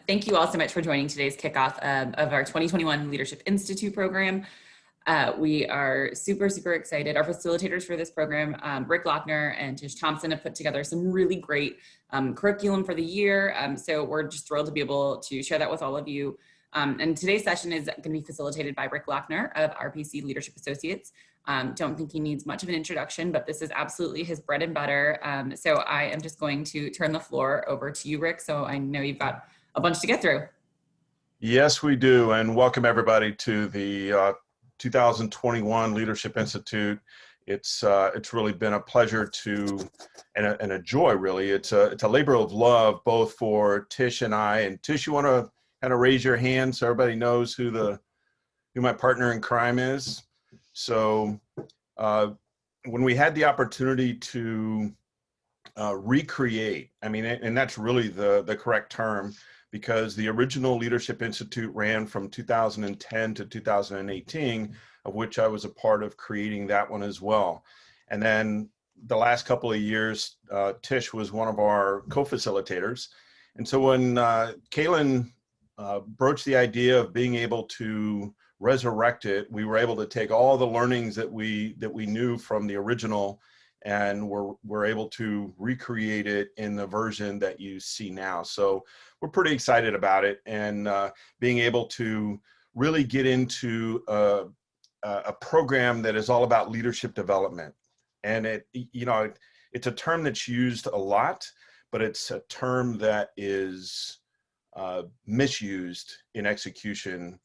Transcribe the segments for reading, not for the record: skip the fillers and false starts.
Thank you all so much for joining today's kickoff of our 2021 Leadership Institute program. We are super, super excited. Our facilitators for this program, Rick Lochner and Tish Thompson, have put together some really great curriculum for the year. So we're just thrilled to be able to share that with all of you. And today's session is going to be facilitated by Rick Lochner of RPC Leadership Associates. Don't think he needs much of an introduction, but this is absolutely his bread and butter. So I am just going to turn the floor over to you, Rick. So I know you've got a bunch to get through. Yes, we do. And welcome everybody to the 2021 Leadership Institute. It's really been a pleasure and a joy, really. It's a labor of love, both for Tish and I. And Tish, you want to kind of raise your hand so everybody knows who my partner in crime is? So when we had the opportunity to recreate, I mean, and that's really the correct term, because the original Leadership Institute ran from 2010 to 2018, of which I was a part of creating that one as well. And then the last couple of years, Tish was one of our co-facilitators. And so when Kaylin broached the idea of being able to resurrect it, we were able to take all the learnings that we knew from the original, and we're able to recreate it in the version that you see now. So we're pretty excited about it, and being able to really get into a program that is all about leadership development. And it's a term that's used a lot, but it's a term that is misused in execution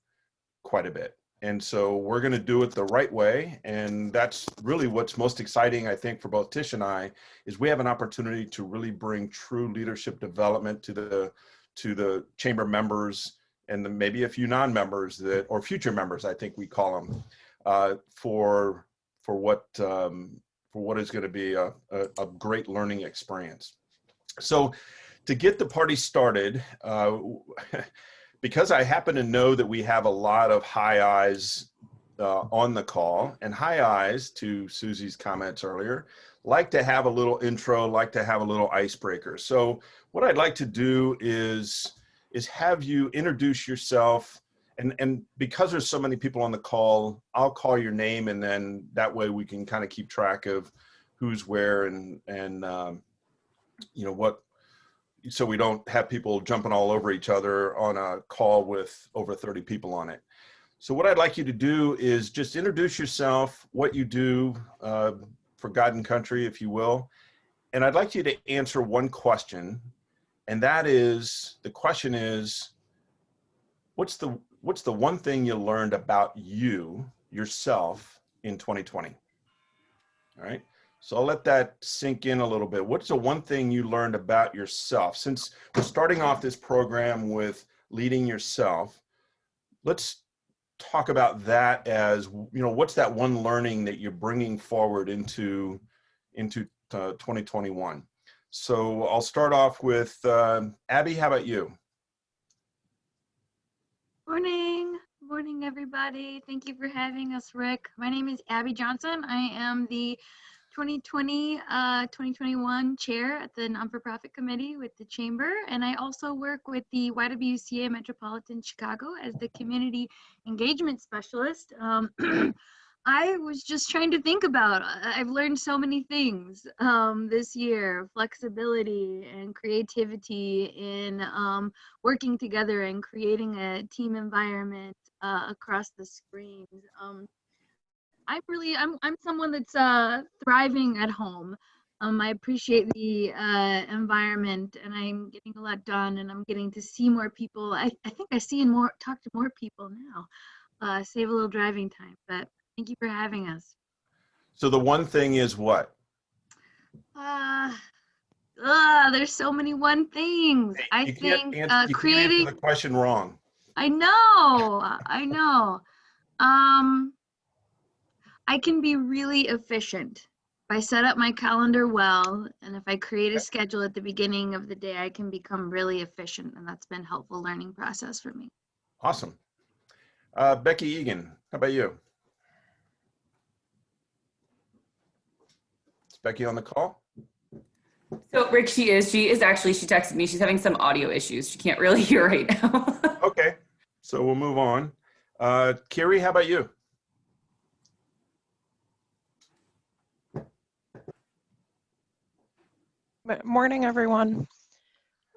quite a bit. And so we're going to do it the right way. And that's really what's most exciting, I think, for both Tish and I, is we have an opportunity to really bring true leadership development to the chamber members, and maybe a few non-members or future members, I think we call them, for what is going to be a great learning experience. So to get the party started, because I happen to know that we have a lot of high eyes on the call, and high eyes, to Susie's comments earlier, like to have a little intro, like to have a little icebreaker. So what I'd like to do is have you introduce yourself, and because there's so many people on the call, I'll call your name, and then that way we can kind of keep track of who's where and what, so we don't have people jumping all over each other on a call with over 30 people on it. So what I'd like you to do is just introduce yourself, what you do for God and country, if you will. And I'd like you to answer one question. And that is, the question is, what's the one thing you learned about yourself in 2020? All right. So I'll let that sink in a little bit. What's the one thing you learned about yourself? Since we're starting off this program with leading yourself, let's talk about that as, what's that one learning that you're bringing forward into 2021? So I'll start off with Abby. How about you? Morning, everybody. Thank you for having us, Rick. My name is Abby Johnson. I am the 2020-2021 chair at the non-for-profit committee with the chamber, and I also work with the YWCA Metropolitan Chicago as the community engagement specialist. I was just trying to think about, I've learned so many things this year: flexibility and creativity in working together and creating a team environment across the screens. I'm someone that's thriving at home. I appreciate the environment, and I'm getting a lot done, and I'm getting to see more people. I think I talk to more people now, save a little driving time. But thank you for having us. So the one thing is what? There's so many one things. You can't answer the question wrong. I know. I can be really efficient if I set up my calendar well, and if I create a schedule at the beginning of the day. I can become really efficient, and that's been a helpful learning process for me. Awesome. Becky Egan, how about you? Is Becky on the call? So Rick, she texted me. She's having some audio issues. She can't really hear right now. Okay, so we'll move on. Kiri, how about you? Morning, everyone.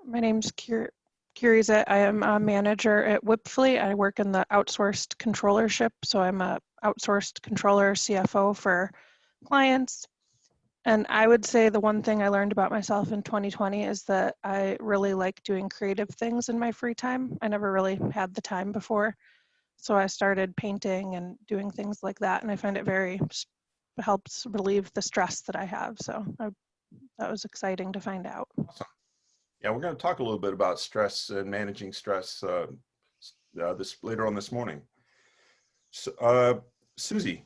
My name's Kiri Zet. I am a manager at Whipfleet. I work in the outsourced controllership, so I'm a outsourced controller CFO for clients. And I would say the one thing I learned about myself in 2020 is that I really like doing creative things in my free time. I never really had the time before. So I started painting and doing things like that. And I find it helps relieve the stress that I have. So that was exciting to find out. Awesome. Yeah, we're going to talk a little bit about stress and managing stress this later on this morning. So, Susie.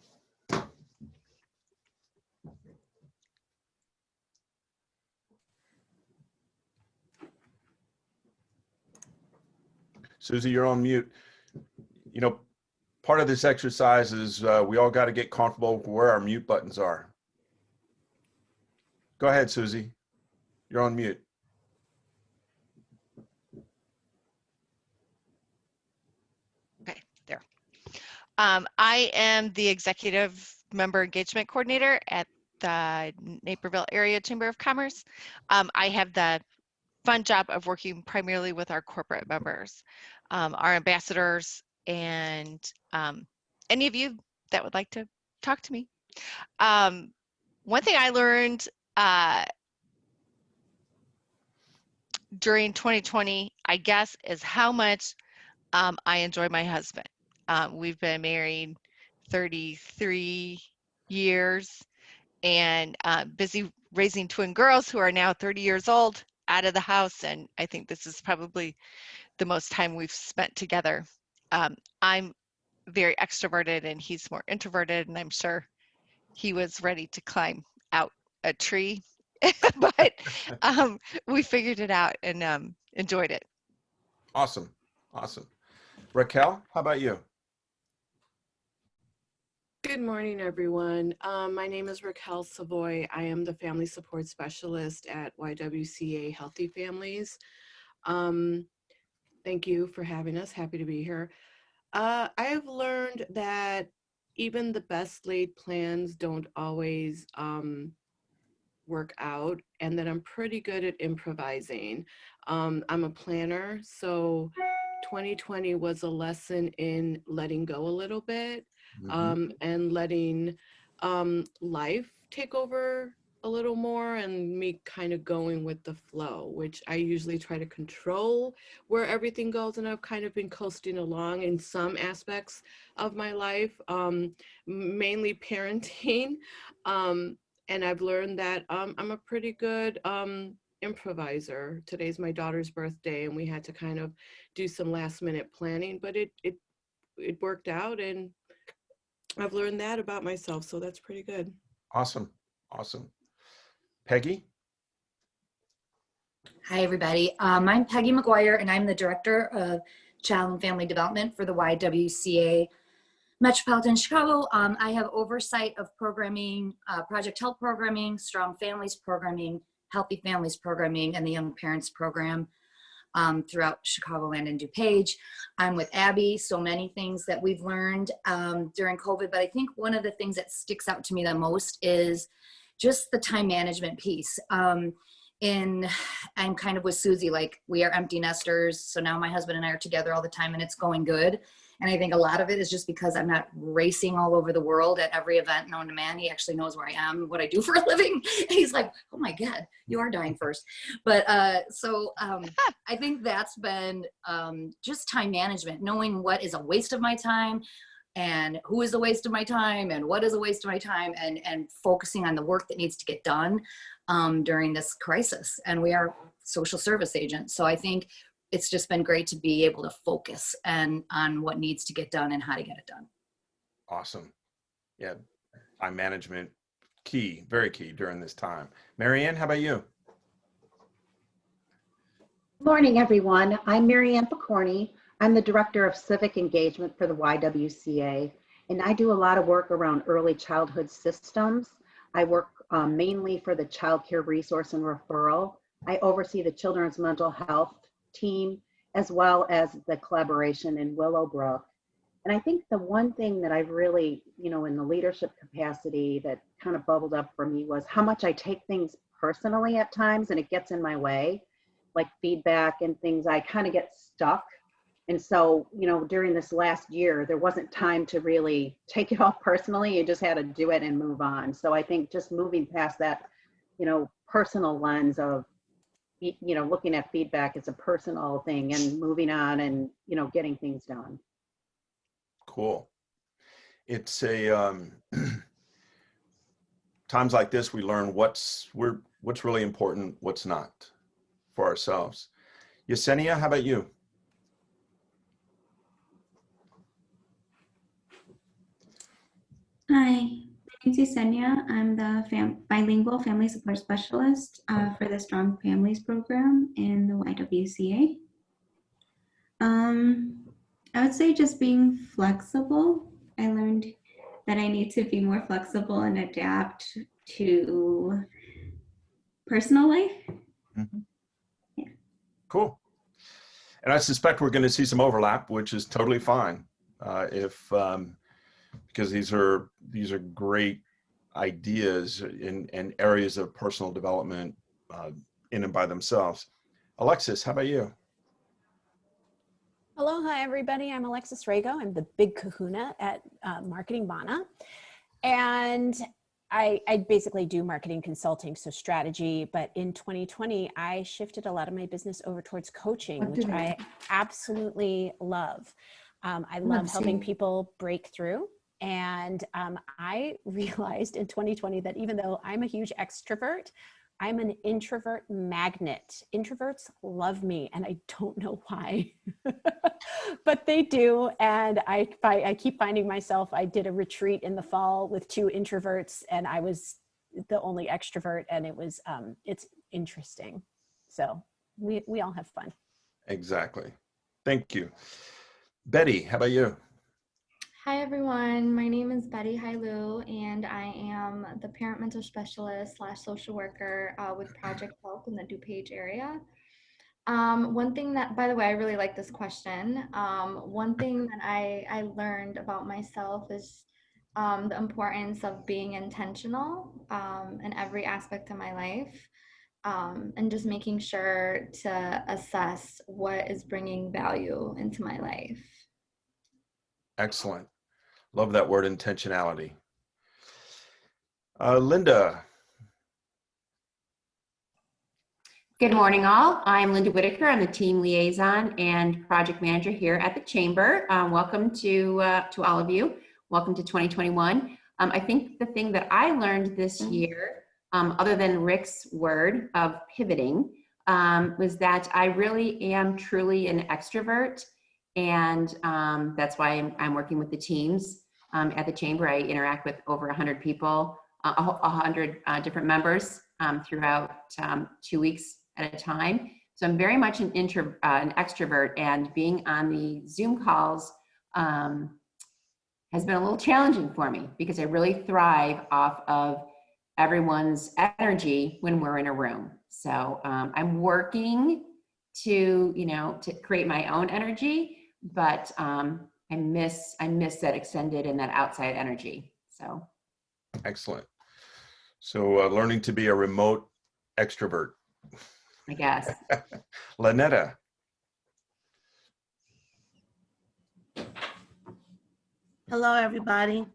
Susie, you're on mute. You know, part of this exercise is we all got to get comfortable where our mute buttons are. Go ahead, Susie. You're on mute. Okay, there. I am the executive member engagement coordinator at the Naperville Area Chamber of Commerce. I have the fun job of working primarily with our corporate members, our ambassadors, and any of you that would like to talk to me. One thing I learned during 2020, I guess, is how much I enjoy my husband. We've been married 33 years and busy raising twin girls who are now 30 years old out of the house. And I think this is probably the most time we've spent together. I'm very extroverted and he's more introverted, and I'm sure he was ready to climb out a tree, but we figured it out and enjoyed it. Awesome. Awesome. Raquel, how about you? Good morning, everyone. My name is Raquel Savoy. I am the Family Support Specialist at YWCA Healthy Families. Thank you for having us. Happy to be here. I have learned that even the best laid plans don't always work out, and that I'm pretty good at improvising. I'm a planner, so 2020 was a lesson in letting go a little bit. And letting life take over a little more, and me kind of going with the flow, which I usually try to control where everything goes, and I've kind of been coasting along in some aspects of my life, mainly parenting, and I've learned that I'm a pretty good improviser. Today's my daughter's birthday, and we had to kind of do some last minute planning, but it worked out, and I've learned that about myself, so that's pretty good. Awesome. Awesome. Peggy? Hi, everybody. I'm Peggy McGuire, and I'm the Director of Child and Family Development for the YWCA Metropolitan Chicago. I have oversight of programming, Project Help programming, Strong Families programming, Healthy Families programming, and the Young Parents program throughout Chicagoland and DuPage. I'm with Abby, so many things that we've learned during COVID, but I think one of the things that sticks out to me the most is just the time management piece. I'm kind of with Susie, like we are empty nesters, so now my husband and I are together all the time and it's going good. And I think a lot of it is just because I'm not racing all over the world at every event known to man. He actually knows where I am, what I do for a living. He's like, oh my God, you are dying first. But I think that's been just time management, knowing what is a waste of my time and who is a waste of my time and what is a waste of my time, and focusing on the work that needs to get done during this crisis. And we are social service agents. So I think it's just been great to be able to focus on what needs to get done and how to get it done. Awesome. Yeah, time management, key, very key during this time. Marianne, how about you? Good morning, everyone. I'm Marianne Picorni. I'm the Director of Civic Engagement for the YWCA, and I do a lot of work around early childhood systems. I work mainly for the Child Care Resource and Referral. I oversee the Children's Mental Health team, as well as the collaboration in Willowbrook. And I think the one thing that I've really, in the leadership capacity that kind of bubbled up for me was how much I take things personally at times, and it gets in my way, like feedback and things. I kind of get stuck. And so, during this last year, there wasn't time to really take it all personally. You just had to do it and move on. So I think just moving past that, personal lens of, looking at feedback as a personal thing and moving on and, getting things done. Cool. It's a times like this we learn what's really important, what's not for ourselves. Yesenia, how about you? Hi, my name's Yesenia. I'm the bilingual family support specialist for the Strong Families program in the YWCA. I would say just being flexible. I learned that I need to be more flexible and adapt to personal life. Mm-hmm. Yeah. Cool. And I suspect we're going to see some overlap, which is totally fine. Because these are great ideas in areas of personal development in and by themselves. Alexis, how about you? Aloha, everybody. I'm Alexis Rago. I'm the big kahuna at Marketing Mana. And I basically do marketing consulting, so strategy. But in 2020, I shifted a lot of my business over towards coaching, which I absolutely love. I love helping people break through. And I realized in 2020 that even though I'm a huge extrovert, I'm an introvert magnet. Introverts love me, and I don't know why, but they do. And I keep finding myself, I did a retreat in the fall with 2 introverts, and I was the only extrovert, and it's interesting. So we all have fun. Exactly. Thank you. Betty, how about you? Hi everyone, my name is Betty Hailu, and I am the parent mental specialist / social worker with Project Help in the DuPage area. One thing that, by the way, I really like this question. One thing that I learned about myself is the importance of being intentional in every aspect of my life, and just making sure to assess what is bringing value into my life. Excellent. Love that word, intentionality. Linda. Good morning, all. I'm Linda Whitaker. I'm the team liaison and project manager here at the Chamber. Welcome to all of you. Welcome to 2021. I think the thing that I learned this year, other than Rick's word of pivoting, was that I really am truly an extrovert. And that's why I'm working with the teams at the Chamber. I interact with over 100 people, 100 different members throughout 2 weeks at a time. So I'm very much an extrovert, and being on the Zoom calls has been a little challenging for me because I really thrive off of everyone's energy when we're in a room. So I'm working to create my own energy, but I miss that extended and that outside energy. So Excellent. So learning to be a remote extrovert, I guess. Lynetta. Hello, everybody.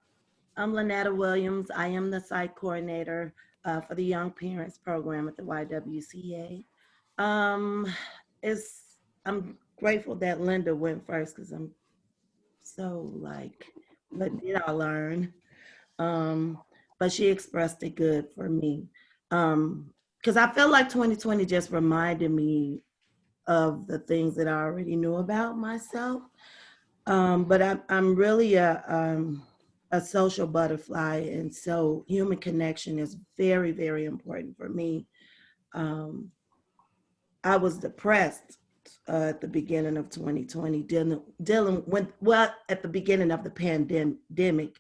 I'm Lynetta Williams. I am the site coordinator for the Young Parents Program at the YWCA. I'm grateful that Linda went first because I'm so like, what did I learn? But she expressed it good for me. Because I feel like 2020 just reminded me of the things that I already knew about myself. But I'm really a social butterfly, and so human connection is very, very important for me. I was depressed at the beginning of 2020, dealing with, well, at the beginning of the pandemic,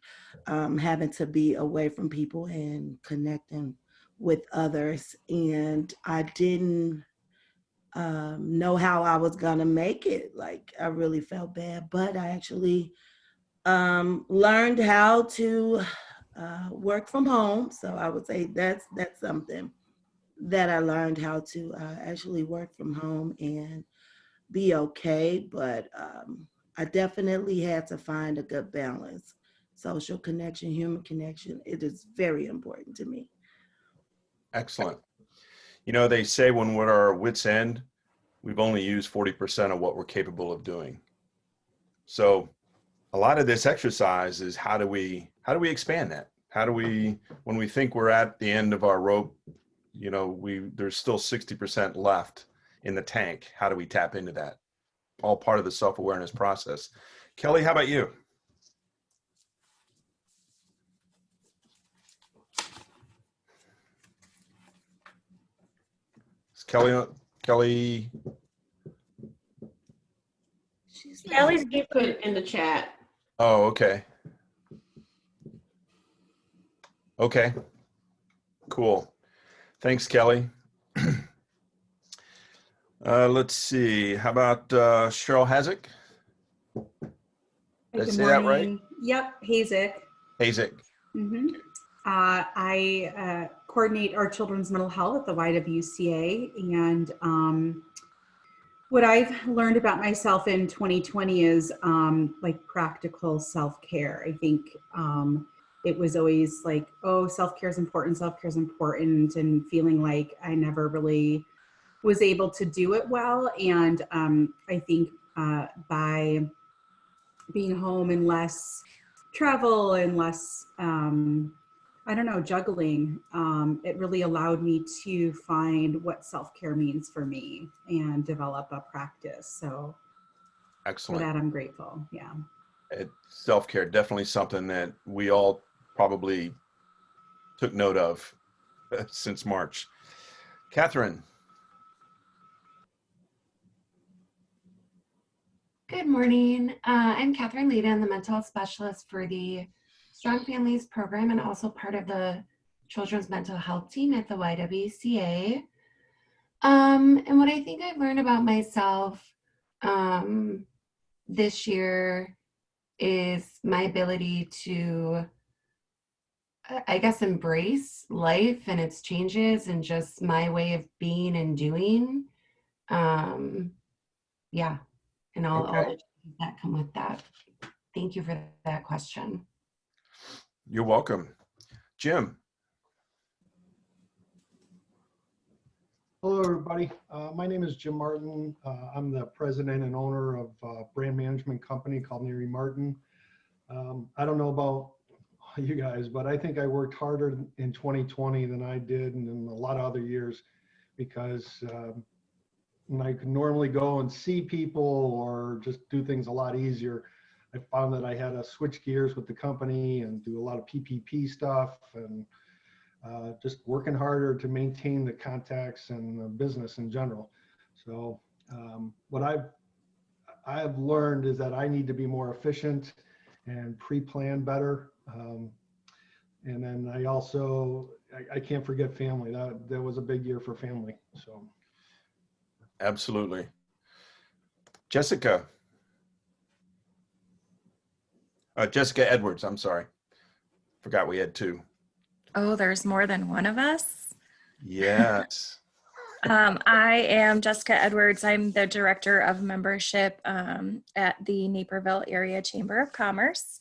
having to be away from people and connecting with others, and I didn't know how I was gonna make it. Like, I really felt bad, but I actually learned how to work from home. So I would say that's something that I learned, how to actually work from home and be okay. But I definitely had to find a good balance. Social connection, human connection, it is very important to me. Excellent. You know, they say when we're at our wits' end, we've only used 40% of what we're capable of doing. So a lot of this exercise is how do we expand that? How do we, when we think we're at the end of our rope, you know, there's still 60% left in the tank. How do we tap into that? All part of the self-awareness process. Kelly, how about you? Is Kelly? Kelly's gifted in the chat. Oh, okay. Okay. Cool. Thanks, Kelly. Let's see. How about Cheryl Hazick? Did I say that right? Yep, Hazick. Hazick. I coordinate our children's mental health at the YWCA, and what I've learned about myself in 2020 is like practical self-care. I think it was always like, oh, self-care is important, and feeling like I never really was able to do it well. And I think by being home and less travel and less, I don't know, juggling, it really allowed me to find what self-care means for me and develop a practice. So Excellent. for that, I'm grateful. Yeah. Self-care, definitely something that we all probably took note of since March. Catherine. Good morning. I'm Catherine Leda. I'm the mental health specialist for the Strong Families program and also part of the children's mental health team at the YWCA. And what I think I've learned about myself this year is my ability to, I guess, embrace life and its changes and just my way of being and doing. Yeah. And all the changes that come with that. Thank you for that question. You're welcome. Jim. Hello, everybody. My name is Jim Martin. I'm the president and owner of a brand management company called Neary Martin. I don't know about you guys, but I think I worked harder in 2020 than I did in a lot of other years, because when I could normally go and see people or just do things a lot easier, I found that I had to switch gears with the company and do a lot of PPP stuff and just working harder to maintain the contacts and the business in general. So what I've learned is that I need to be more efficient and pre-plan better. And then I can't forget family. That was a big year for family. So. Absolutely. Jessica. Jessica Edwards, I'm sorry. Forgot we had two. Oh, there's more than one of us? Yes. I am Jessica Edwards. I'm the Director of Membership at the Naperville Area Chamber of Commerce.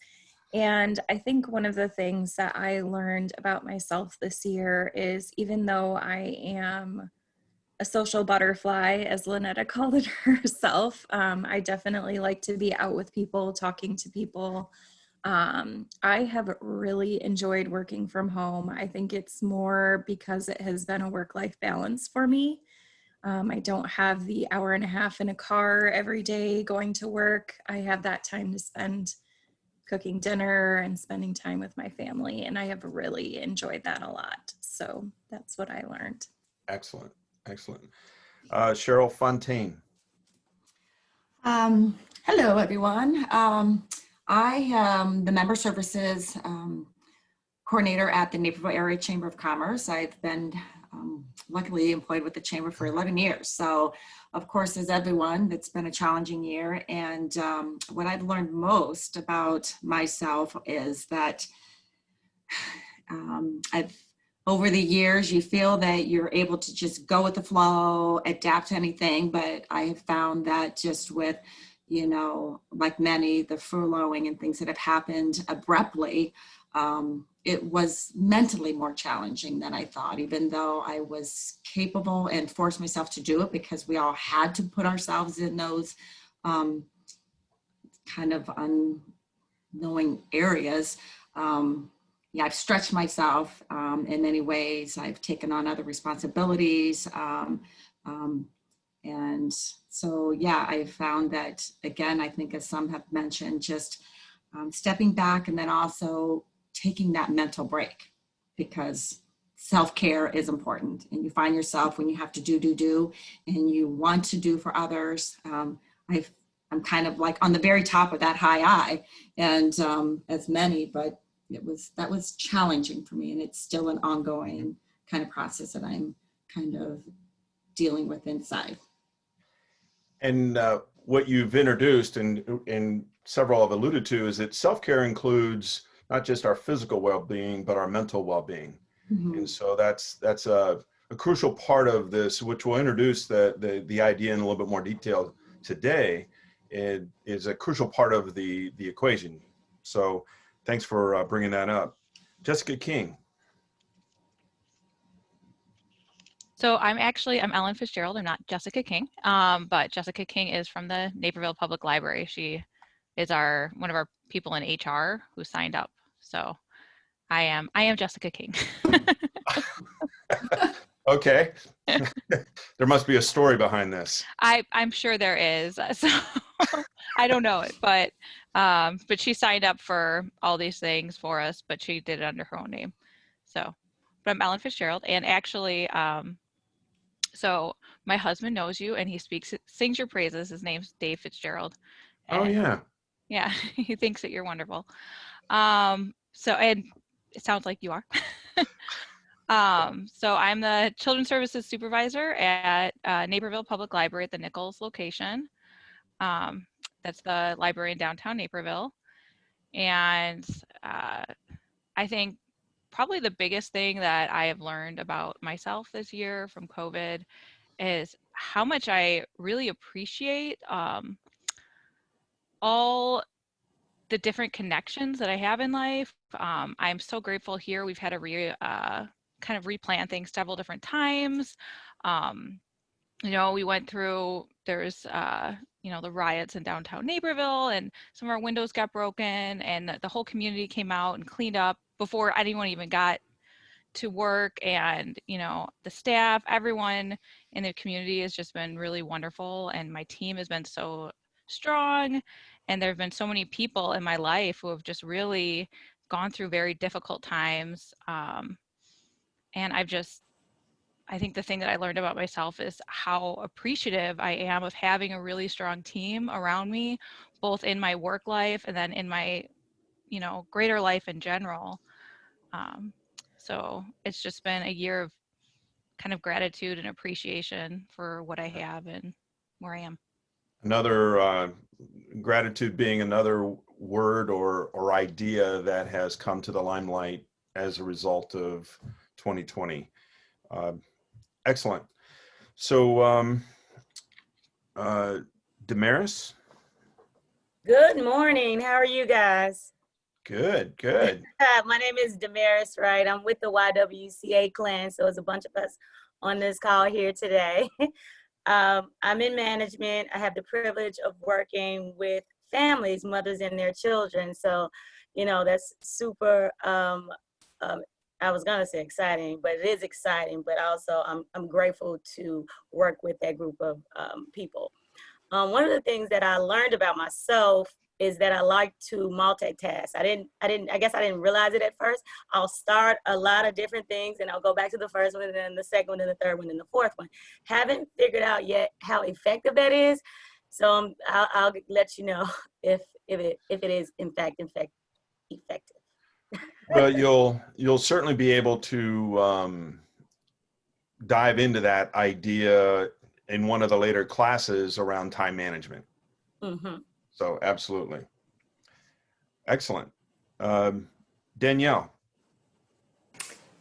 And I think one of the things that I learned about myself this year is, even though I am a social butterfly, as Lynetta called it herself, I definitely like to be out with people, talking to people. I have really enjoyed working from home. I think it's more because it has been a work-life balance for me. I don't have the hour and a half in a car every day going to work. I have that time to spend cooking dinner and spending time with my family, and I have really enjoyed that a lot. So that's what I learned. Excellent. Excellent. Cheryl Fontaine. Hello, everyone. I am the member services coordinator at the Naperville Area Chamber of Commerce. I've been luckily employed with the Chamber for 11 years. So of course, as everyone, it's been a challenging year. And what I've learned most about myself is that over the years, you feel that you're able to just go with the flow, adapt to anything. But I have found that just with, you know, like many, the furloughing and things that have happened abruptly, it was mentally more challenging than I thought, even though I was capable and forced myself to do it because we all had to put ourselves in those kind of unknowing areas. Yeah, I've stretched myself in many ways. I've taken on other responsibilities. And so, yeah, I found that, again, I think as some have mentioned, just stepping back and then also taking that mental break, because self-care is important. And you find yourself when you have to do, and you want to do for others. I'm kind of like on the very top of that high I, and as many, but that was challenging for me, and it's still an ongoing kind of process that I'm kind of dealing with inside. And what you've introduced and several have alluded to is that self-care includes not just our physical well-being, but our mental well-being. Mm-hmm. And so that's a crucial part of this, which we'll introduce the idea in a little bit more detail today. It is a crucial part of the equation. So thanks for bringing that up. Jessica King. So I'm Ellen Fitzgerald. I'm not Jessica King, but Jessica King is from the Naperville Public Library. She is one of our people in HR who signed up. So I am Jessica King. Okay. There must be a story behind this. I'm sure there is. So I don't know it, but she signed up for all these things for us, but she did it under her own name. So, but I'm Ellen Fitzgerald, and actually, so my husband knows you, and he sings your praises. His name's Dave Fitzgerald. And, oh yeah. Yeah, he thinks that you're wonderful. So, and it sounds like you are. So I'm the Children's Services Supervisor at Naperville Public Library at the Nichols location. That's the library in downtown Naperville. And I think probably the biggest thing that I have learned about myself this year from COVID is how much I really appreciate all the different connections that I have in life. I'm so grateful here. We've had to kind of replan things several different times. You know, we went through, there's, you know, the riots in downtown Naperville, and some of our windows got broken, and the whole community came out and cleaned up before anyone even got to work. And, you know, the staff, everyone in the community has just been really wonderful. And my team has been so strong. And there have been so many people in my life who have just really gone through very difficult times. And I think the thing that I learned about myself is how appreciative I am of having a really strong team around me, both in my work life and then in my, you know, greater life in general. So it's just been a year of kind of gratitude and appreciation for what I have and where I am. Another gratitude being another word or idea that has come to the limelight as a result of 2020. Excellent. So, Damaris? Good morning. How are you guys? Good, good. My name is Damaris Wright. I'm with the YWCA clan, so it's a bunch of us on this call here today. I'm in management. I have the privilege of working with families, mothers and their children. So, you know, that's super, I was gonna say exciting, but it is exciting, but also I'm grateful to work with that group of people. One of the things that I learned about myself is that I like to multitask. I guess I didn't realize it at first. I'll start a lot of different things and I'll go back to the first one and then the second one and the third one and the fourth one. Haven't figured out yet how effective that is. So I'll let you know if it is in fact effective. Well, you'll certainly be able to dive into that idea in one of the later classes around time management. Mhm. So absolutely. Excellent. Danielle.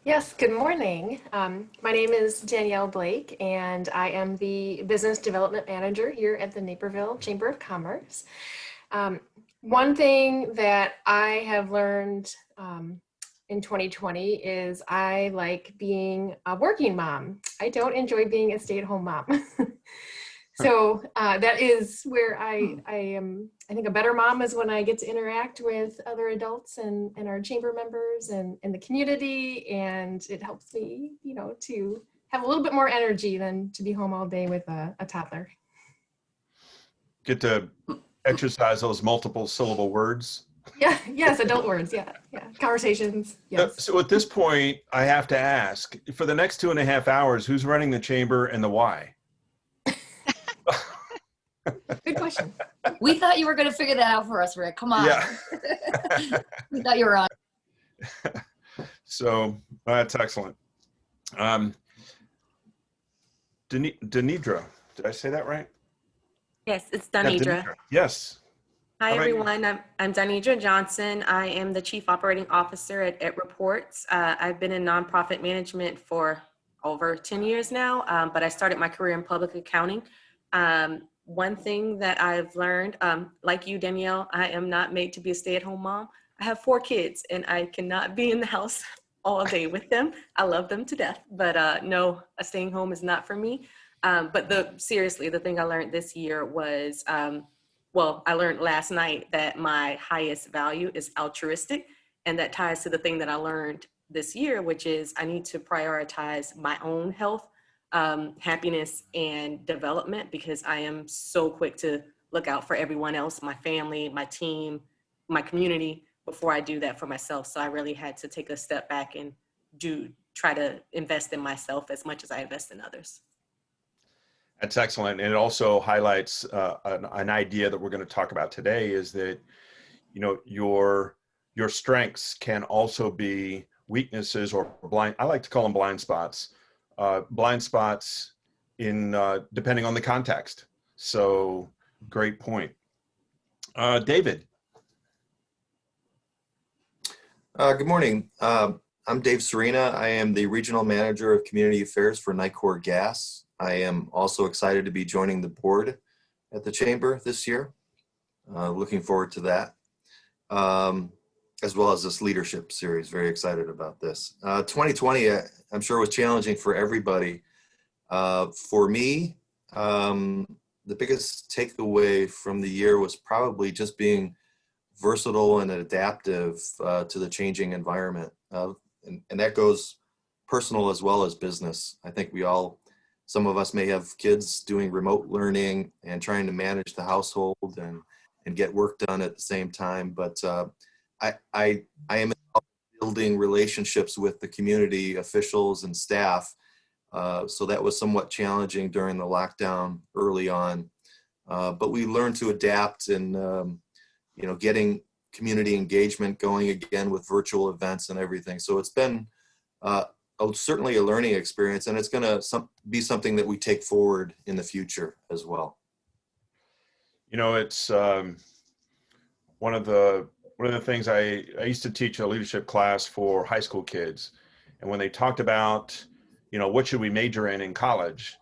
Yes, good morning. My name is Danielle Blake, and I am the Business Development Manager here at the Naperville Chamber of Commerce. One thing that I have learned in 2020 is I like being a working mom. I don't enjoy being a stay-at-home mom. So that is where I am. I think a better mom is when I get to interact with other adults and our chamber members and the community, and it helps me, you know, to have a little bit more energy than to be home all day with a toddler. Get to exercise those multiple syllable words. Yeah, yes, adult words, yeah, conversations, yes. So at this point, I have to ask, for the next 2.5 hours, who's running the chamber and the why? Good question. We thought you were going to figure that out for us, Rick. Come on. Yeah. We thought you were on. So that's excellent. Denidra, did I say that right? Yes, it's Yeah, Danidra. Yes. Hi, How about you? everyone. I'm Danidra Johnson. I am the Chief Operating Officer at Reports. I've been in nonprofit management for over 10 years now, but I started my career in public accounting. One thing that I've learned, like you, Danielle, I am not made to be a stay-at-home mom. I have 4 kids, and I cannot be in the house all day with them. I love them to death, but no, staying home is not for me. But seriously, the thing I learned this year was, well, I learned last night that my highest value is altruistic, and that ties to the thing that I learned this year, which is I need to prioritize my own health, happiness, and development, because I am so quick to look out for everyone else, my family, my team, my community, before I do that for myself. So I really had to take a step back and try to invest in myself as much as I invest in others. That's excellent. And it also highlights an idea that we're going to talk about today, is that, you know, your strengths can also be weaknesses or I like to call them blind spots in depending on the context. So great point. David. Good morning. I'm Dave Serena. I am the Regional Manager of Community Affairs for Nicor Gas. I am also excited to be joining the board at the Chamber this year. Looking forward to that, as well as this leadership series. Very excited about this. 2020, I'm sure, was challenging for everybody. For me, the biggest takeaway from the year was probably just being versatile and adaptive to the changing environment. And that goes personal as well as business. I think some of us may have kids doing remote learning and trying to manage the household and get work done at the same time. But I am building relationships with the community officials and staff. So that was somewhat challenging during the lockdown early on. But we learned to adapt and, getting community engagement going again with virtual events and everything. So it's been certainly a learning experience, and it's going to be something that we take forward in the future as well. You know, it's one of the things I used to teach a leadership class for high school kids, and when they talked about, what should we major in college,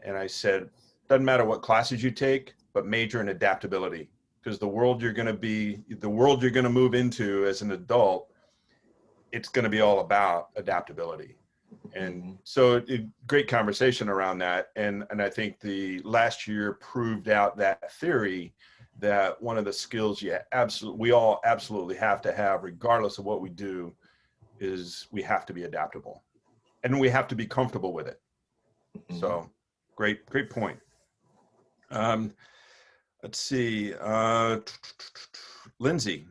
and I said, doesn't matter what classes you take, but major in adaptability, because the world you're going to move into as an adult, it's going to be all about adaptability. And so great conversation around that. And I think the last year proved out that theory, that one of the skills we all absolutely have to have, regardless of what we do, is we have to be adaptable, and we have to be comfortable with it. So great point. Let's see, Lindsay.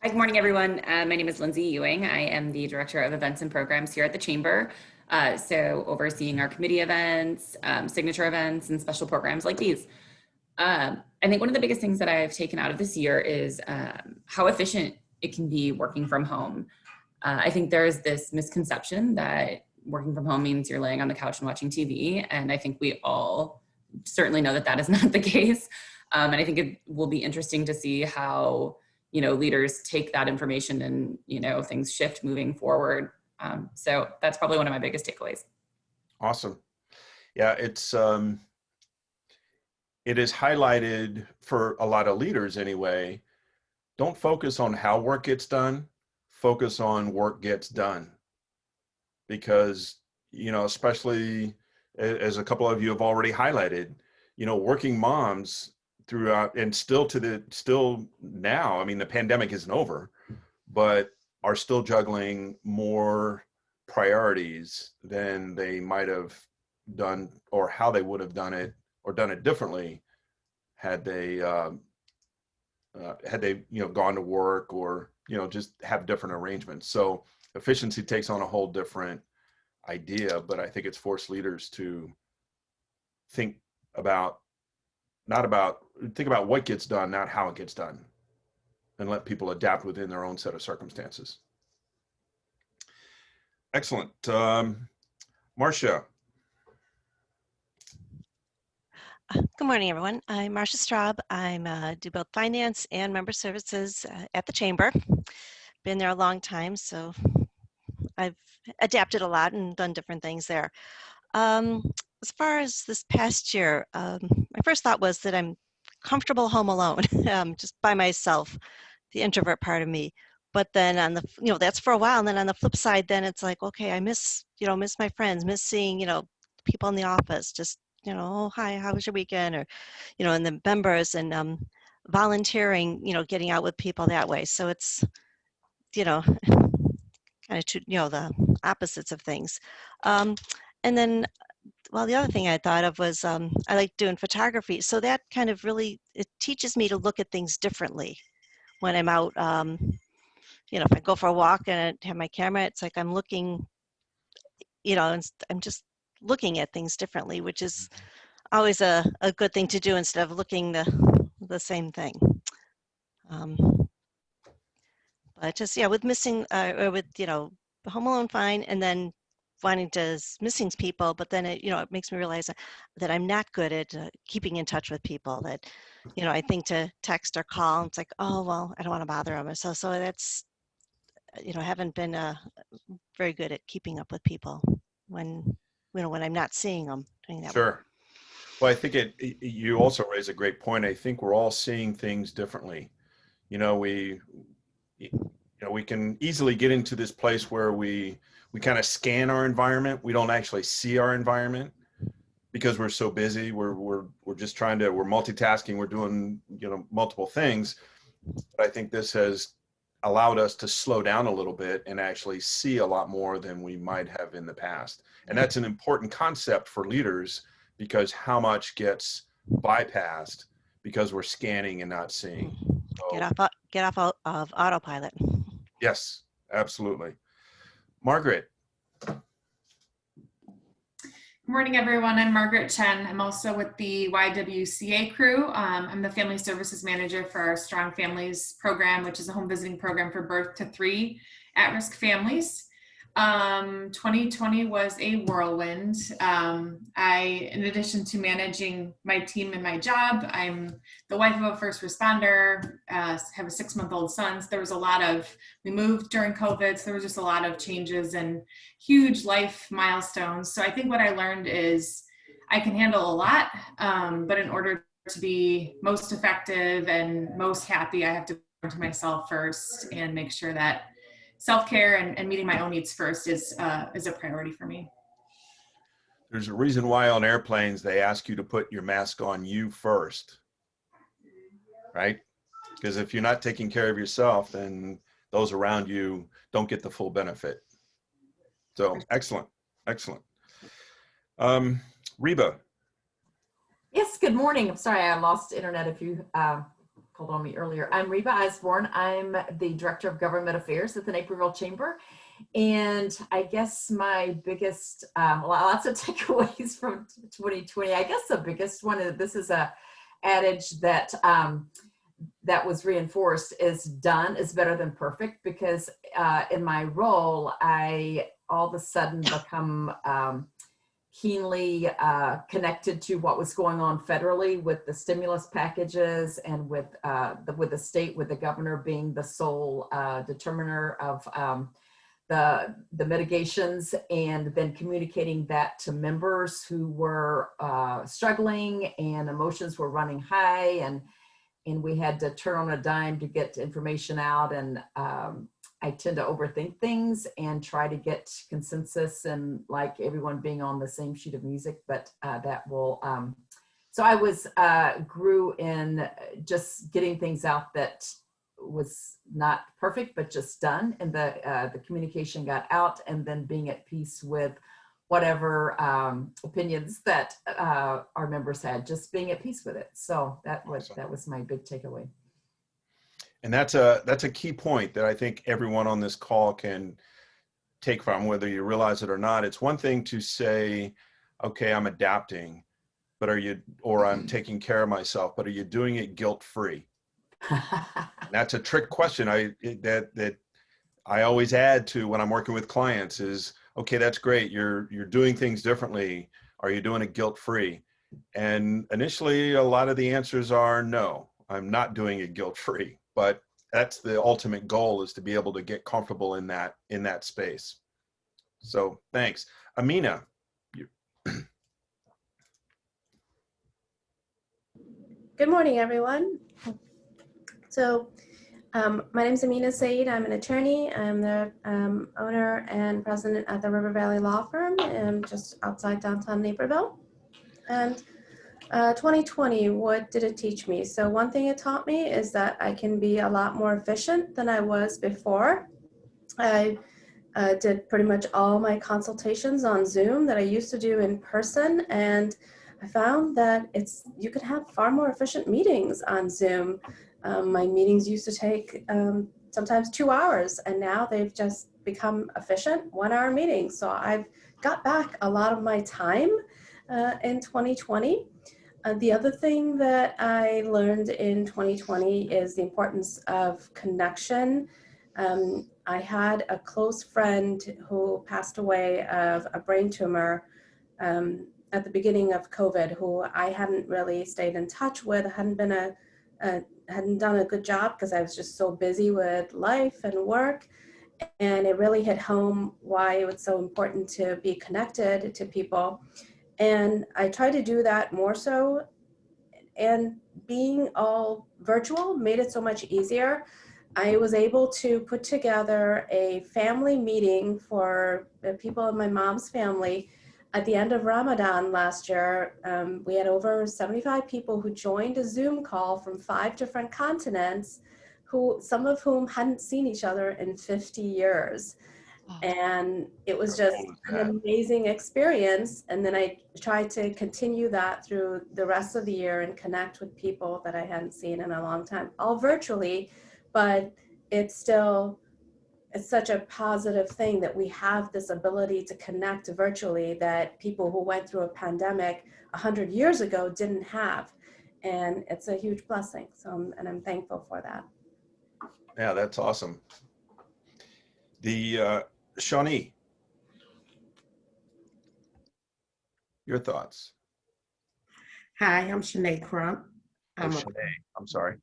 Hi, good morning, everyone. My name is Lindsay Ewing. I am the Director of Events and Programs here at the Chamber. So overseeing our committee events, signature events, and special programs like these. I think one of the biggest things that I've taken out of this year is how efficient it can be working from home. I think there's this misconception that working from home means you're laying on the couch and watching TV. And I think we all certainly know that that is not the case. And I think it will be interesting to see how, leaders take that information and, things shift moving forward. So that's probably one of my biggest takeaways. Awesome. Yeah, it is highlighted for a lot of leaders anyway. Don't focus on how work gets done, focus on work gets done. Because, especially as a couple of you have already highlighted, working moms throughout and still now, I mean, the pandemic isn't over, but are still juggling more priorities than they might have done or how they would have done it or done it differently had they gone to work or, just have different arrangements. So efficiency takes on a whole different idea, but I think it's forced leaders to think about what gets done, not how it gets done, and let people adapt within their own set of circumstances. Excellent. Marcia. Good morning, everyone. I'm Marcia Straub. I do both finance and member services at the Chamber. Been there a long time, so I've adapted a lot and done different things there. As far as this past year, my first thought was that I'm comfortable home alone, just by myself, the introvert part of me. But then on the, that's for a while. And then on the flip side, then it's like, okay, I miss my friends, miss seeing, people in the office, just, oh, hi, how was your weekend? Or, and the members and volunteering, getting out with people that way. So it's, kind of, the opposites of things. And then, well, the other thing I thought of was I like doing photography. So that kind of really, it teaches me to look at things differently when I'm out. If I go for a walk and I have my camera, it's like I'm looking, and I'm just looking at things differently, which is always a good thing to do instead of looking the same thing. But just, with missing, or with, Home Alone fine, and then wanting to missing people, but then it makes me realize that I'm not good at keeping in touch with people. That, I think to text or call, it's like, oh well, I don't want to bother them. So that's, I haven't been very good at keeping up with people when I'm not seeing them. Doing that. Sure. Well, I think you also raise a great point. I think we're all seeing things differently. We can easily get into this place where we kind of scan our environment. We don't actually see our environment because we're so busy. We're just we're multitasking. We're doing, multiple things. But I think this has allowed us to slow down a little bit and actually see a lot more than we might have in the past. And that's an important concept for leaders, because how much gets bypassed because we're scanning and not seeing. So, get off of autopilot. Yes, absolutely. Margaret. Good morning, everyone. I'm Margaret Chen. I'm also with the YWCA crew. I'm the Family Services Manager for our Strong Families program, which is a home visiting program for birth to 3 at-risk families. 2020 was a whirlwind. In addition to managing my team and my job, I'm the wife of a first responder, have a 6-month-old son. So we moved during COVID, so there was just a lot of changes and huge life milestones. So I think what I learned is I can handle a lot, but in order to be most effective and most happy, I have to turn to myself first and make sure that self-care and meeting my own needs first is a priority for me. There's a reason why on airplanes they ask you to put your mask on you first, right? Because if you're not taking care of yourself, then those around you don't get the full benefit. So excellent, excellent. Reba. Yes, good morning. I'm sorry I lost internet if you called on me earlier. I'm Reba Osborne. I'm the Director of Government Affairs at the Naperville Chamber. And I guess my biggest, lots of takeaways from 2020, I guess the biggest one is this is a adage that that was reinforced is done is better than perfect, because in my role, I all of a sudden become keenly connected to what was going on federally with the stimulus packages and with the state, with the governor being the sole determiner of the mitigations, and then communicating that to members who were struggling and emotions were running high, and we had to turn on a dime to get information out. And I tend to overthink things and try to get consensus and like everyone being on the same sheet of music, but that will, so I grew in just getting things out that was not perfect, but just done. And the communication got out, and then being at peace with whatever opinions that our members had, just being at peace with it. So that was my big takeaway. And that's a key point that I think everyone on this call can take from, whether you realize it or not. It's one thing to say, okay, I'm adapting, but or I'm taking care of myself, but are you doing it guilt-free? That's a trick question that I always add to when I'm working with clients is, okay, that's great. You're doing things differently. Are you doing it guilt-free? And initially, a lot of the answers are no, I'm not doing it guilt-free. But that's the ultimate goal, is to be able to get comfortable in that space. So thanks. Amina. Good morning, everyone. So my name is Amina Saeed. I'm an attorney. I'm the owner and president at the River Valley Law Firm. I'm just outside downtown Naperville. And 2020, what did it teach me? So one thing it taught me is that I can be a lot more efficient than I was before. I did pretty much all my consultations on Zoom that I used to do in person, and I found that you could have far more efficient meetings on Zoom. My meetings used to take sometimes 2 hours, and now they've just become efficient 1-hour meetings. So I've got back a lot of my time in 2020. The other thing that I learned in 2020 is the importance of connection. I had a close friend who passed away of a brain tumor at the beginning of COVID, who I hadn't really stayed in touch with. I hadn't done a good job because I was just so busy with life and work. And it really hit home why it was so important to be connected to people. And I try to do that more so, and being all virtual made it so much easier. I was able to put together a family meeting for the people in my mom's family at the end of Ramadan last year. We had over 75 people who joined a Zoom call from 5 different continents, some of whom hadn't seen each other in 50 years. And it was just an amazing experience. And then I tried to continue that through the rest of the year and connect with people that I hadn't seen in a long time, all virtually, but it's such a positive thing that we have this ability to connect virtually that people who went through a pandemic 100 years ago didn't have. And it's a huge blessing. So, and I'm thankful for that. Yeah, that's awesome. Shawnee, your thoughts? Hi, I'm Shanae Crump. I'm sorry.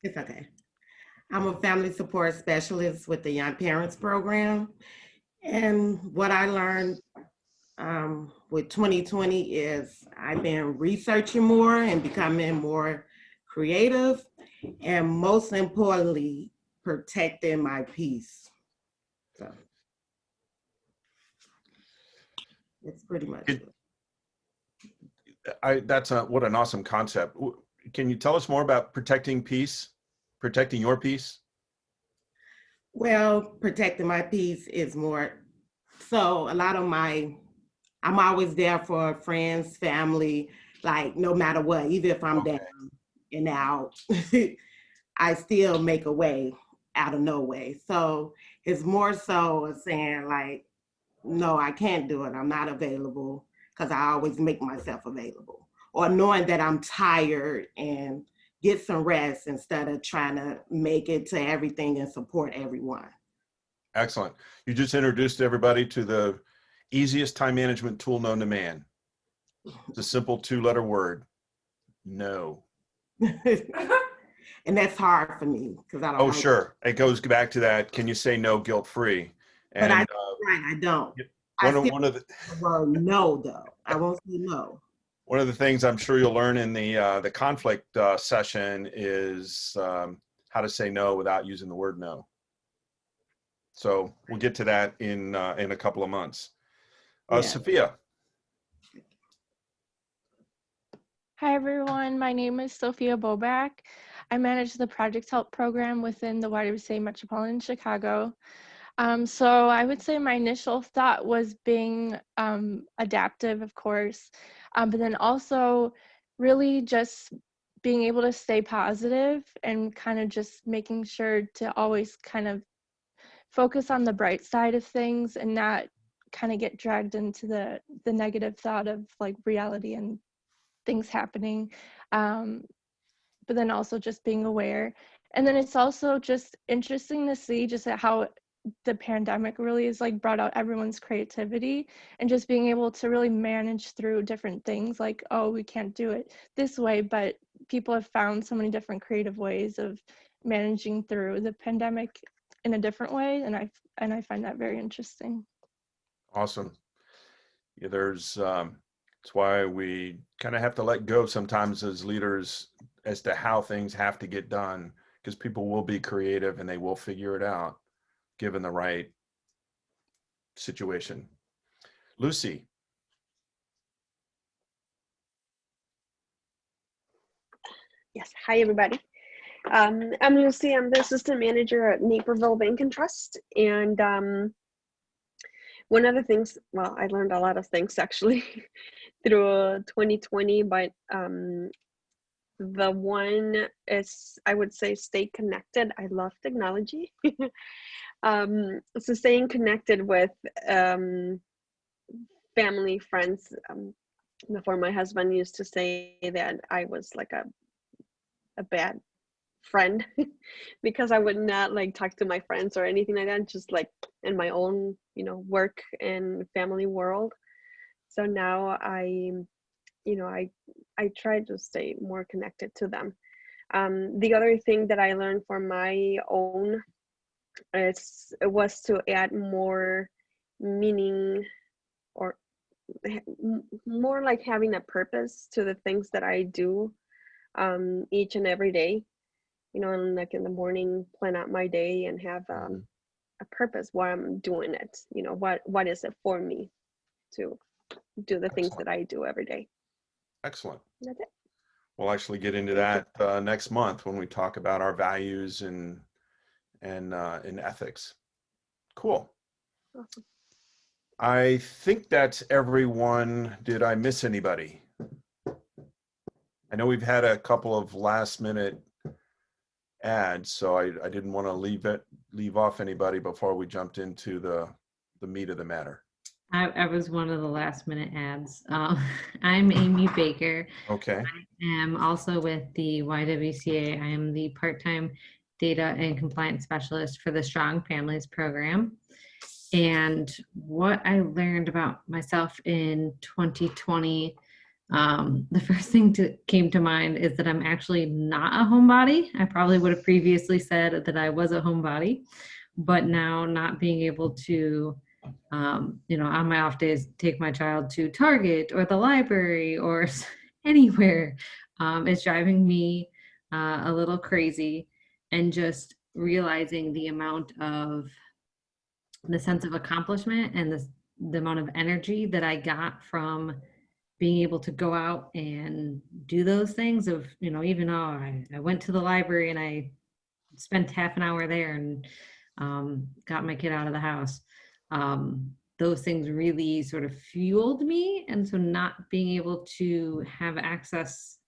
It's okay. I'm a family support specialist with the Young Parents Program. And what I learned with 2020 is I've been researching more and becoming more creative, and most importantly, protecting my peace. So it's pretty much it. What an awesome concept. Can you tell us more about protecting your peace? Well, protecting my peace is more, so a lot of I'm always there for friends, family, like no matter what, even if I'm down and out, I still make a way out of no way. So it's more so saying like, no, I can't do it. I'm not available, because I always make myself available. or knowing that I'm tired and get some rest instead of trying to make it to everything and support everyone. Excellent. You just introduced everybody to the easiest time management tool known to man. It's a simple 2-letter word, no. And that's hard for me because I don't Oh, like sure. It goes back to that. Can you say no guilt-free? But And I don't. one of the word no, though. I won't say no. one of the things I'm sure you'll learn in the conflict session is how to say no without using the word no. So we'll get to that in a couple of months. Yeah. Sophia. Hi, everyone. My name is Sophia Boback. I manage the Project Help program within the YWCA Metropolitan Chicago. So I would say my initial thought was being adaptive, of course, but then also really just being able to stay positive and kind of just making sure to always kind of focus on the bright side of things and not kind of get dragged into the negative thought of like reality and things happening, but then also just being aware. And then it's also just interesting to see just how the pandemic really is like brought out everyone's creativity and just being able to really manage through different things like, oh, we can't do it this way, but people have found so many different creative ways of managing through the pandemic in a different way, and I find that very interesting. Awesome. Yeah, it's why we kind of have to let go sometimes as leaders as to how things have to get done, because people will be creative and they will figure it out given the right situation. Lucy. Yes, hi everybody. I'm Lucy. I'm the assistant manager at Naperville Bank and Trust. And one of the things, well, I learned a lot of things actually through 2020, but the one is, I would say, stay connected. I love technology. So staying connected with family, friends. Before, my husband used to say that I was like a bad friend because I would not like talk to my friends or anything like that, just like in my own, work and family world. So now I try to stay more connected to them. The other thing that I learned for my own was to add more meaning, or more like having a purpose to the things that I do each and every day. And like in the morning, plan out my day and have a purpose why I'm doing it. What is it for me to do the things that I do every day. Excellent. That's it. We'll actually get into that next month when we talk about our values and ethics. Cool. Awesome. I think that's everyone. Did I miss anybody? I know we've had a couple of last minute ads, so I didn't want to leave off anybody before we jumped into the meat of the matter. I was one of the last minute ads. I'm Amy Baker. Okay. I am also with the YWCA. I am the part-time data and compliance specialist for the Strong Families program. And what I learned about myself in 2020, the first thing that came to mind is that I'm actually not a homebody. I probably would have previously said that I was a homebody, but now not being able to on my off days, take my child to Target or the library or anywhere is driving me a little crazy. And just realizing the amount of the sense of accomplishment and the amount of energy that I got from being able to go out and do those things of, even though I went to the library and I spent half an hour there and got my kid out of the house. Those things really sort of fueled me. And so not being able to have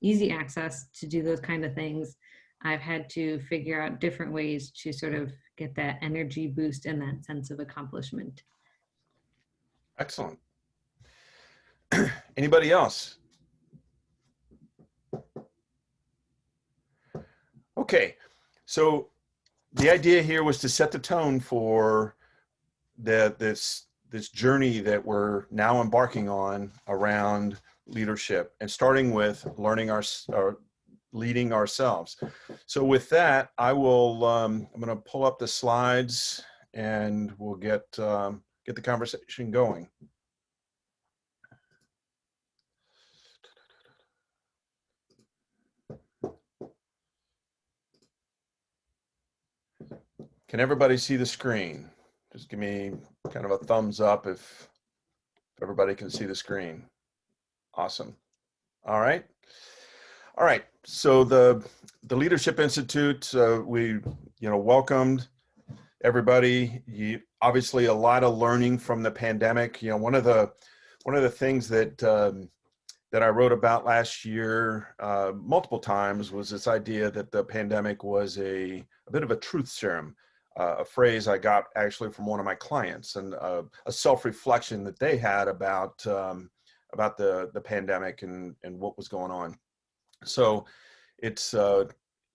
easy access to do those kind of things, I've had to figure out different ways to sort of get that energy boost and that sense of accomplishment. Excellent. Anybody else? Okay, so the idea here was to set the tone for this journey that we're now embarking on around leadership, and starting with learning leading ourselves. So with that, I will I'm going to pull up the slides and we'll get the conversation going. Can everybody see the screen? Just give me kind of a thumbs up if everybody can see the screen. Awesome. All right. All right. So the Leadership Institute, we welcomed everybody. Obviously a lot of learning from the pandemic. One of the things that that I wrote about last year multiple times was this idea that the pandemic was a bit of a truth serum. A phrase I got actually from one of my clients, and a self-reflection that they had about the pandemic and what was going on. So it's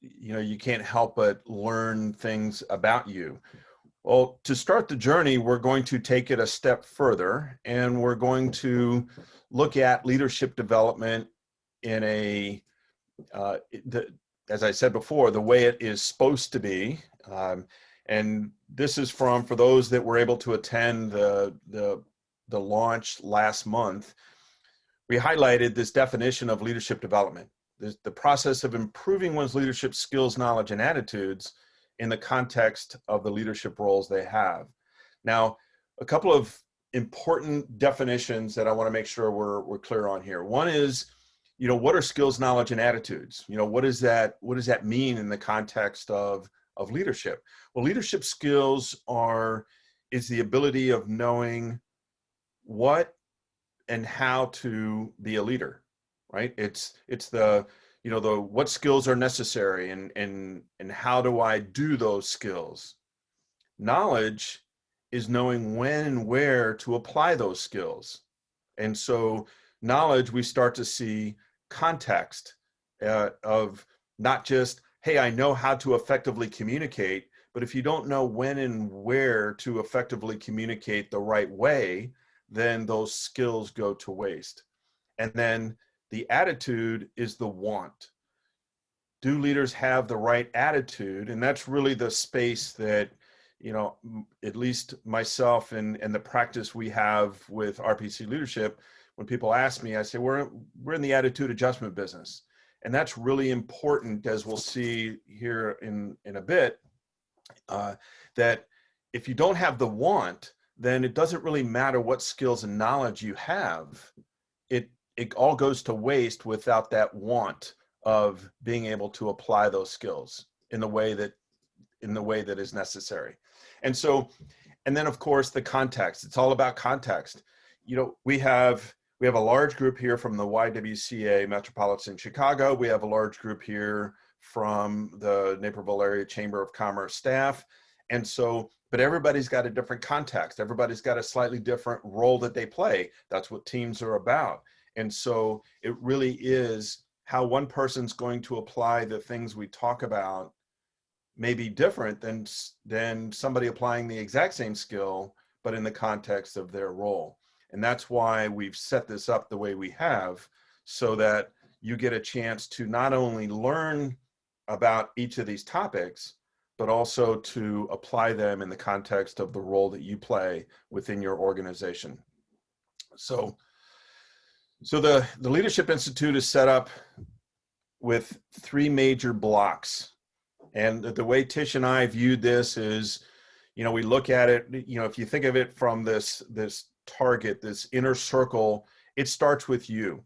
you can't help but learn things about you. Well, to start the journey, we're going to take it a step further, and we're going to look at leadership development in as I said before, the way it is supposed to be. And this is for those that were able to attend the launch last month. We highlighted this definition of leadership development, the process of improving one's leadership skills, knowledge, and attitudes in the context of the leadership roles they have. Now, a couple of important definitions that I want to make sure we're clear on here. One is, what are skills, knowledge, and attitudes? What does that mean in the context of leadership? Well, leadership skills is the ability of knowing what and how to be a leader, right? It's the what skills are necessary and how do I do those skills. Knowledge is knowing when and where to apply those skills. And so knowledge, we start to see context of not just, hey, I know how to effectively communicate, but if you don't know when and where to effectively communicate the right way, then those skills go to waste. And then the attitude is the want. Do leaders have the right attitude? And that's really the space that, at least myself and the practice we have with RPC leadership, when people ask me, I say, we're in the attitude adjustment business. And that's really important, as we'll see here in a bit, that if you don't have the want, then it doesn't really matter what skills and knowledge you have. It all goes to waste without that want of being able to apply those skills in the way that is necessary. And then of course the context. It's all about context. We have a large group here from the YWCA Metropolitan Chicago. We have a large group here from the Naperville Area Chamber of Commerce staff. And so, but everybody's got a different context. Everybody's got a slightly different role that they play. That's what teams are about. And so it really is how one person's going to apply the things we talk about may be different than somebody applying the exact same skill, but in the context of their role. And that's why we've set this up the way we have, so that you get a chance to not only learn about each of these topics, but also to apply them in the context of the role that you play within your organization. So the Leadership Institute is set up with 3 major blocks. And the way Tish and I viewed this is, we look at it, if you think of it from this target, this inner circle, it starts with you.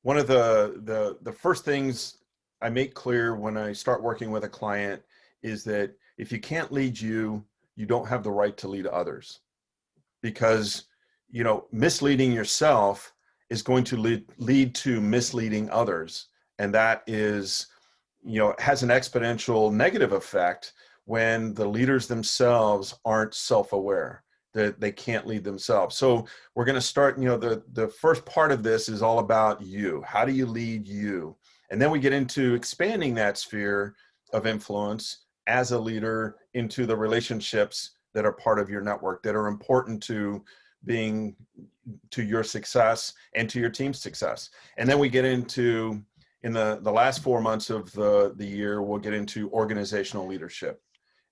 One of the first things I make clear when I start working with a client is that if you can't lead you, you don't have the right to lead others. Because, misleading yourself is going to lead to misleading others. And that is, has an exponential negative effect when the leaders themselves aren't self-aware, that they can't lead themselves. So we're going to start, the first part of this is all about you. How do you lead you? And then we get into expanding that sphere of influence as a leader into the relationships that are part of your network, that are important to your success and to your team's success. And then we get into, in the last 4 months of the year, we'll get into organizational leadership,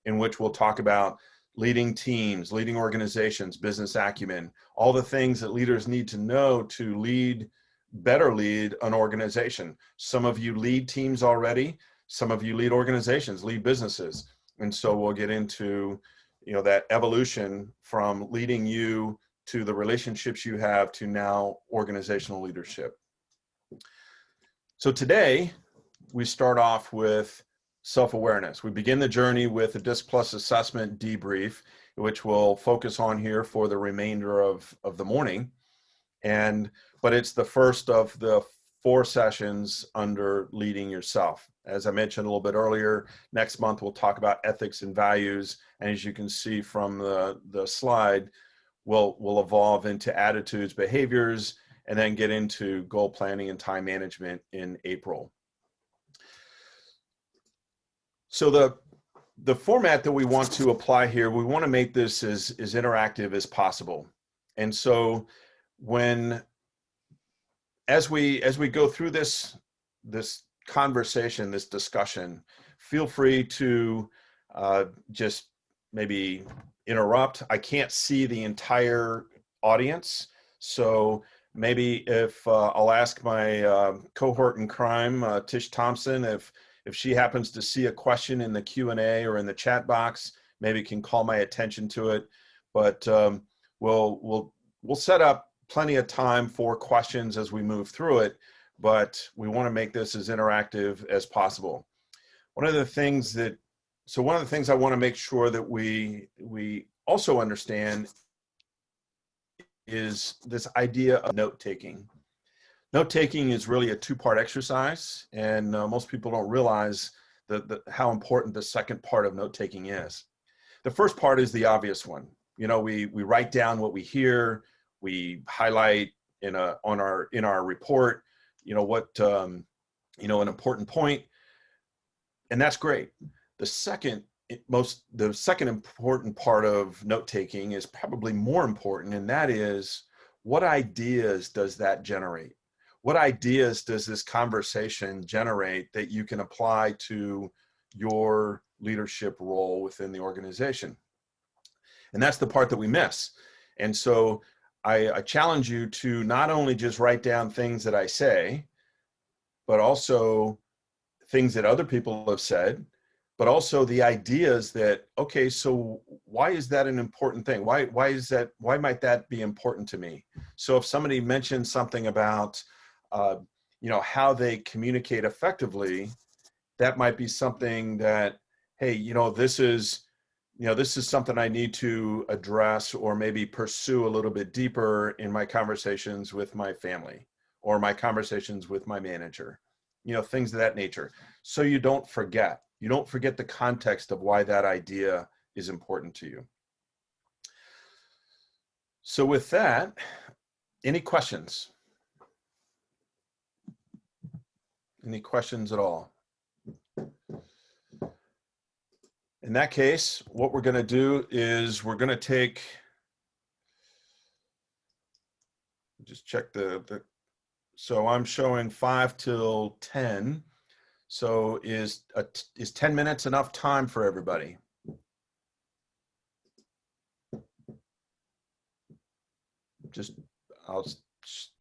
in which we'll talk about leading teams, leading organizations, business acumen, all the things that leaders need to know to better lead an organization. Some of you lead teams already. Some of you lead organizations, lead businesses. And so we'll get into, that evolution from leading you to the relationships you have to now organizational leadership. So today we start off with self-awareness. We begin the journey with a DISC Plus assessment debrief, which we'll focus on here for the remainder of the morning. But it's the first of the 4 sessions under leading yourself. As I mentioned a little bit earlier, next month we'll talk about ethics and values. And as you can see from the slide, we'll evolve into attitudes, behaviors, and then get into goal planning and time management in April. So the format that we want to apply here, we want to make this as interactive as possible. And so as we go through this conversation, this discussion, feel free to just maybe interrupt. I can't see the entire audience, so maybe if I'll ask my cohort in crime, Tish Thompson, if she happens to see a question in the Q&A or in the chat box, maybe can call my attention to it. But we'll set up plenty of time for questions as we move through it, but we want to make this as interactive as possible. One of the things I want to make sure that we also understand is this idea of note-taking. Note-taking is really a 2-part exercise, and most people don't realize how important the second part of note-taking is. The first part is the obvious one. We write down what we hear, we highlight in our report, an important point, and that's great. The second important part of note-taking is probably more important, and that is, what ideas does that generate? What ideas does this conversation generate that you can apply to your leadership role within the organization? And that's the part that we miss. And so I challenge you to not only just write down things that I say, but also things that other people have said, but also the ideas that, okay, so why is that an important thing? Why might that be important to me? So if somebody mentions something about, how they communicate effectively, that might be something that, hey, this is something I need to address or maybe pursue a little bit deeper in my conversations with my family or my conversations with my manager, things of that nature. So you don't forget the context of why that idea is important to you. So with that, any questions? Any questions at all? In that case, what we're going to do is we're going to take, just check so I'm showing 5 till 10. So is 10 minutes enough time for everybody? I'll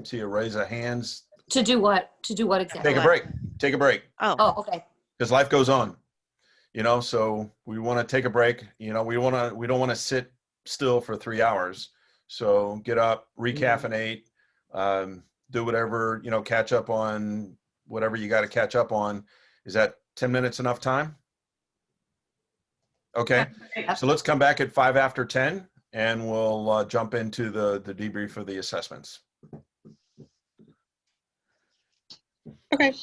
see a raise of hands. To do what? To do what exactly? Take a break. Oh, okay. Because life goes on, so we want to take a break. We don't want to sit still for 3 hours. So get up, recaffeinate, do whatever, catch up on whatever you got to catch up on. Is that 10 minutes enough time? Okay, so let's come back at 5 after 10 and we'll jump into the debrief of the assessments. Okay.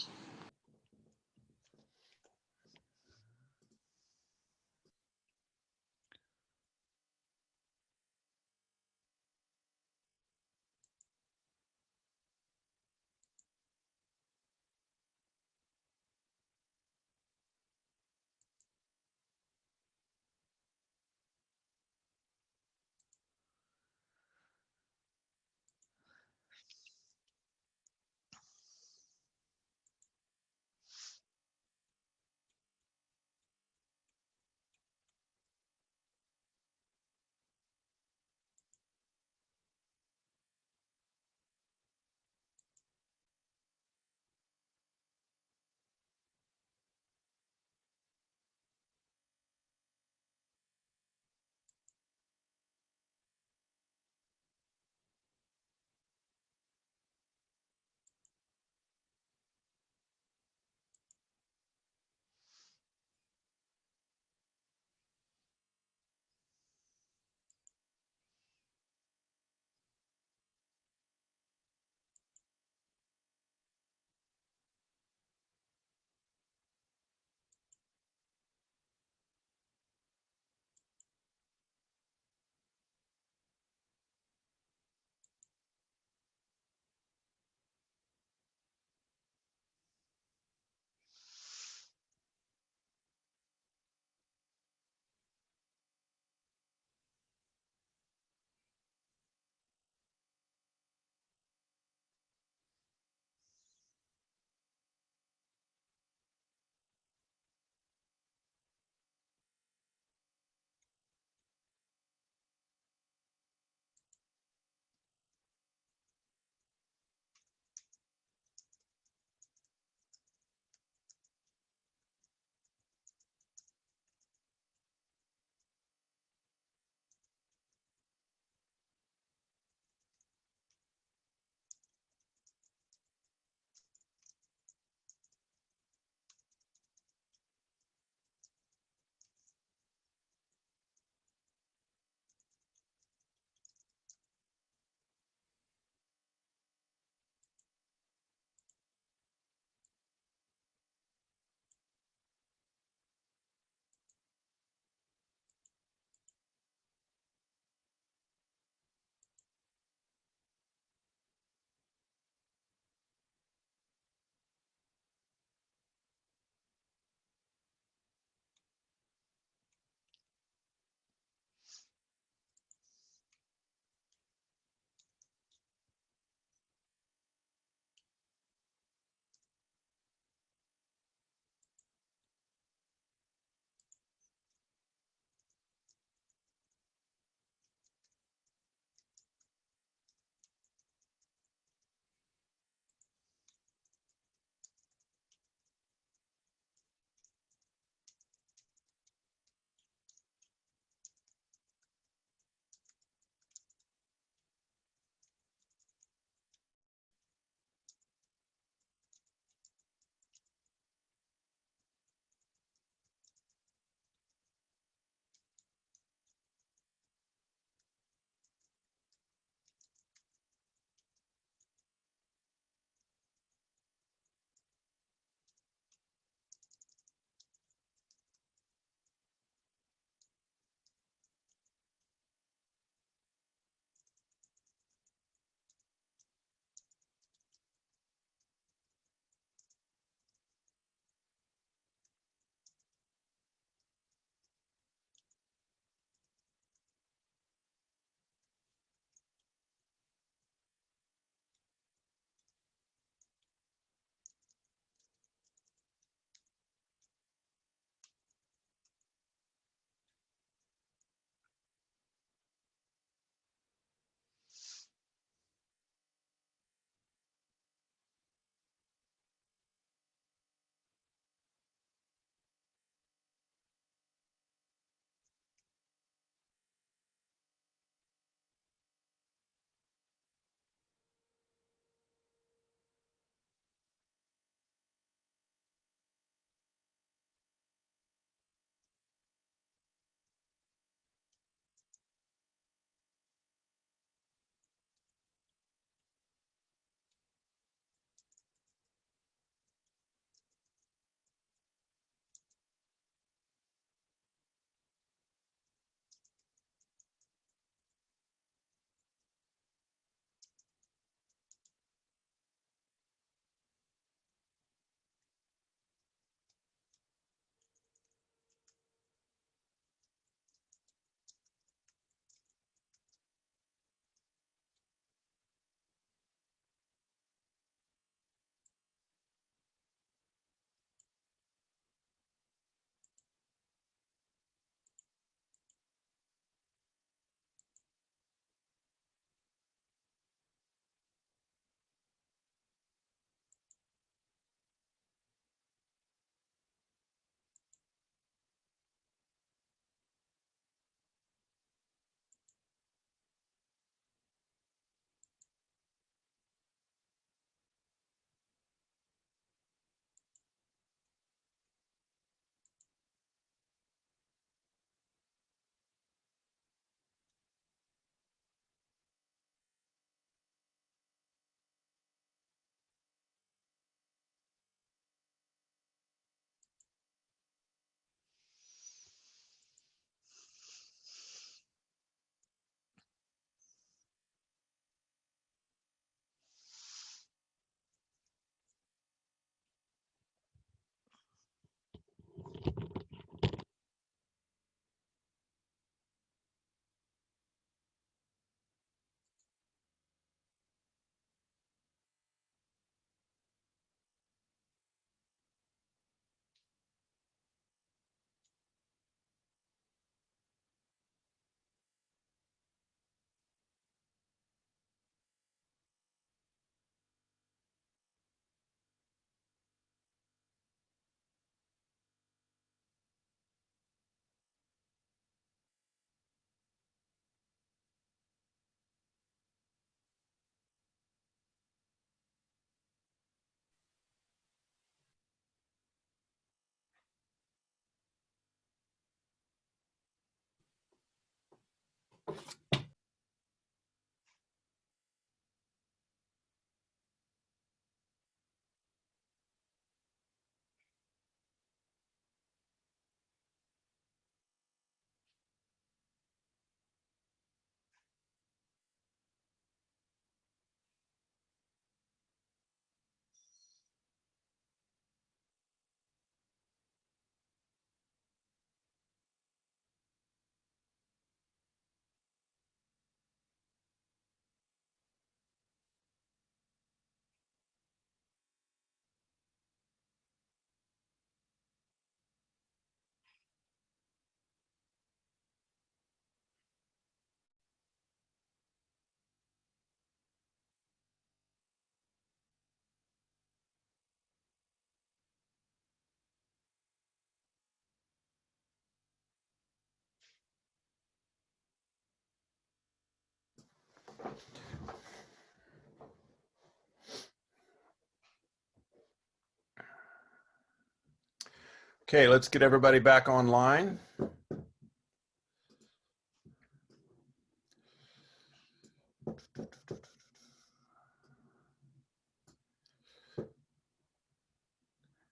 Okay, let's get everybody back online.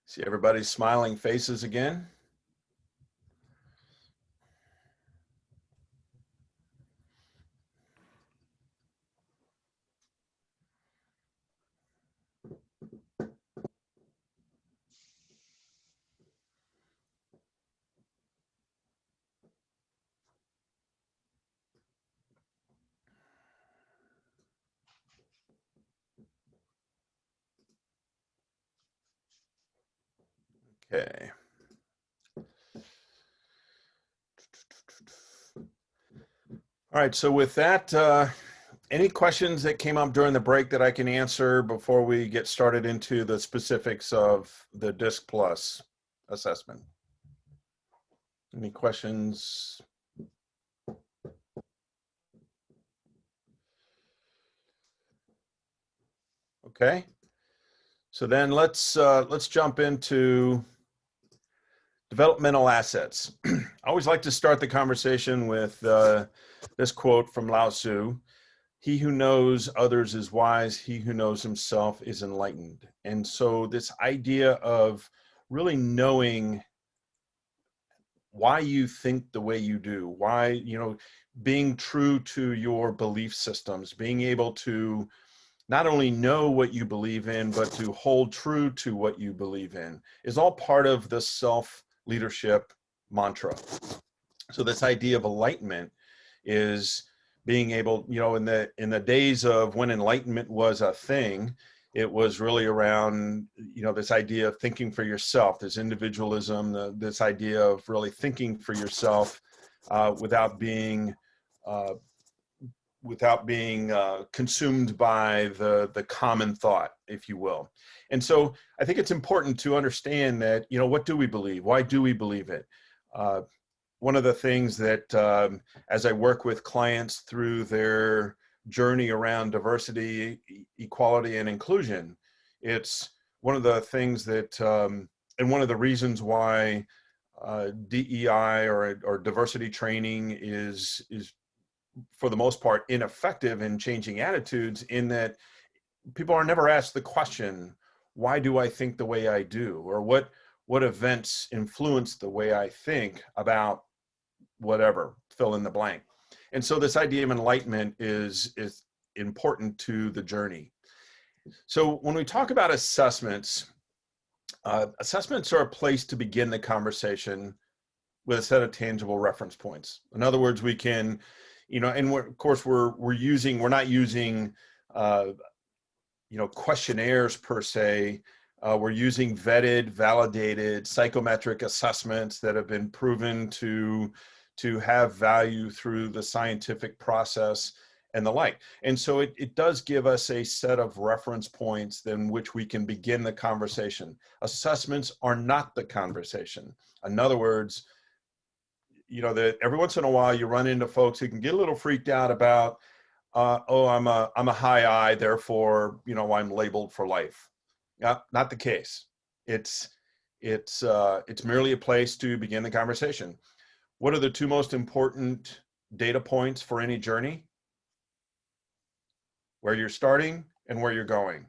See everybody's smiling faces again. Okay. All right, so with that, any questions that came up during the break that I can answer before we get started into the specifics of the DISC Plus assessment? Any questions? Okay. So then let's jump into developmental assets. I always like to start the conversation with this quote from Lao Tzu: "He who knows others is wise, he who knows himself is enlightened." And so this idea of really knowing why you think the way you do, why, you know, being true to your belief systems, being able to not only know what you believe in, but to hold true to what you believe in, is all part of the self-leadership mantra. So this idea of enlightenment is being able, you know, in the days of when enlightenment was a thing, it was really around, you know, this idea of thinking for yourself, this individualism, this idea of really thinking for yourself without being consumed by the common thought, if you will. And so I think it's important to understand that, you know, what do we believe? Why do we believe it? One of the things that as I work with clients through their journey around diversity, equality, and inclusion, it's one of the things that, and one of the reasons why DEI or diversity training is for the most part ineffective in changing attitudes, in that people are never asked the question, why do I think the way I do? Or what events influence the way I think about whatever, fill in the blank. And so this idea of enlightenment is important to the journey. So when we talk about assessments, assessments are a place to begin the conversation with a set of tangible reference points. In other words, we can, you know, and of course we're not using you know, questionnaires per se. We're using vetted, validated psychometric assessments that have been proven to have value through the scientific process and the like. And so it does give us a set of reference points in which we can begin the conversation. Assessments are not the conversation. In other words, you know, that every once in a while you run into folks who can get a little freaked out about, oh, I'm a high I, therefore, you know, I'm labeled for life. Not the case. It's merely a place to begin the conversation. What are the two most important data points for any journey? Where you're starting and where you're going.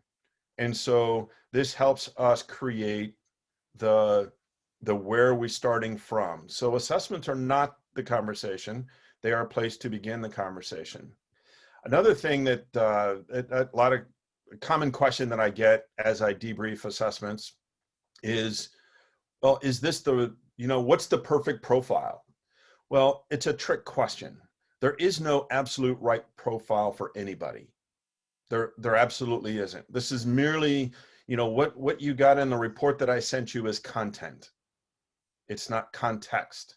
And so this helps us create the where are we starting from. So assessments are not the conversation. They are a place to begin the conversation. Another thing that a lot of common question that I get as I debrief assessments is, well, is this the, you know, what's the perfect profile? Well, it's a trick question. There is no absolute right profile for anybody. There absolutely isn't. This is merely, you know, what you got in the report that I sent you is content. It's not context.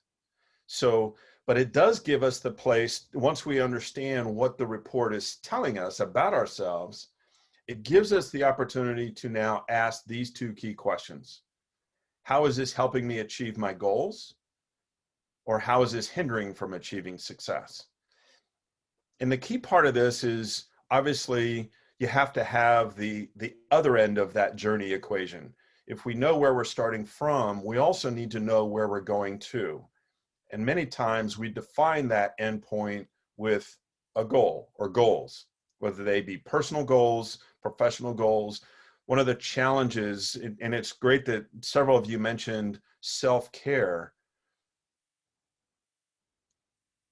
So, but it does give us the place, once we understand what the report is telling us about ourselves, it gives us the opportunity to now ask these two key questions. How is this helping me achieve my goals? Or how is this hindering from achieving success? And the key part of this is, obviously, you have to have the other end of that journey equation. if we know where we're starting from, we also need to know where we're going to. And many times we define that endpoint with a goal or goals, whether they be personal goals, professional goals. One of the challenges, and it's great that several of you mentioned self-care.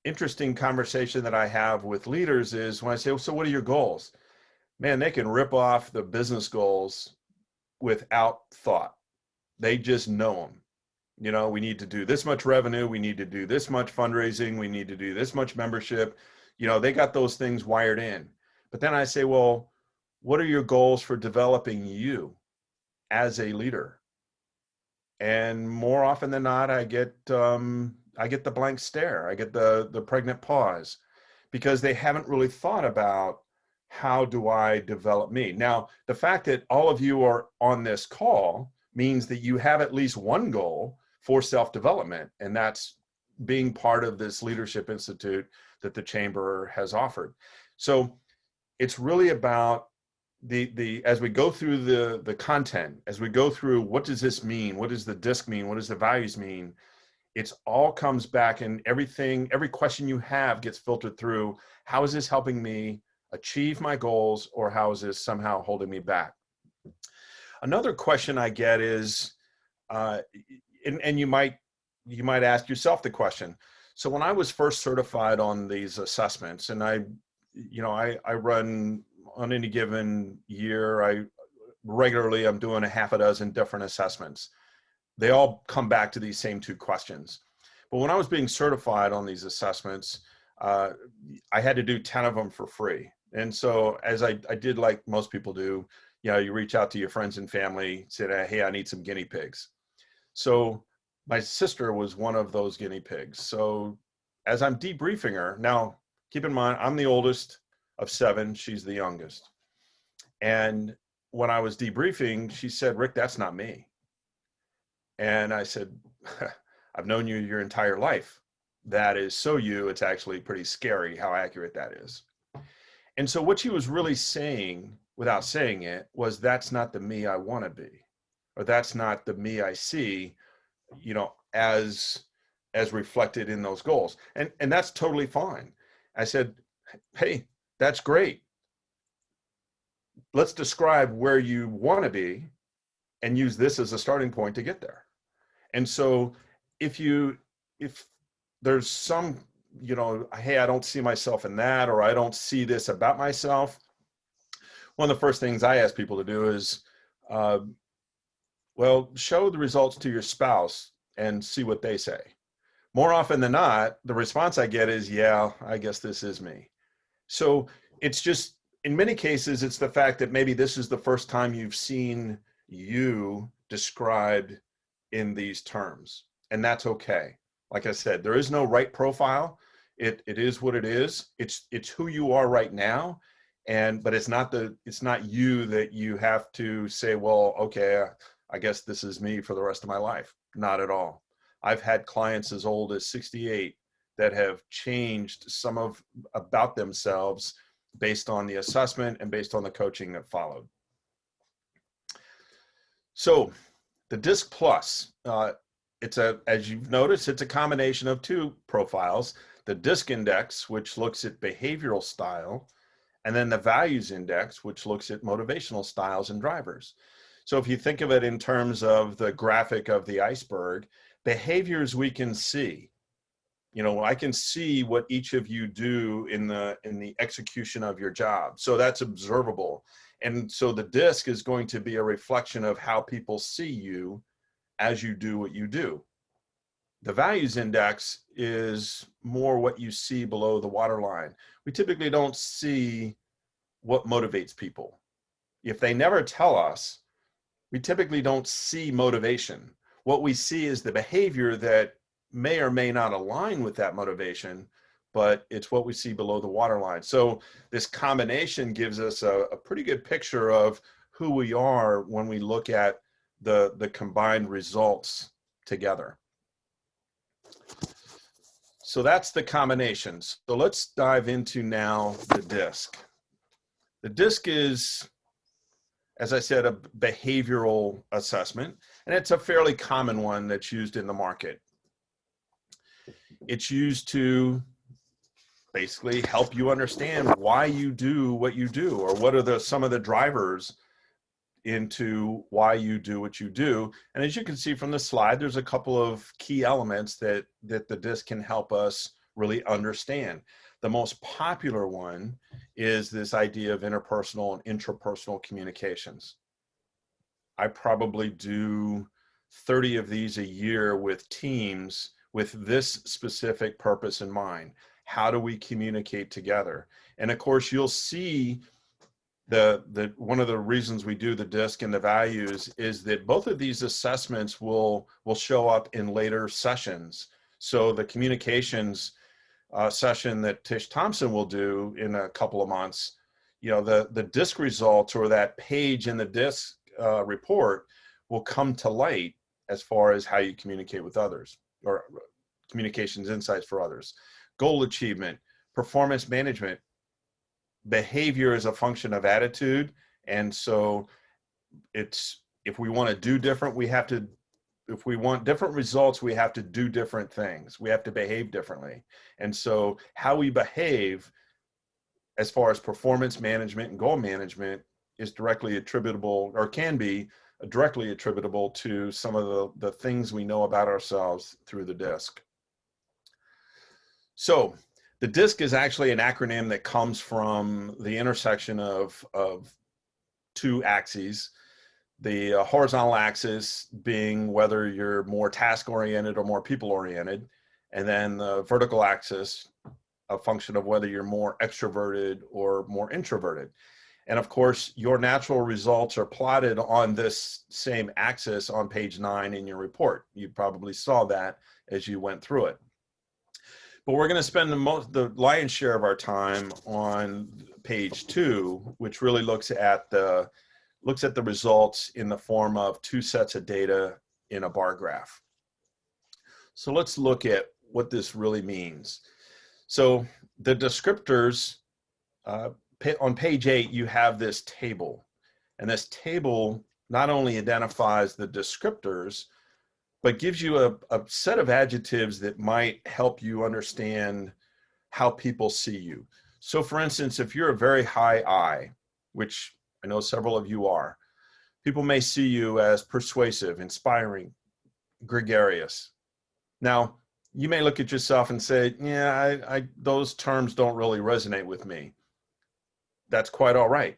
Interesting conversation that I have with leaders is when I say, so what are your goals? Man, they can rip off the business goals without thought. They just know them. You know, we need to do this much revenue. We need to do this much fundraising. We need to do this much membership. You know, they got those things wired in. But then I say, well, what are your goals for developing you as a leader? And more often than not, I get the blank stare. I get the pregnant pause, because they haven't really thought about, how do I develop me? Now, the fact that all of you are on this call means that you have at least one goal for self-development, and that's being part of this Leadership Institute that the Chamber has offered. So it's really about as we go through the content, as we go through, what does this mean? What does the DISC mean? What does the values mean? It's all comes back, and every question you have gets filtered through. How is this helping me achieve my goals, or how is this somehow holding me back? Another question I get is, and you might ask yourself the question. So when I was first certified on these assessments, and I run on any given year, I'm doing a half a dozen different assessments. They all come back to these same two questions. But when I was being certified on these assessments, I had to do 10 of them for free. And so as I did, like most people do, you reach out to your friends and family, say, hey, I need some guinea pigs. So my sister was one of those guinea pigs. So as I'm debriefing her, now keep in mind, I'm the oldest of 7, she's the youngest. And when I was debriefing, she said, Rick, that's not me. And I said, I've known you your entire life. That is so you, it's actually pretty scary how accurate that is. And so what she was really saying, without saying it, was that's not the me I want to be, or that's not the me I see, as reflected in those goals. And that's totally fine. I said, hey, that's great. Let's describe where you want to be and use this as a starting point to get there. And so if there's some, hey, I don't see myself in that, or I don't see this about myself, one of the first things I ask people to do is, well, show the results to your spouse and see what they say. More often than not, the response I get is, yeah, I guess this is me. So it's just, in many cases, it's the fact that maybe this is the first time you've seen you described in these terms, and that's okay. Like I said, there is no right profile. It is what it is. It's who you are right now, but it's not you that you have to say, well, okay, I guess this is me for the rest of my life. Not at all. I've had clients as old as 68 that have changed about themselves based on the assessment and based on the coaching that followed. So the DISC Plus, as you've noticed, it's a combination of 2 profiles, the DISC Index, which looks at behavioral style, and then the Values Index, which looks at motivational styles and drivers. So if you think of it in terms of the graphic of the iceberg, behaviors we can see. I can see what each of you do in the execution of your job. So that's observable. And so the DISC is going to be a reflection of how people see you as you do what you do. The Values Index is more what you see below the waterline. We typically don't see what motivates people. If they never tell us, we typically don't see motivation. What we see is the behavior that may or may not align with that motivation, but it's what we see below the waterline. So this combination gives us a pretty good picture of who we are when we look at the combined results together. So that's the combinations. So let's dive into now the DISC. The DISC is as I said, a behavioral assessment, and it's a fairly common one that's used in the market. It's used to basically help you understand why you do what you do, or what are some of the drivers into why you do what you do. And as you can see from the slide, there's a couple of key elements that the DISC can help us really understand. The most popular one is this idea of interpersonal and intrapersonal communications. I probably do 30 of these a year with teams with this specific purpose in mind. How do we communicate together? And of course, you'll see one of the reasons we do the DISC and the values is that both of these assessments will show up in later sessions. So the communications session that Tish Thompson will do in a couple of months, the DISC results, or that page in the DISC report, will come to light as far as how you communicate with others, or communications insights for others. Goal achievement, performance management. Behavior is a function of attitude, and so if we want to do different, if we want different results, we have to do different things. We have to behave differently. And so how we behave as far as performance management and goal management is directly attributable, or can be directly attributable, to some of the things we know about ourselves through the DISC. So the DISC is actually an acronym that comes from the intersection of two axes. The horizontal axis being whether you're more task-oriented or more people-oriented, and then the vertical axis, a function of whether you're more extroverted or more introverted. And of course, your natural results are plotted on this same axis on page 9 in your report. You probably saw that as you went through it. But we're going to spend the lion's share of our time on page 2, which really looks at the results in the form of 2 sets of data in a bar graph. So let's look at what this really means. So the descriptors, on page 8, you have this table. And this table not only identifies the descriptors, but gives you a set of adjectives that might help you understand how people see you. So for instance, if you're a very high I, which I know several of you are, people may see you as persuasive, inspiring, gregarious. Now, you may look at yourself and say, yeah, those terms don't really resonate with me. That's quite all right.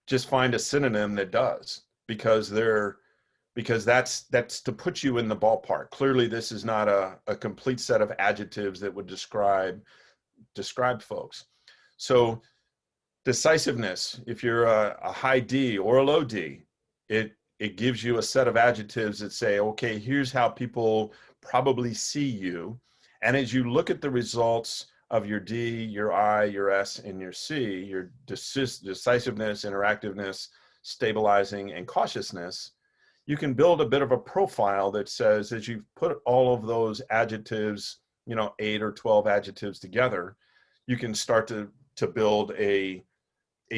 Just find a synonym that does, because that's to put you in the ballpark. Clearly, this is not a complete set of adjectives that would describe folks. So decisiveness, if you're a high D or a low D, it gives you a set of adjectives that say, okay, here's how people probably see you. And as you look at the results of your D, your I, your S, and your C, your decisiveness, interactiveness, stabilizing, and cautiousness, you can build a bit of a profile that says, as you put all of those adjectives, 8 or 12 adjectives together, you can start to build a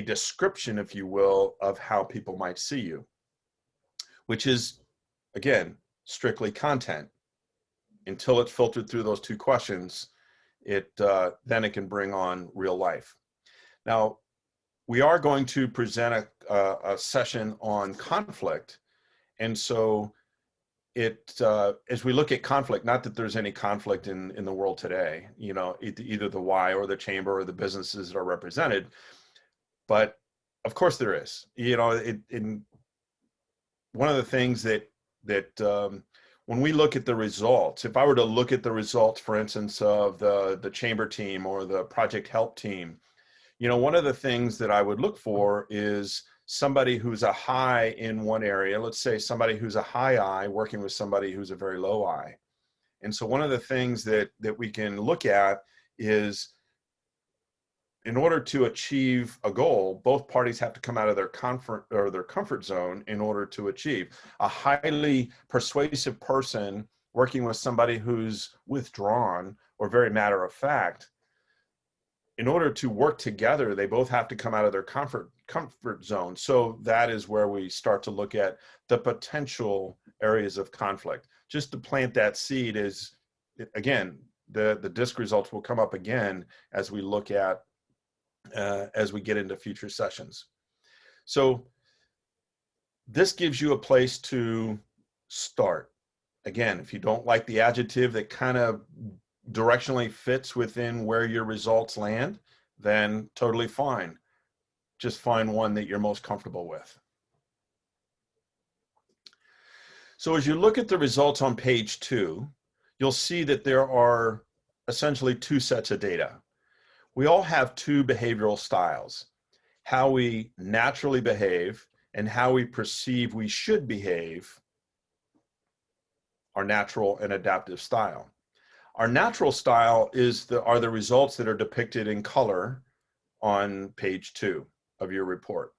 description, if you will, of how people might see you, which is, again, strictly content. Until it's filtered through those 2 questions, then it can bring on real life. Now, we are going to present a session on conflict. And so as we look at conflict, not that there's any conflict in the world today, either the Y or the chamber or the businesses that are represented, but of course there is. One of the things that when we look at the results, if I were to look at the results, for instance, of the chamber team or the project help team, one of the things that I would look for is somebody who's a high in one area. Let's say somebody who's a high I working with somebody who's a very low I. And so one of the things that we can look at is, in order to achieve a goal, both parties have to come out of their comfort zone in order to achieve. A highly persuasive person working with somebody who's withdrawn or very matter of fact, in order to work together, they both have to come out of their comfort comfort zone. So that is where we start to look at the potential areas of conflict. Just to plant that seed is, again, the DISC results will come up again as we look at, as we get into future sessions. So this gives you a place to start. Again, if you don't like the adjective that kind of directionally fits within where your results land, then totally fine. Just find one that you're most comfortable with. So as you look at the results on page 2, you'll see that there are essentially 2 sets of data. We all have 2 behavioral styles: how we naturally behave and how we perceive we should behave, our natural and adaptive style. Our natural style are the results that are depicted in color on page 2 of your report.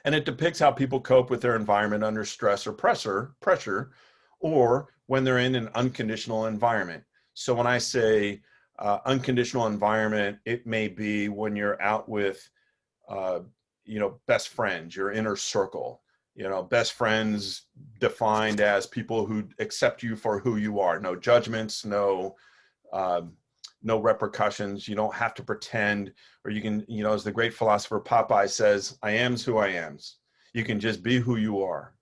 And it depicts how people cope with their environment under stress or pressure, or when they're in an unconditional environment. So when I say unconditional environment, it may be when you're out with, best friends, your inner circle. Best friends defined as people who accept you for who you are. No judgments, no repercussions. You don't have to pretend, or you can, as the great philosopher Popeye says, I am's who I am. You can just be who you are.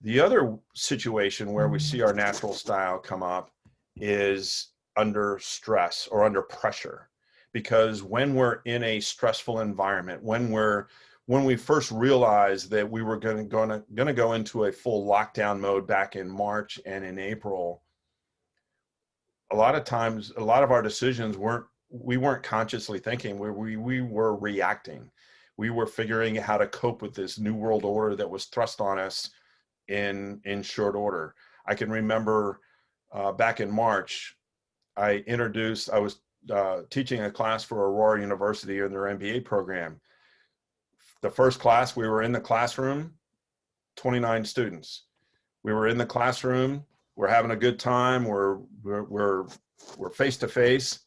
The other situation where we see our natural style come up is under stress or under pressure. Because when we're in a stressful environment, when we first realized that we were going to go into a full lockdown mode back in March and in April, a lot of times, a lot of our decisions we weren't consciously thinking. We were reacting. We were figuring out how to cope with this new world order that was thrust on us in short order. I can remember back in March, I was teaching a class for Aurora University in their MBA program. The first class, we were in the classroom, 29 students. We were in the classroom, we're having a good time, we're face to face.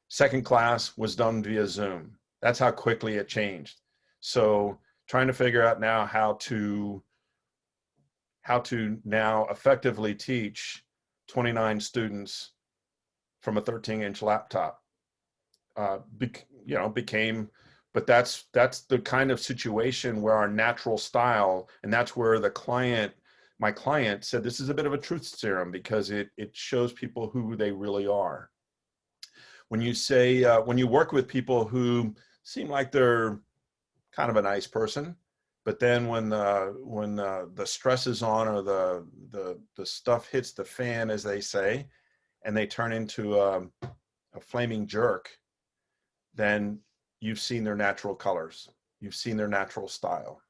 Second class was done via Zoom. That's how quickly it changed. So trying to figure out now how to now effectively teach 29 students from a 13-inch laptop became, but that's the kind of situation where our natural style, and that's where my client said this is a bit of a truth serum, because it shows people who they really are. When you say, when you work with people who seem like they're kind of a nice person, but then when the stress is on, or the stuff hits the fan, as they say, and they turn into a flaming jerk, then you've seen their natural colors. You've seen their natural style.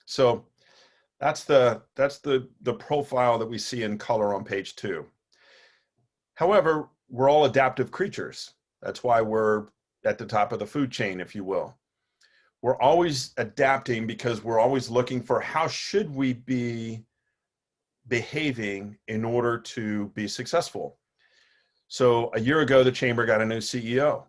So that's the profile that we see in color on page 2. However, we're all adaptive creatures. That's why we're at the top of the food chain, if you will. We're always adapting because we're always looking for how should we be behaving in order to be successful. So a year ago, the Chamber got a new CEO.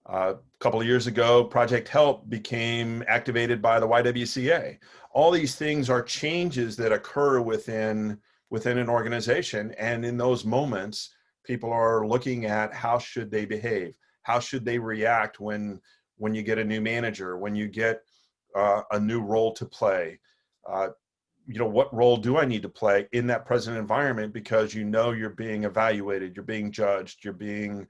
A couple of years ago, Project Help became activated by the YWCA. All these things are changes that occur within an organization. And in those moments, people are looking at how should they behave? How should they react when you get a new manager, when you get a new role to play? What role do I need to play in that present environment? Because you're being evaluated, you're being judged, you're being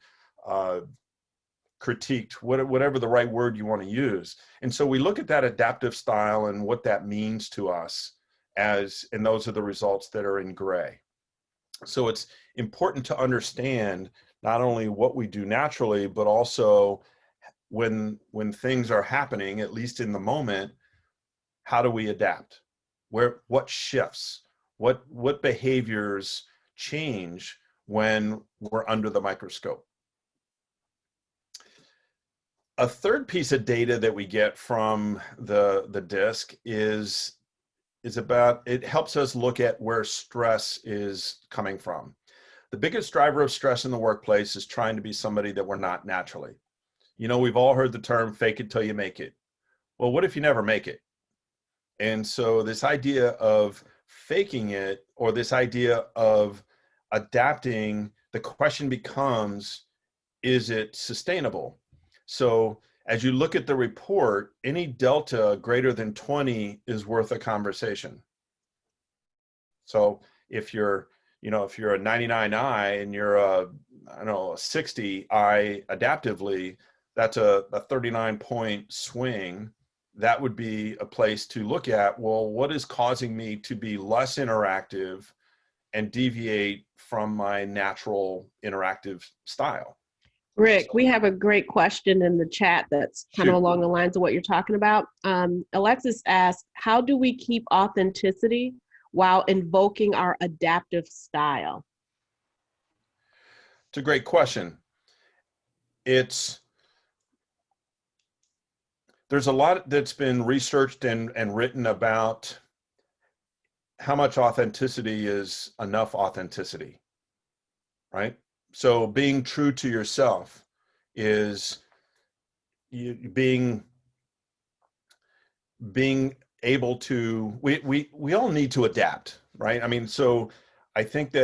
critiqued, whatever the right word you want to use. And so we look at that adaptive style and what that means to us, and those are the results that are in gray. So it's important to understand not only what we do naturally, but also when things are happening, at least in the moment, how do we adapt? What shifts? What behaviors change when we're under the microscope? A third piece of data that we get from the DISC is about, it helps us look at where stress is coming from. The biggest driver of stress in the workplace is trying to be somebody that we're not naturally. We've all heard the term fake it till you make it. Well, what if you never make it? And so this idea of faking it, or this idea of adapting, the question becomes, is it sustainable? So as you look at the report, any delta greater than 20 is worth a conversation. So if you're, if you're a 99I and you're a 60I adaptively, that's a 39-point swing. That would be a place to look at, well, what is causing me to be less interactive and deviate from my natural interactive style? Rick, we have a great question in the chat that's kind of along the lines of what you're talking about. Alexis asked, how do we keep authenticity while invoking our adaptive style? It's a great question. There's a lot that's been researched and written about how much authenticity is enough authenticity, right? So being true to yourself is being able to, we all need to adapt, right? I mean, so I think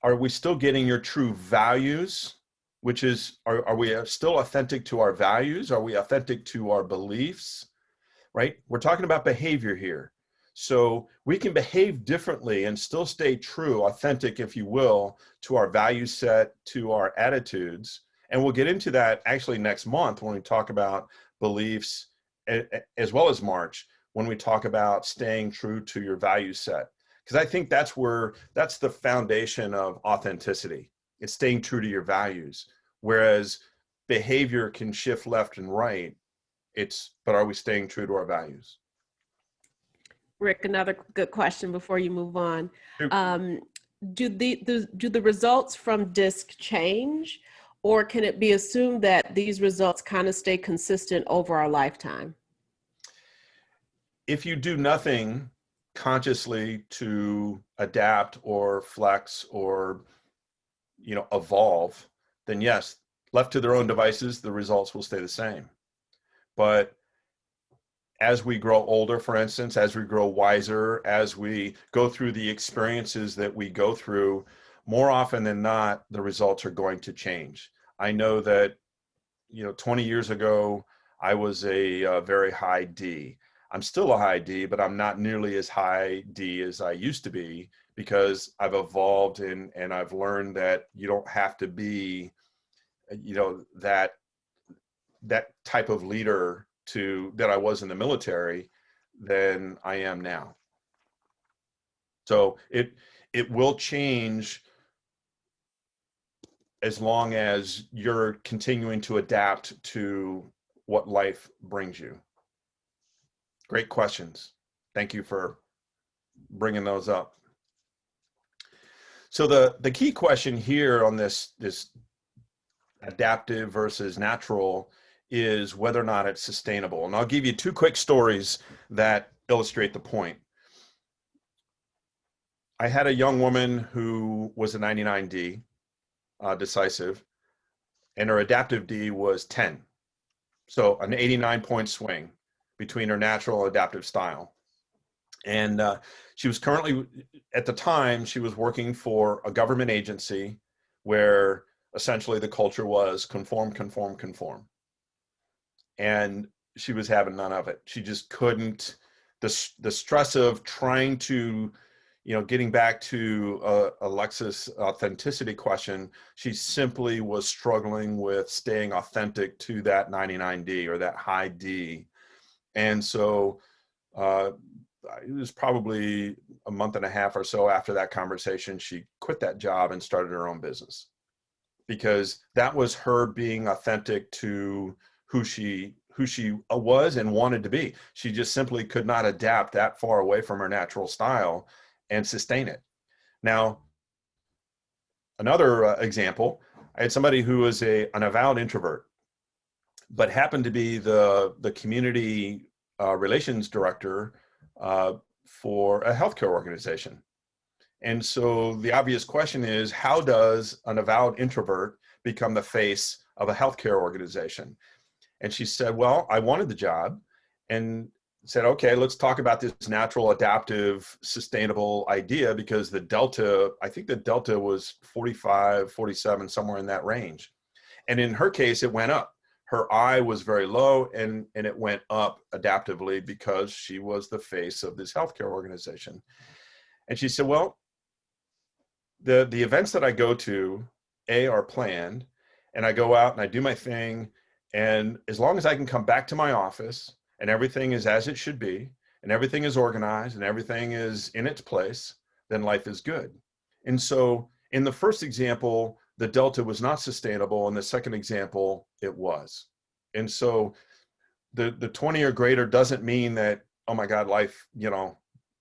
are we still getting your true values? Which is, are we still authentic to our values? Are we authentic to our beliefs, right? We're talking about behavior here. So we can behave differently and still stay true, authentic, if you will, to our value set, to our attitudes. And we'll get into that actually next month when we talk about beliefs, as well as March, when we talk about staying true to your value set. Because I think that's the foundation of authenticity. It's staying true to your values, whereas behavior can shift left and right. But are we staying true to our values? Rick, another good question before you move on. Do the results from DISC change, or can it be assumed that these results kind of stay consistent over our lifetime? If you do nothing consciously to adapt or flex or evolve, then yes, left to their own devices, the results will stay the same. But as we grow older, for instance, as we grow wiser, as we go through the experiences that we go through, more often than not, the results are going to change. I know that, 20 years ago, I was a very high D. I'm still a high D, but I'm not nearly as high D as I used to be, because I've evolved and I've learned that you don't have to be, that type of leader that I was in the military than I am now. So it will change as long as you're continuing to adapt to what life brings you. Great questions. Thank you for bringing those up. So the key question here on this adaptive versus natural is whether or not it's sustainable. And I'll give you two quick stories that illustrate the point. I had a young woman who was a 99D, decisive, and her adaptive D was 10. So an 89-point swing between her natural and adaptive style. And she was currently, at the time, she was working for a government agency where essentially the culture was conform, conform, conform. And she was having none of it. She just couldn't, the stress of trying to, getting back to Alexis' authenticity question, she simply was struggling with staying authentic to that 99D or that high D. And so it was probably a month and a half or so after that conversation, she quit that job and started her own business, because that was her being authentic to who she was and wanted to be. She just simply could not adapt that far away from her natural style and sustain it. Now, another example, I had somebody who was an avowed introvert, but happened to be the community relations director for a healthcare organization. And so the obvious question is, how does an avowed introvert become the face of a healthcare organization? And she said, well, I wanted the job, and said, okay, let's talk about this natural, adaptive, sustainable idea, because the delta, I think the delta was 45, 47, somewhere in that range. And in her case, it went up. Her I was very low, and it went up adaptively because she was the face of this healthcare organization. And she said, well, the events that I go to, are planned, and I go out and I do my thing. And as long as I can come back to my office and everything is as it should be, and everything is organized and everything is in its place, then life is good. And so in the first example, the delta was not sustainable. In the second example, it was. And so the 20 or greater doesn't mean that, oh my God, life, you know,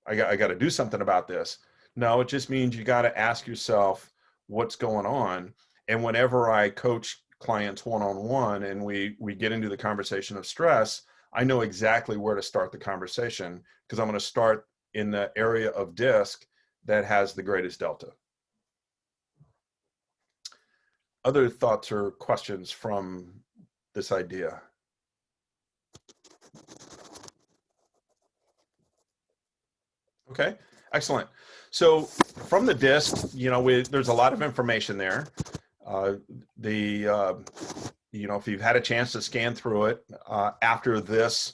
I got to do something about this. No, it just means you got to ask yourself what's going on. And whenever I coach clients one-on-one and we get into the conversation of stress, I know exactly where to start the conversation, because I'm going to start in the area of DISC that has the greatest delta. Other thoughts or questions from this idea? Okay, excellent. So from the DISC, you know, there's a lot of information there. You know, if you've had a chance to scan through it after this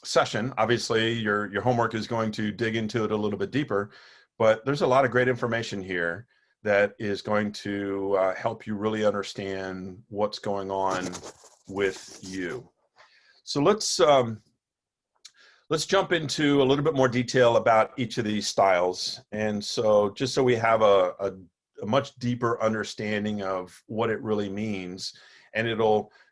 session, obviously your homework is going to dig into it a little bit deeper, but there's a lot of great information here that is going to help you really understand what's going on with you. So let's jump into a little bit more detail about each of these styles. And so just so we have a much deeper understanding of what it really means. And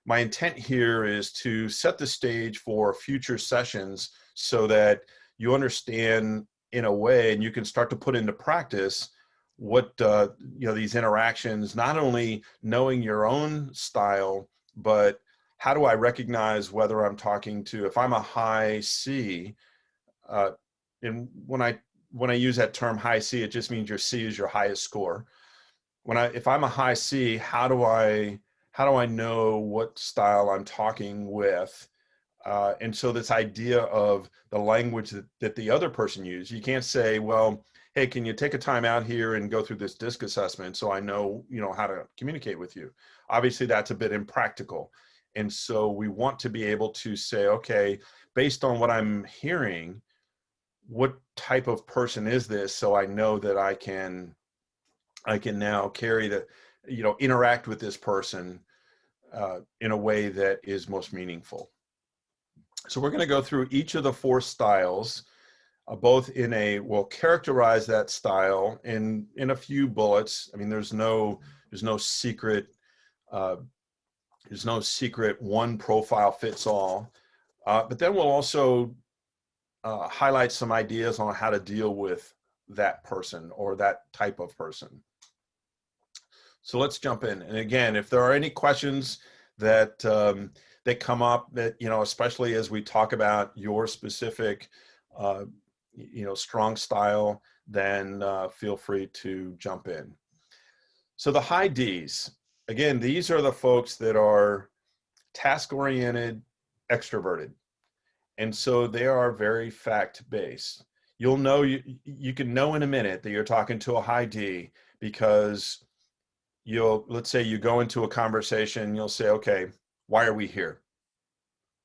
my intent here is to set the stage for future sessions so that you understand in a way, and you can start to put into practice what, you know, these interactions, not only knowing your own style, but how do I recognize whether I'm talking to, if I'm a high C, and when I use that term high C, it just means your C is your highest score. If I'm a high C, how do I know what style I'm talking with? And so this idea of the language that the other person used, you can't say, well, hey, can you take a time out here and go through this DISC assessment so I know, you know, how to communicate with you? Obviously, that's a bit impractical. And so we want to be able to say, okay, based on what I'm hearing, what type of person is this? So I know that I can now interact with this person in a way that is most meaningful. So we're going to go through each of the 4 styles, both we'll characterize that style in a few bullets. I mean, there's no secret, one profile fits all. But then we'll also highlight some ideas on how to deal with that person or that type of person. So let's jump in. And again, if there are any questions that come up, that, you know, especially as we talk about your specific, strong style, then feel free to jump in. So the high Ds, again, these are the folks that are task-oriented, extroverted. And so they are very fact-based. You'll know, you can know in a minute that you're talking to a high D, because let's say you go into a conversation, you'll say, okay, why are we here?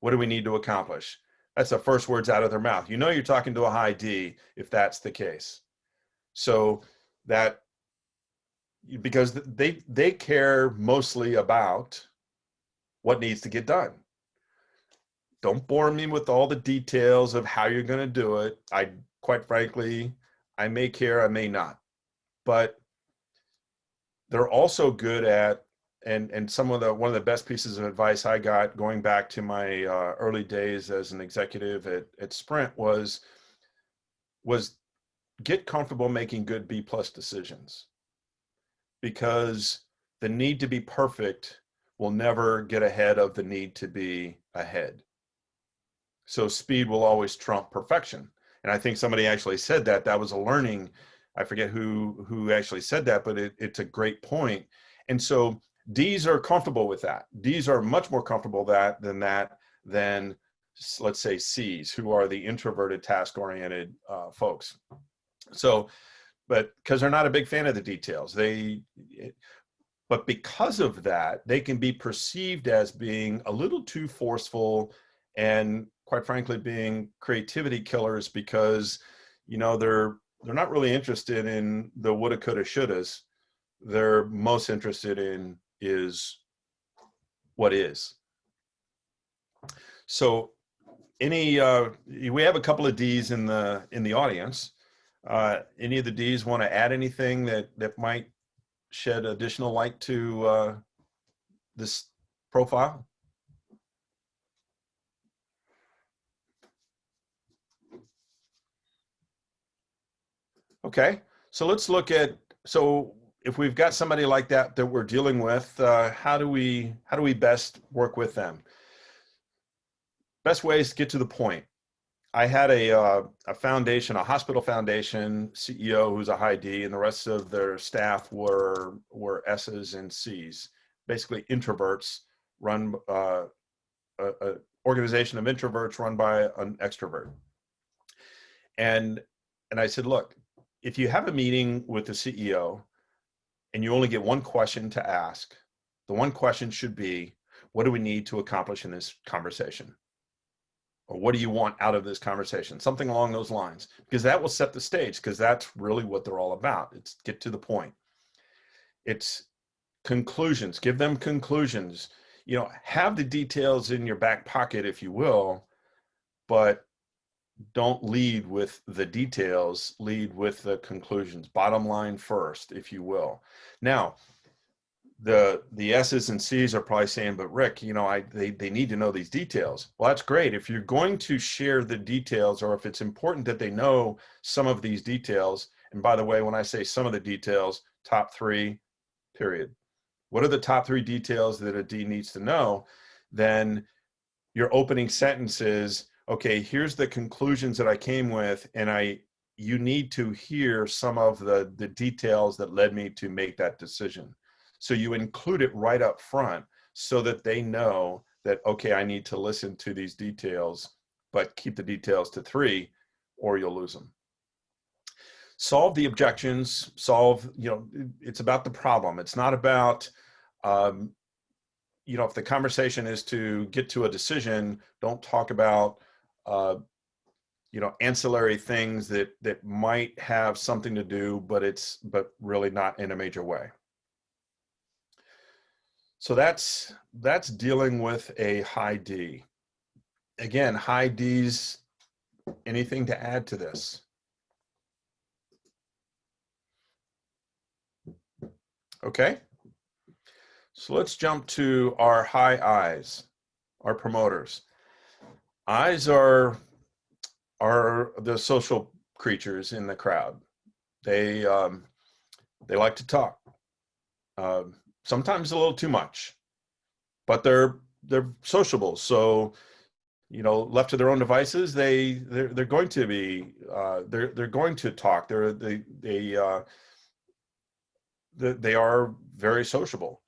What do we need to accomplish? That's the first words out of their mouth. You know you're talking to a high D if that's the case. So that, because they care mostly about what needs to get done. Don't bore me with all the details of how you're going to do it. Quite frankly, I may care, I may not. But they're also good at, and one of the best pieces of advice I got going back to my early days as an executive at Sprint was get comfortable making good B+ decisions, because the need to be perfect will never get ahead of the need to be ahead. So speed will always trump perfection. And I think somebody actually said that was a learning. I forget who actually said that, but it's a great point. And so D's are comfortable with that. D's are much more comfortable than let's say C's, who are the introverted, task-oriented folks. So, but because they're not a big fan of the details, but because of that, they can be perceived as being a little too forceful and, quite frankly, being creativity killers because, you know, they're not really interested in the woulda, coulda, shouldas. They're most interested in is what is. So we have a couple of D's in the audience. Any of the D's want to add anything that might shed additional light to this profile? Okay, so let's look at, so if we've got somebody like that we're dealing with, how do we best work with them? Best way is to get to the point. I had a foundation, a hospital foundation CEO who's a high D, and the rest of their staff were S's and C's, basically introverts, run a organization of introverts run by an extrovert. And I said, look, if you have a meeting with the CEO and you only get one question to ask, the one question should be, what do we need to accomplish in this conversation? Or what do you want out of this conversation? Something along those lines, because that will set the stage, because that's really what they're all about. It's get to the point. It's conclusions, give them conclusions. You know, have the details in your back pocket, if you will, but don't lead with the details, lead with the conclusions. Bottom line first, if you will. Now, the S's and C's are probably saying, but Rick, you know, they need to know these details. Well, that's great. If you're going to share the details, or if it's important that they know some of these details, and by the way, when I say some of the details, top 3, period. What are the top 3 details that a D needs to know? Then your opening sentence is, okay, here's the conclusions that I came with, and you need to hear some of the details that led me to make that decision. So you include it right up front so that they know that, okay, I need to listen to these details, but keep the details to 3 or you'll lose them. Solve the objections, you know, it's about the problem. It's not about, you know, if the conversation is to get to a decision, don't talk about, you know, ancillary things that might have something to do, but really not in a major way. So that's dealing with a high D. Again, high D's, anything to add to this? Okay, so let's jump to our high I's, our promoters. I's are the social creatures in the crowd. They like to talk. Sometimes a little too much, but they're sociable. So, you know, left to their own devices, they're going to be they're going to talk. They are very sociable.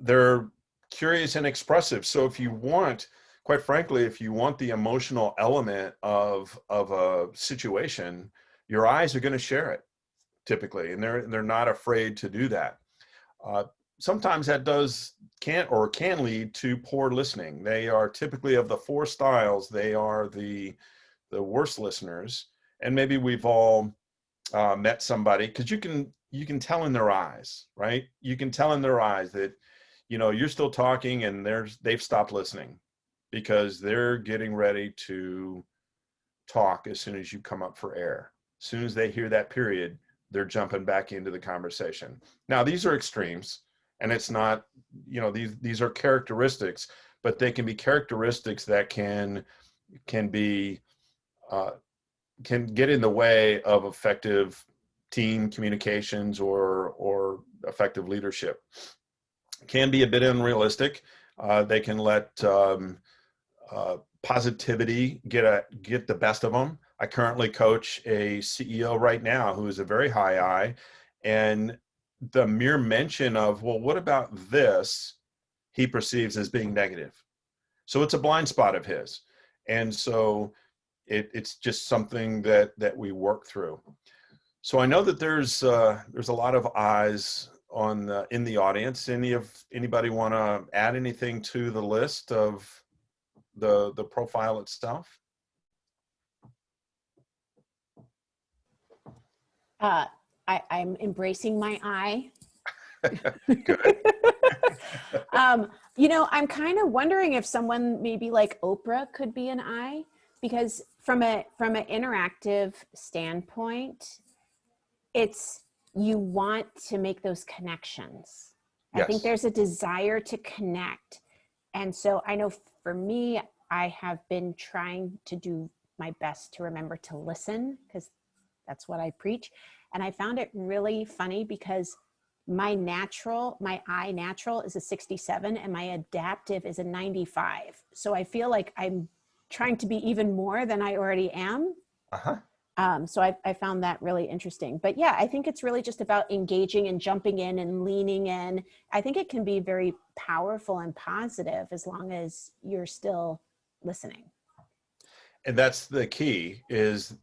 They're curious and expressive. So if you want, quite frankly, if you want the emotional element of a situation, your eyes are going to share it typically, and they're not afraid to do that. Sometimes that can lead to poor listening. They are typically, of the 4 styles, they are the worst listeners. And maybe we've all met somebody, because you can tell in their eyes, right? You can tell in their eyes that, you know, you're still talking and they've stopped listening because they're getting ready to talk as soon as you come up for air. As soon as they hear that period, they're jumping back into the conversation. Now, these are extremes, and it's not, you know, these are characteristics, but they can be characteristics that can get in the way of effective team communications or effective leadership. Can be a bit unrealistic. They can let positivity get the best of them. I currently coach a CEO right now who is a very high I, and the mere mention of, well, what about this, he perceives as being negative. So it's a blind spot of his. And so it's just something that we work through. So I know that there's a lot of eyes on in the audience. Anybody want to add anything to the list of the profile itself? I'm embracing my I. You know, I'm kind of wondering if someone maybe like Oprah could be an I, because from an interactive standpoint, it's you want to make those connections. I think Yes. there's a desire to connect. And so I know for me, I have been trying to do my best to remember to listen, because that's what I preach. And I found it really funny because my I natural is a 67 and my adaptive is a 95. So I feel like I'm trying to be even more than I already am. So I found that really interesting. But yeah, I think it's really just about engaging and jumping in and leaning in. I think it can be very powerful and positive as long as you're still listening. And that's the key, is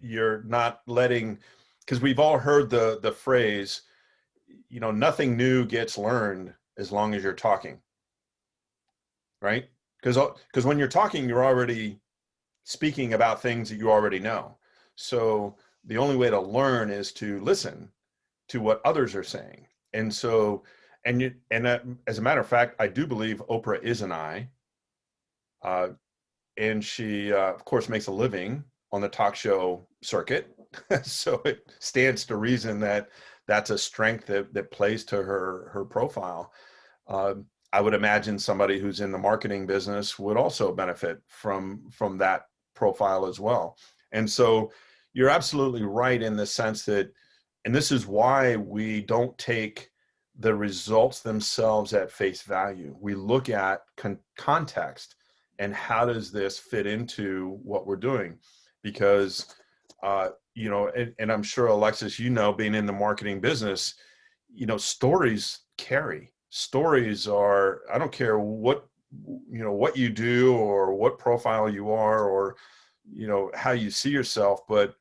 you're not letting, because we've all heard the phrase, you know, nothing new gets learned as long as you're talking, right? Because when you're talking, you're already speaking about things that you already know. So the only way to learn is to listen to what others are saying. And so, as a matter of fact, I do believe Oprah is an I. And she, of course, makes a living on the talk show circuit. So it stands to reason that that's a strength that plays to her profile. I would imagine somebody who's in the marketing business would also benefit from that profile as well. And so you're absolutely right in the sense that, and this is why we don't take the results themselves at face value. We look at context and how does this fit into what we're doing? Because, you know, and I'm sure, Alexis, you know, being in the marketing business, you know, stories carry. Stories are, I don't care what, you know, what you do or what profile you are or, you know, how you see yourself, but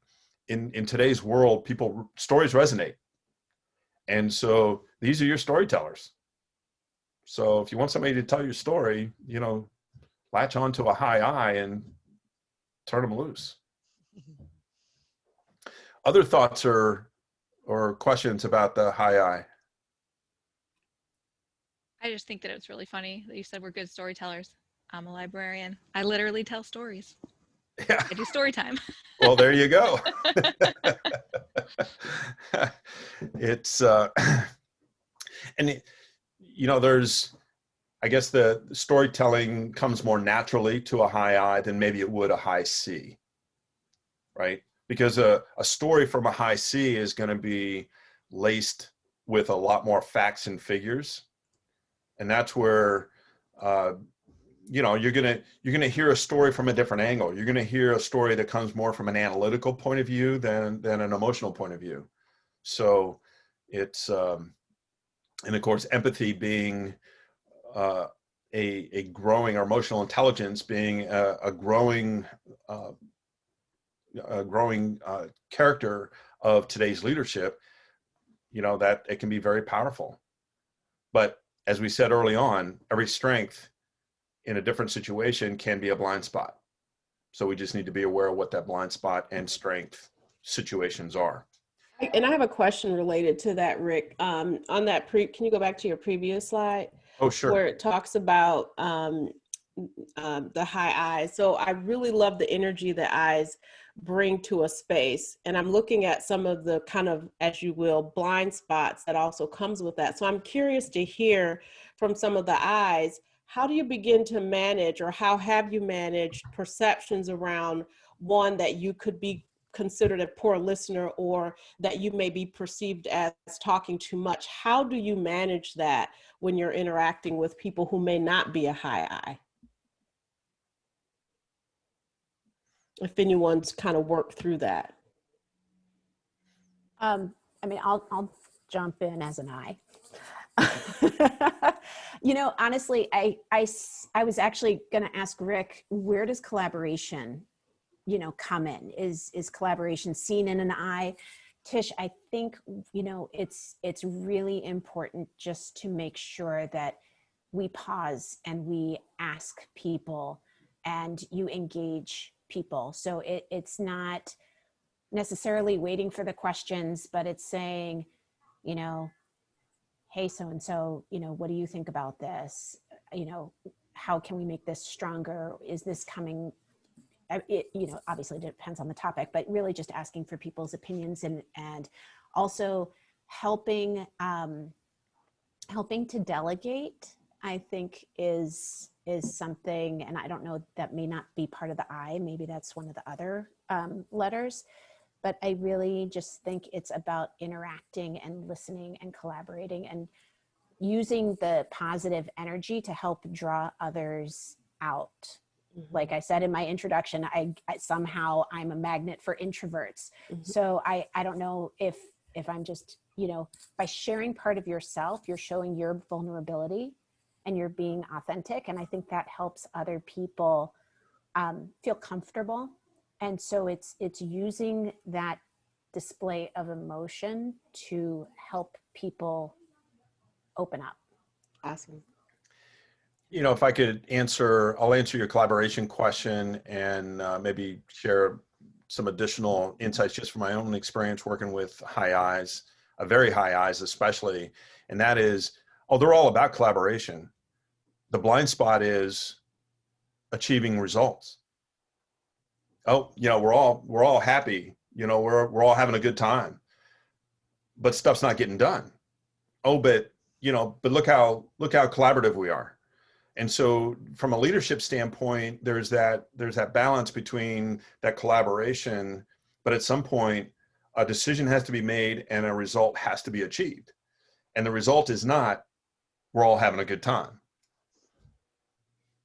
in today's world, stories resonate. And so these are your storytellers. So if you want somebody to tell your story, you know, latch onto a high I and turn them loose. Other thoughts or questions about the high I? I just think that it's really funny that you said we're good storytellers. I'm a librarian. I literally tell stories. Yeah. I do story time. Well, there you go. It's, you know, I guess the storytelling comes more naturally to a high I than maybe it would a high C, right? Because a story from a high C is going to be laced with a lot more facts and figures. And that's where, you know, you're gonna hear a story from a different angle. You're gonna hear a story that comes more from an analytical point of view than an emotional point of view. So it's, and of course, empathy being a growing, or emotional intelligence being a growing character of today's leadership, you know, that it can be very powerful. But as we said early on, every strength in a different situation can be a blind spot. So we just need to be aware of what that blind spot and strength situations are. And I have a question related to that, Rick. On that can you go back to your previous slide? Oh, sure. Where it talks about the high I's. So I really love the energy that I's bring to a space. And I'm looking at some of the kind of, as you will, blind spots that also comes with that. So I'm curious to hear from some of the I's, how do you begin to manage, or how have you managed perceptions around, one, that you could be considered a poor listener, or that you may be perceived as talking too much? How do you manage that when you're interacting with people who may not be a high I? If anyone's kind of worked through that. I mean, I'll jump in as an I. You know, honestly, I was actually going to ask Rick, where does collaboration, you know, come in? Is collaboration seen in an I? Tish, I think, you know, it's really important just to make sure that we pause and we ask people and you engage people. So it's not necessarily waiting for the questions, but it's saying, you know, hey, so-and-so, you know, what do you think about this? You know, how can we make this stronger? Is this coming, you know, obviously it depends on the topic, but really just asking for people's opinions and also helping to delegate, I think is something, and I don't know, that may not be part of the I, maybe that's one of the other letters. But I really just think it's about interacting and listening and collaborating and using the positive energy to help draw others out. Mm-hmm. Like I said in my introduction, I somehow I'm a magnet for introverts. Mm-hmm. So I don't know if I'm just, you know, by sharing part of yourself, you're showing your vulnerability and you're being authentic. And I think that helps other people feel comfortable. And so it's using that display of emotion to help people open up. Awesome. You know, if I could I'll answer your collaboration question and maybe share some additional insights just from my own experience working with high Is, very high Is especially, and that is, they're all about collaboration. The blind spot is achieving results. Oh, you know, we're all happy, you know, we're all having a good time, but stuff's not getting done. Oh, but look how collaborative we are. And so from a leadership standpoint, there's that balance between that collaboration, but at some point a decision has to be made and a result has to be achieved. And the result is not, we're all having a good time.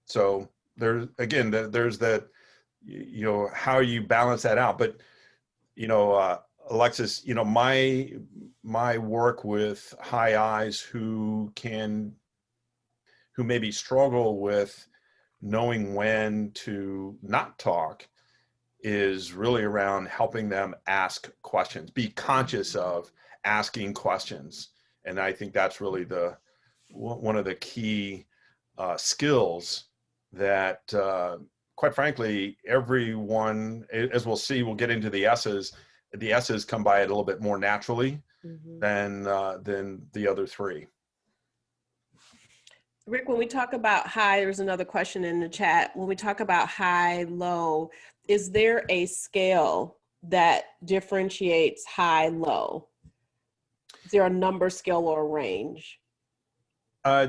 So there's that, you know, how you balance that out. But, you know, Alexis, you know, my work with high Is who maybe struggle with knowing when to not talk is really around helping them ask questions, be conscious of asking questions. And I think that's really one of the key skills that, quite frankly, everyone, as we'll see, we'll get into the S's. The S's come by it a little bit more naturally than the other three. Rick, when we talk about high, there's another question in the chat. When we talk about high, low, is there a scale that differentiates high, low? Is there a number scale or a range?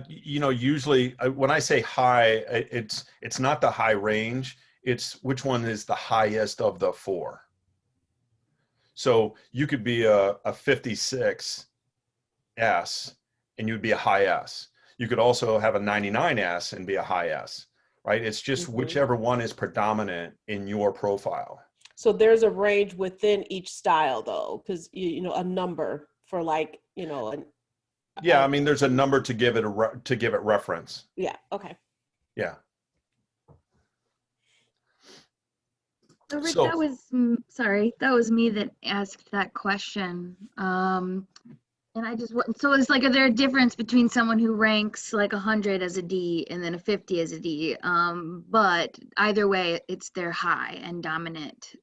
You know, usually when I say high, it's not the high range. It's which one is the highest of the four. So you could be a 56 S and you'd be a high S. You could also have a 99 S and be a high S, right? It's just whichever one is predominant in your profile. So there's a range within each style though, because you know, a number for like, you know, yeah, I mean, there's a number to give it reference. Yeah. Okay. Yeah. So Rick, that was me that asked that question. And I just, so it's like, is there a difference between someone who ranks like 100 as a D and then a 50 as a D? But either way, it's their high and dominant.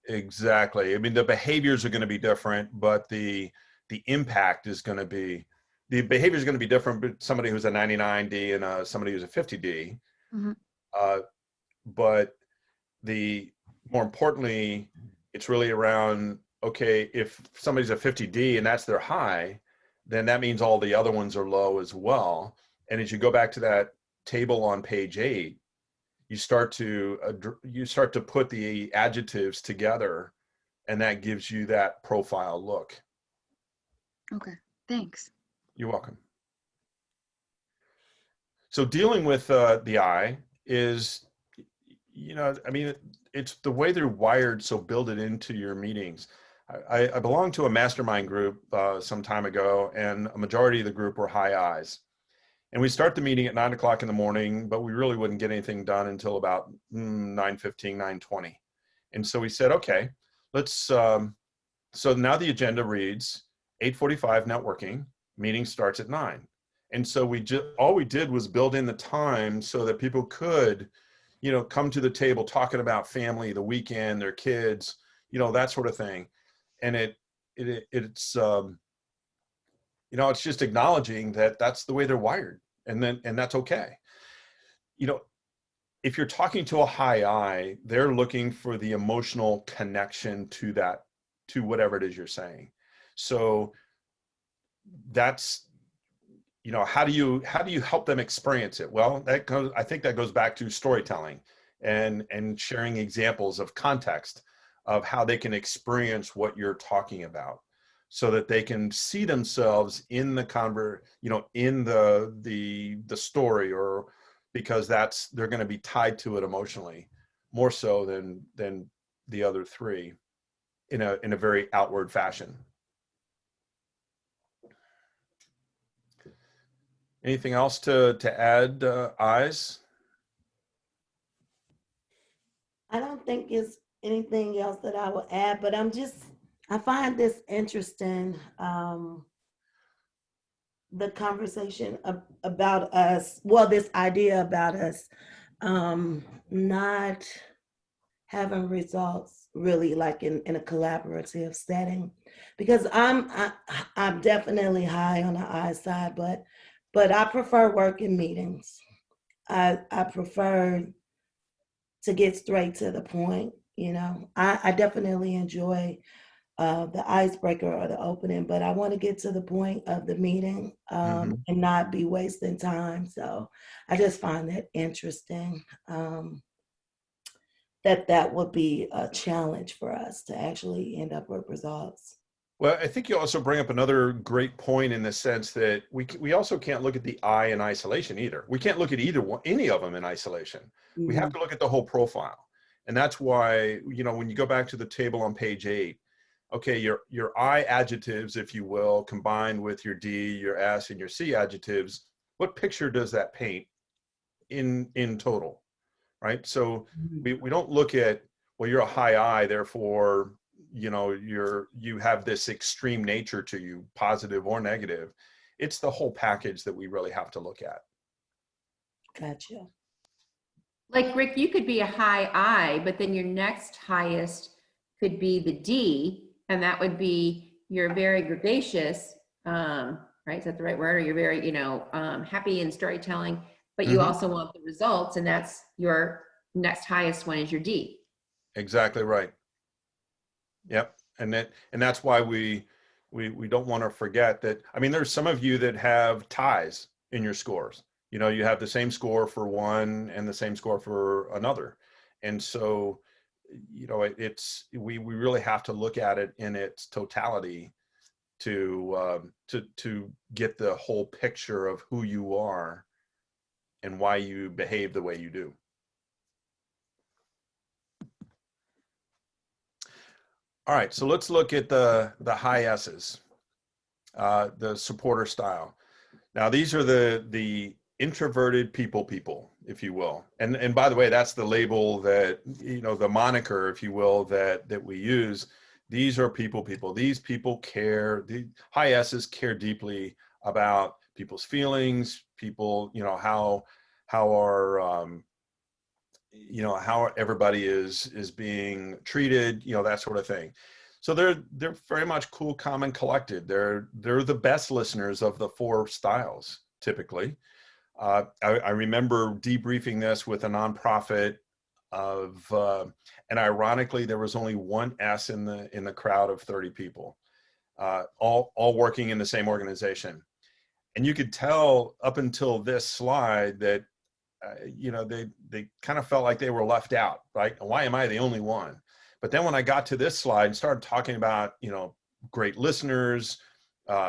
Exactly. I mean, the behaviors are going to be different, but the impact is going to be, the behavior is going to be different, but somebody who's a 99D and somebody who's a 50D. But more importantly, it's really around, okay, if somebody's a 50D and that's their high, then that means all the other ones are low as well. And as you go back to that table on page 8, you start to put the adjectives together, and that gives you that profile look. Okay, thanks. You're welcome. So dealing with the I is, you know, I mean, it's the way they're wired, so build it into your meetings. I belonged to a mastermind group some time ago, and a majority of the group were high I's. And we start the meeting at 9 o'clock in the morning, but we really wouldn't get anything done until about 9:15, 9:20. And so we said, okay, let's, so now the agenda reads 8:45 networking, meeting starts at 9. And so all we did was build in the time so that people could, come to the table talking about family, the weekend, their kids, that sort of thing. And it's just acknowledging that that's the way they're wired, and that's okay. If you're talking to a high I, they're looking for the emotional connection to whatever it is you're saying. So that's, how do you help them experience it? Well, I think that goes back to storytelling and sharing examples of context of how they can experience what you're talking about, so that they can see themselves in the in the story, or because they're going to be tied to it emotionally more so than the other three in a very outward fashion. Anything else to add, Eyes? I don't think it's anything else that I will add, but I find this interesting, the conversation about us, this idea about us not having results really like in a collaborative setting, because I'm definitely high on the I side, but I prefer working meetings. I prefer to get straight to the point. I definitely enjoy the icebreaker or the opening, but I want to get to the point of the meeting and not be wasting time. So I just find that interesting, that would be a challenge for us to actually end up with results. Well, I think you also bring up another great point in the sense that we also can't look at the I in isolation either. We can't look at any of them in isolation. Mm-hmm. We have to look at the whole profile. And that's why, when you go back to the table on page 8, okay, your I adjectives, if you will, combined with your D, your S, and your C adjectives, what picture does that paint in total, right? So we don't look at, well, you're a high I, therefore, you have this extreme nature to you, positive or negative. It's the whole package that we really have to look at. Gotcha. Like Rick, you could be a high I, but then your next highest could be the D, and that would be you're very gregarious, right? Is that the right word? Or you're very, happy in storytelling, but you also want the results, and that's your next highest one is your D. Exactly right. Yep, and that's why we don't want to forget that. I mean, there's some of you that have ties in your scores. You have the same score for one and the same score for another, and so we really have to look at it in its totality to get the whole picture of who you are and why you behave the way you do. All right, so let's look at the high S's, the supporter style. Now, these are the introverted people, if you will. And by the way, that's the label that, the moniker, if you will, that we use. These are people. These people care. The high S's care deeply about people's feelings, people, how everybody is being treated, that sort of thing. So they're very much cool, calm, and collected. They're the best listeners of the 4 styles, typically. I remember debriefing this with a nonprofit and ironically, there was only one S in the crowd of 30 people, all working in the same organization. And you could tell up until this slide that, they kind of felt like they were left out, right? Why am I the only one? But then when I got to this slide and started talking about, great listeners,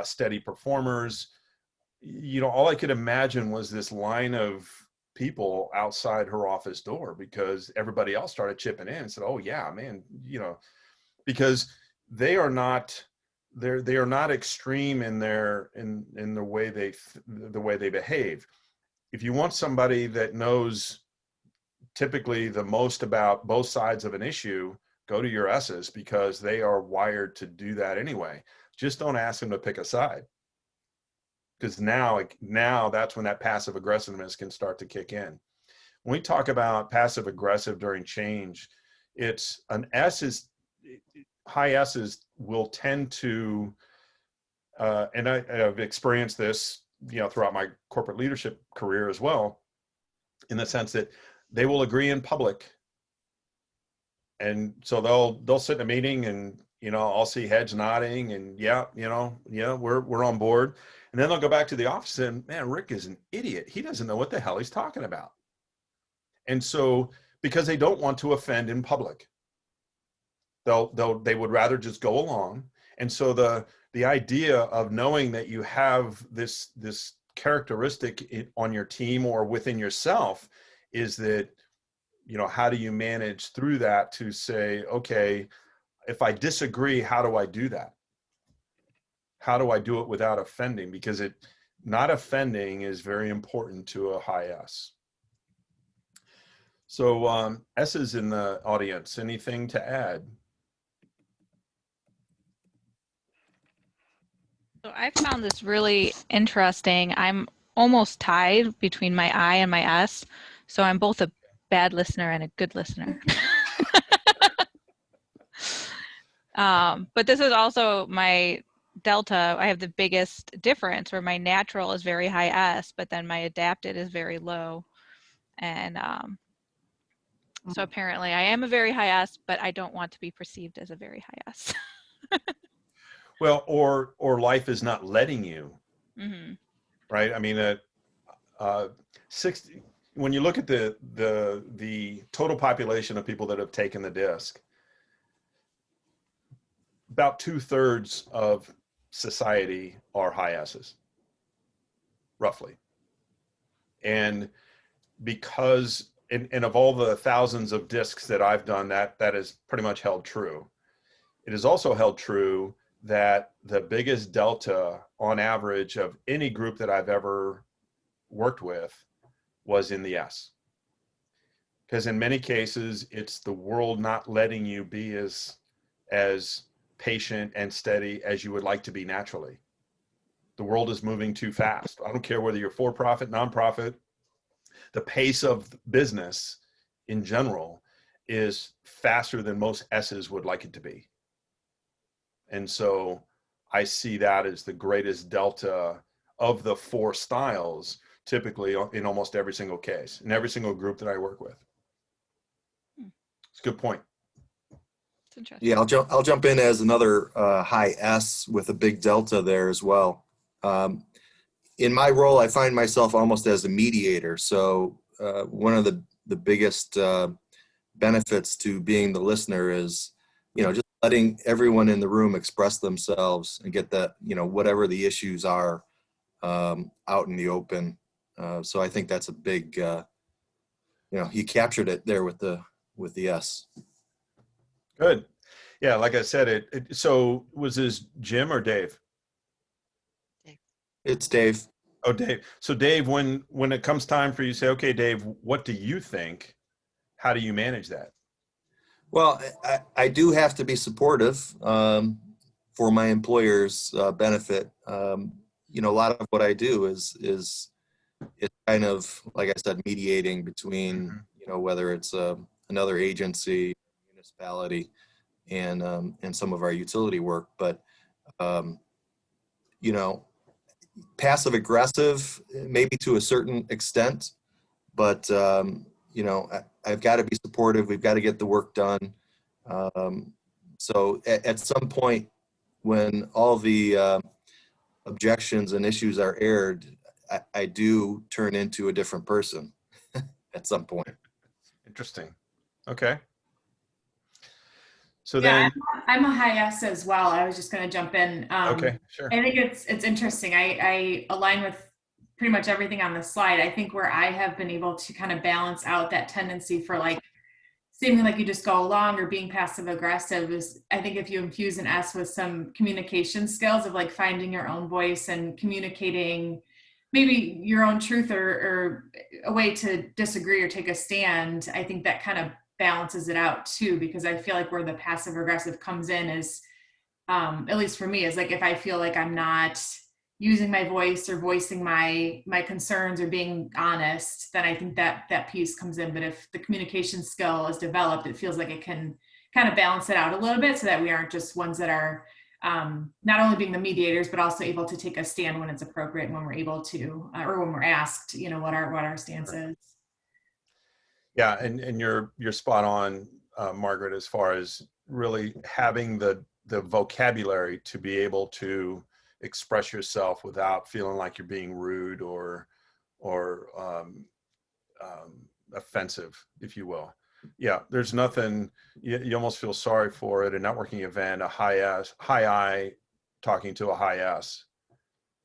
steady performers, all I could imagine was this line of people outside her office door, because everybody else started chipping in and said, oh yeah, man, because they are not extreme in the way they behave. If you want somebody that knows typically the most about both sides of an issue, go to your S's, because they are wired to do that anyway. Just don't ask them to pick a side, because now that's when that passive aggressiveness can start to kick in. When we talk about passive aggressive during change, it's an high S's will tend to, and I've experienced this, throughout my corporate leadership career as well, in the sense that they will agree in public. And so they'll sit in a meeting and, I'll see heads nodding and we're on board. And then they'll go back to the office and, man, Rick is an idiot. He doesn't know what the hell he's talking about. And so, because they don't want to offend in public, they would rather just go along. And so the idea of knowing that you have this characteristic on your team or within yourself is that, how do you manage through that to say, okay, if I disagree, how do I do that? How do I do it without offending? Because not offending is very important to a high S. So S's in the audience, anything to add? So I found this really interesting. I'm almost tied between my I and my S. So I'm both a bad listener and a good listener. But this is also my delta. I have the biggest difference where my natural is very high S, but then my adapted is very low. And so apparently I am a very high S, but I don't want to be perceived as a very high S. Well, or life is not letting you, right? I mean, 60. When you look at the total population of people that have taken the DISC, about 2/3 of society are high S's, roughly. And because, and of all the thousands of DISCs that I've done, that is pretty much held true. It is also held true that the biggest delta on average of any group that I've ever worked with was in the S. Because in many cases, it's the world not letting you be as patient and steady as you would like to be naturally. The world is moving too fast. I don't care whether you're for-profit, nonprofit, the pace of business in general is faster than most S's would like it to be. And so I see that as the greatest delta of the 4 styles, typically in almost every single case, in every single group that I work with. It's a good point. It's interesting. Yeah, I'll jump in as another high S with a big delta there as well. In my role, I find myself almost as a mediator. So one of the biggest benefits to being the listener is, just letting everyone in the room express themselves and get that, whatever the issues are out in the open. So I think that's a big, you captured it there with the S. Good. Yeah, like I said, so was this Jim or Dave? It's Dave. Oh, Dave. So Dave, when it comes time for you to say, okay, Dave, what do you think? How do you manage that? Well, I do have to be supportive for my employer's benefit. A lot of what I do is it's kind of, like I said, mediating between, whether it's another agency, municipality, and some of our utility work. But, passive aggressive, maybe to a certain extent, but, I've got to be supportive. We've got to get the work done. So at some point when all the objections and issues are aired, I do turn into a different person at some point. Interesting. Okay. So Yeah, then, I'm a high S as well. I was just going to jump in. Okay, sure. I think it's interesting. I align with pretty much everything on the slide. I think where I have been able to kind of balance out that tendency for like seeming like you just go along or being passive aggressive is, I think if you infuse an S with some communication skills of like finding your own voice and communicating maybe your own truth or a way to disagree or take a stand, I think that kind of balances it out too, because I feel like where the passive aggressive comes in is, at least for me, is like if I feel like I'm not using my voice or voicing my concerns or being honest, then I think that piece comes in. But if the communication skill is developed, it feels like it can kind of balance it out a little bit so that we aren't just ones that are not only being the mediators, but also able to take a stand when it's appropriate, when we're able to, or when we're asked, you know, what our stance is. Yeah, and you're spot on, Margaret, as far as really having the vocabulary to be able to express yourself without feeling like you're being rude or offensive, if you will. Yeah, there's nothing, you almost feel sorry for at a networking event, a high I talking to a high S,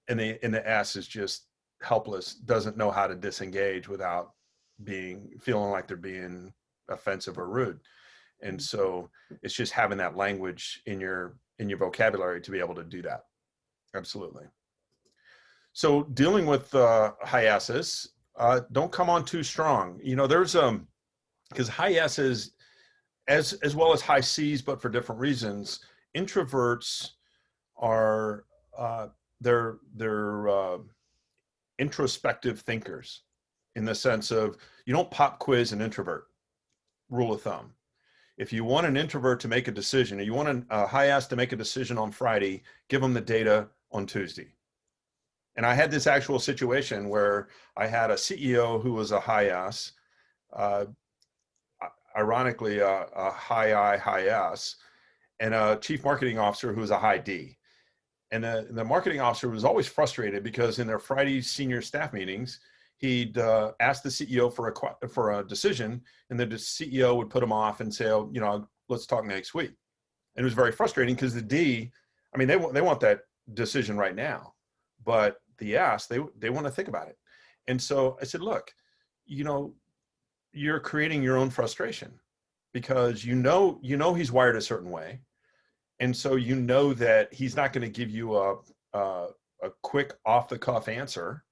and the S is just helpless, doesn't know how to disengage without feeling like they're being offensive or rude. And so it's just having that language in your vocabulary to be able to do that. Absolutely. So dealing with high S's, don't come on too strong. You know, there's because high S's, as well as high C's, but for different reasons, introverts are they're introspective thinkers, in the sense of you don't pop quiz an introvert. Rule of thumb. If you want an introvert to make a decision, or you want a high S to make a decision on Friday, give them the data on Tuesday. And I had this actual situation where I had a CEO who was a high S, ironically a high I, high S, and a chief marketing officer who was a high D. And the marketing officer was always frustrated because in their Friday senior staff meetings, he'd ask the CEO for a decision, and the CEO would put him off and say, oh, you know, let's talk next week. And it was very frustrating because the D, I mean, they want that decision right now, but the S, they want to think about it. And so I said, look, you know, you're creating your own frustration because you know he's wired a certain way. And so you know that he's not going to give you a quick off the cuff answer.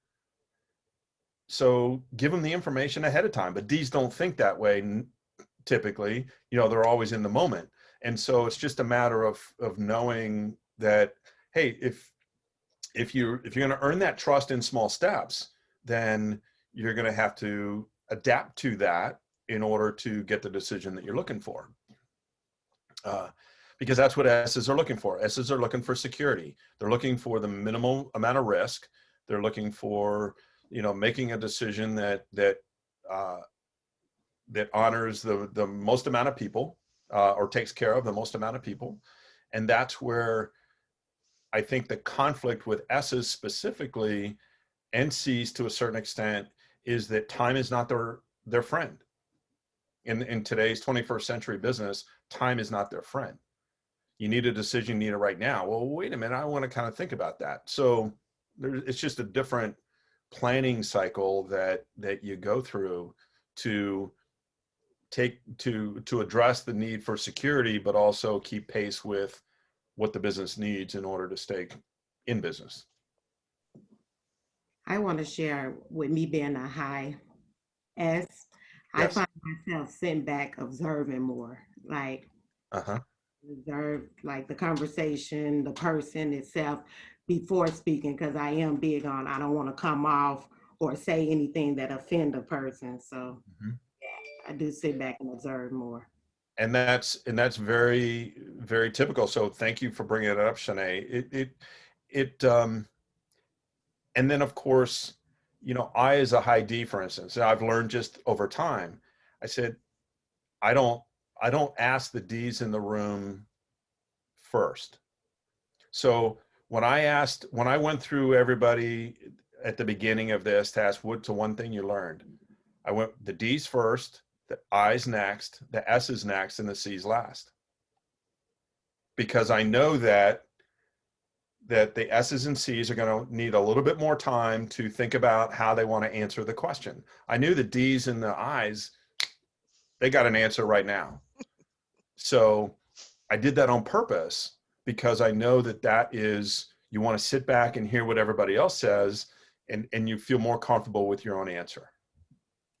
So give them the information ahead of time, but D's don't think that way typically. You know, they're always in the moment. And so it's just a matter of knowing that, hey, if you're going to earn that trust in small steps, then you're going to have to adapt to that in order to get the decision that you're looking for. Because that's what S's are looking for. S's are looking for security. They're looking for the minimal amount of risk. They're looking for, you know, making a decision that honors the most amount of people, or takes care of the most amount of people. And that's where I think the conflict with S's specifically, and C's to a certain extent, is that time is not their friend. In today's 21st century business, time is not their friend. You need a decision, you need it right now. Well, wait a minute, I want to kind of think about that. So it's just a different planning cycle that you go through to address the need for security, but also keep pace with what the business needs in order to stay in business. I want to share with me being a high S. Yes. I find myself sitting back observing more, like observe like the conversation, the person itself before speaking, because I am big on, I don't want to come off or say anything that offend a person. So yeah, I do sit back and observe more. And that's very, very typical. So thank you for bringing it up, Shanae. And then of course, you know, I as a high D, for instance, I've learned just over time, I said, I don't ask the D's in the room first. So when I went through everybody at the beginning of this to ask what's the one thing you learned, I went the D's first, the I's next, the S's next, and the C's last. Because I know that the S's and C's are going to need a little bit more time to think about how they want to answer the question. I knew the D's and the I's, they got an answer right now. So I did that on purpose because I know that that is, you want to sit back and hear what everybody else says, and you feel more comfortable with your own answer.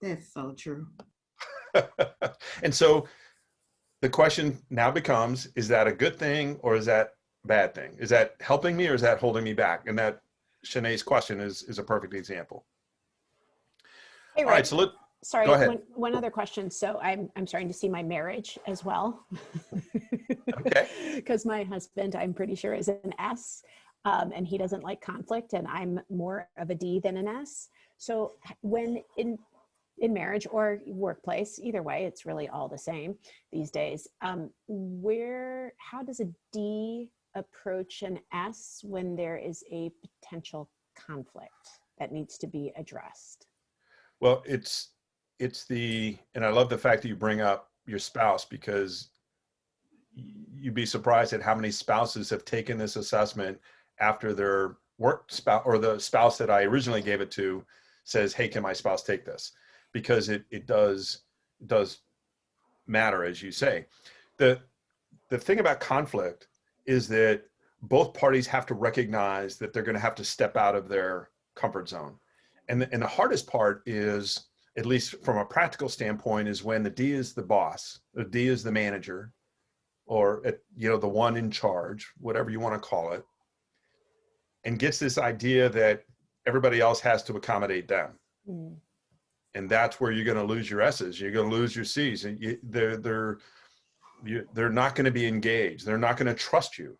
That's so true. And so the question now becomes, is that a good thing or is that a bad thing? Is that helping me or is that holding me back? And that Shanae's question is a perfect example. Hey, All right, so let, sorry, go ahead. one other question. So I'm starting to see my marriage as well. Okay. Because my husband, I'm pretty sure, is an S, and he doesn't like conflict, and I'm more of a D than an S. So when in marriage or workplace, either way, it's really all the same these days. How does a D approach an S when there is a potential conflict that needs to be addressed? Well, it's and I love the fact that you bring up your spouse, because you'd be surprised at how many spouses have taken this assessment after their work spouse or the spouse that I originally gave it to says, hey, can my spouse take this? Because it does matter, as you say. The thing about conflict is that both parties have to recognize that they're going to have to step out of their comfort zone. And the hardest part is, at least from a practical standpoint, is when the D is the boss, the D is the manager, or the one in charge, whatever you want to call it, and gets this idea that everybody else has to accommodate them. Mm. And that's where you're going to lose your S's. You're going to lose your C's. And they're not going to be engaged. They're not going to trust you.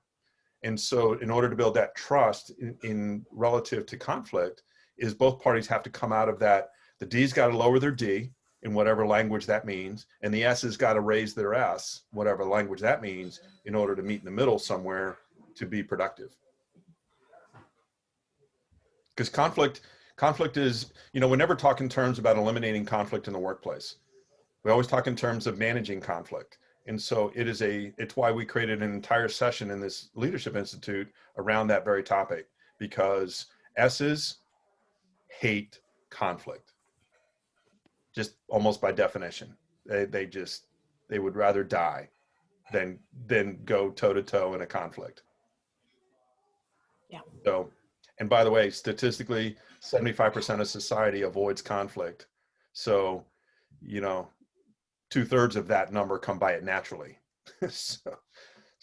And so in order to build that trust in relative to conflict, is both parties have to come out of that. The D's got to lower their D in whatever language that means, and the S's got to raise their S, whatever language that means, in order to meet in the middle somewhere to be productive. Because conflict is, we never talk in terms about eliminating conflict in the workplace. We always talk in terms of managing conflict. And so it's why we created an entire session in this Leadership Institute around that very topic, because S's hate conflict, just almost by definition. They would rather die than go toe to toe in a conflict. Yeah. So, and by the way, statistically, 75% of society avoids conflict. So, 2/3 of that number come by it naturally. so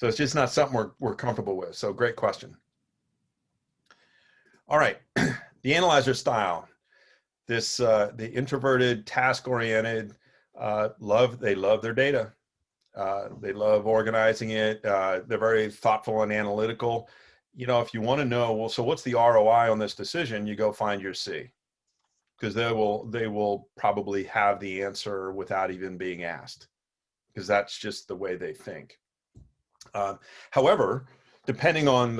it's just not something we're comfortable with. So great question. All right. The analyzer style, the introverted, task-oriented, they love their data. They love organizing it. They're very thoughtful and analytical. If you want to know, well, so what's the ROI on this decision, you go find your C, because they will probably have the answer without even being asked, because that's just the way they think. However, depending on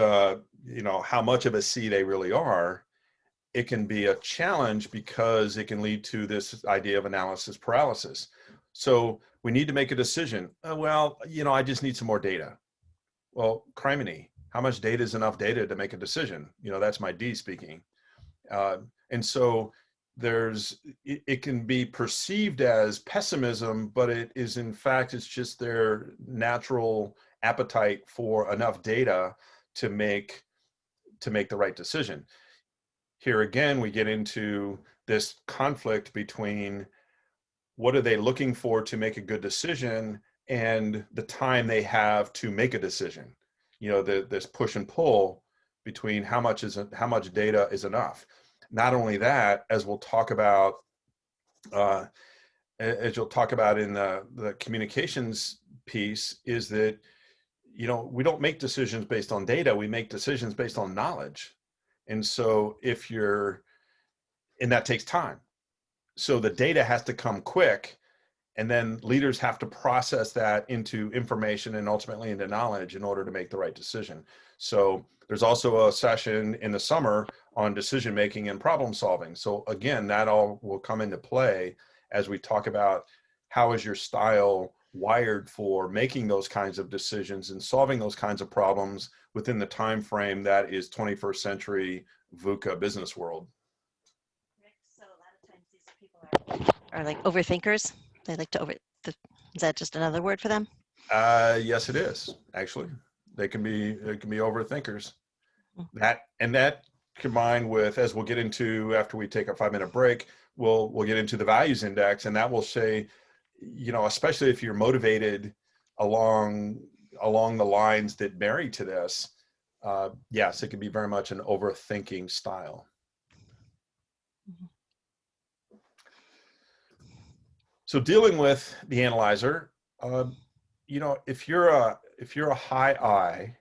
how much of a C they really are, it can be a challenge, because it can lead to this idea of analysis paralysis. So we need to make a decision. I just need some more data. Well, criminy, how much data is enough data to make a decision? That's my D speaking. And so it can be perceived as pessimism, but it is, in fact, it's just their natural appetite for enough data to make the right decision. Here again, we get into this conflict between what are they looking for to make a good decision and the time they have to make a decision. This push and pull between how much data is enough. Not only that, as we'll talk about, as you'll talk about in the communications piece, is that we don't make decisions based on data. We make decisions based on knowledge. And so and that takes time. So the data has to come quick, and then leaders have to process that into information and ultimately into knowledge in order to make the right decision. So there's also a session in the summer on decision-making and problem solving. So again, that all will come into play as we talk about how is your style wired for making those kinds of decisions and solving those kinds of problems within the time frame that is 21st century VUCA business world. So a lot of times these people are like overthinkers. They like to Is that just another word for them? Yes, it is, actually. They can be overthinkers. That combined with, as we'll get into after we take a 5-minute break, we'll get into the values index, and that will say, especially if you're motivated along the lines that marry to this, yes, it can be very much an overthinking style. So dealing with the analyzer, if you're a high I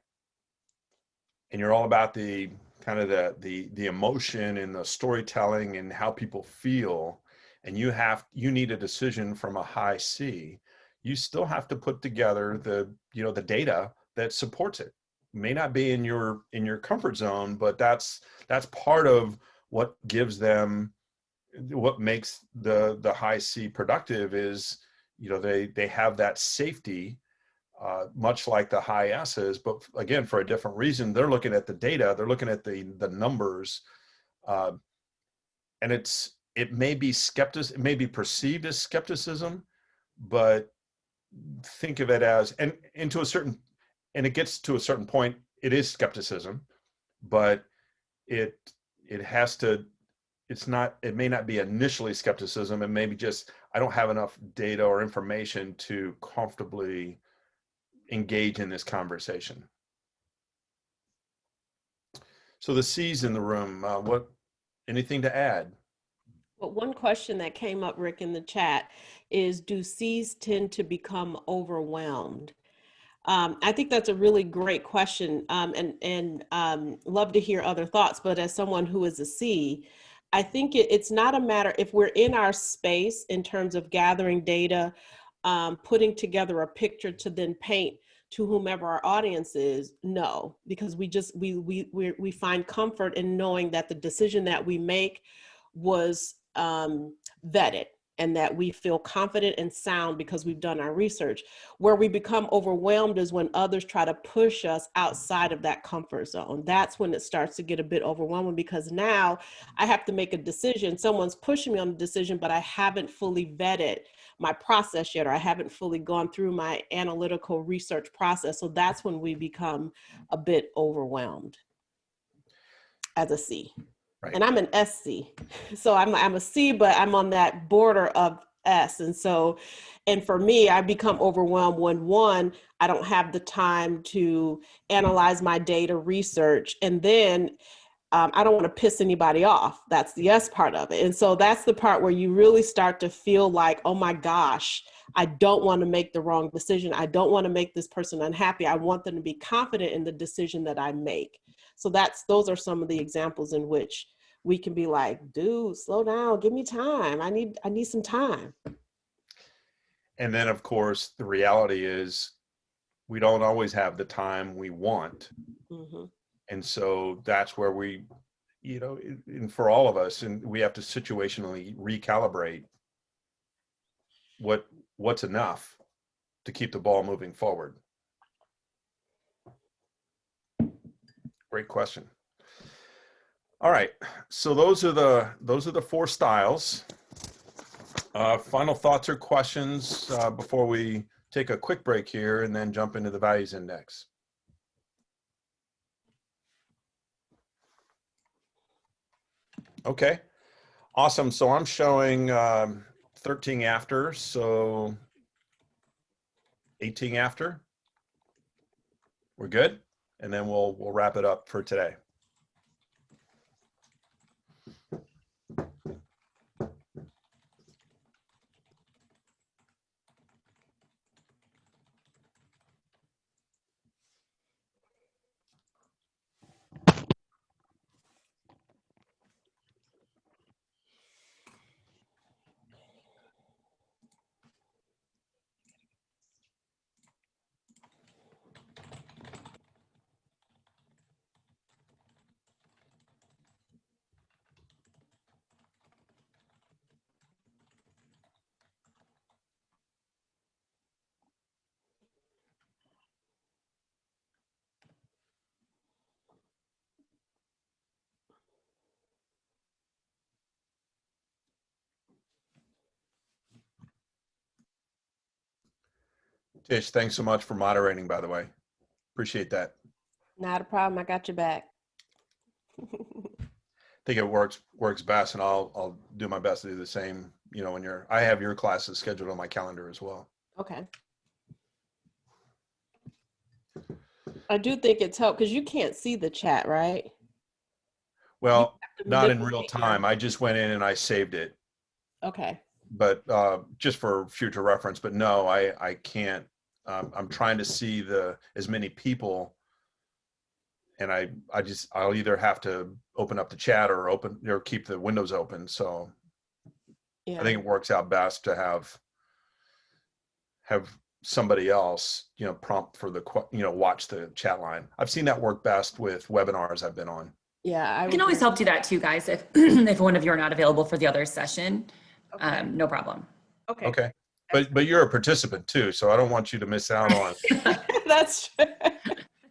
and you're all about the kind of the emotion and the storytelling and how people feel, and you need a decision from a high C, you still have to put together the data that supports it. May not be in your comfort zone, but that's part of what gives them, what makes the high C productive is, they have that safety, much like the high S's, but again, for a different reason. They're looking at the data, they're looking at the numbers, and it may be perceived as skepticism, but think of it as, and it gets to a certain point, it is skepticism, but it may not be initially skepticism. It may be just, I don't have enough data or information to comfortably engage in this conversation. So the C's in the room, anything to add? Well, one question that came up, Rick, in the chat is, do C's tend to become overwhelmed? I think that's a really great question, and love to hear other thoughts. But as someone who is a C, I think it's not a matter, if we're in our space in terms of gathering data, putting together a picture to then paint to whomever our audience is, no, because we find comfort in knowing that the decision that we make was vetted, and that we feel confident and sound because we've done our research. Where we become overwhelmed is when others try to push us outside of that comfort zone. That's when it starts to get a bit overwhelming, because now I have to make a decision. Someone's pushing me on the decision, but I haven't fully vetted my process yet, or I haven't fully gone through my analytical research process. So that's when we become a bit overwhelmed as a C. Right. And I'm an SC, so I'm a C, but I'm on that border of S. And for me, I become overwhelmed when, one, I don't have the time to analyze my data research, and then I don't want to piss anybody off. That's the S part of it. And so that's the part where you really start to feel like, oh my gosh, I don't want to make the wrong decision. I don't want to make this person unhappy. I want them to be confident in the decision that I make. So those are some of the examples in which we can be like, dude, slow down, give me time. I need some time. And then of course, the reality is we don't always have the time we want. Mm-hmm. And so that's where we, and for all of us, and we have to situationally recalibrate what's enough to keep the ball moving forward. Great question. All right, so those are the 4 styles. Final thoughts or questions before we take a quick break here and then jump into the values index. Okay, awesome. So I'm showing 13 after, so 18 after. We're good, and then we'll wrap it up for today. Tish, thanks so much for moderating, by the way. Appreciate that. Not a problem. I got your back. I think it works best, and I'll do my best to do the same. You know, when I have your classes scheduled on my calendar as well. Okay. I do think it's helped because you can't see the chat, right? Well, not in manipulate real your- time. I just went in and I saved it, Okay. but just for future reference. But no, I can't. I'm trying to see as many people, and I'll either have to open up the chat or keep the windows open. So Yeah. I think it works out best to have somebody else, prompt for watch the chat line. I've seen that work best with webinars I've been on. Yeah, I can always help do that too, guys. If if one of you are not available for the other session, no problem. Okay. Okay. But you're a participant too, so I don't want you to miss out on. That's true.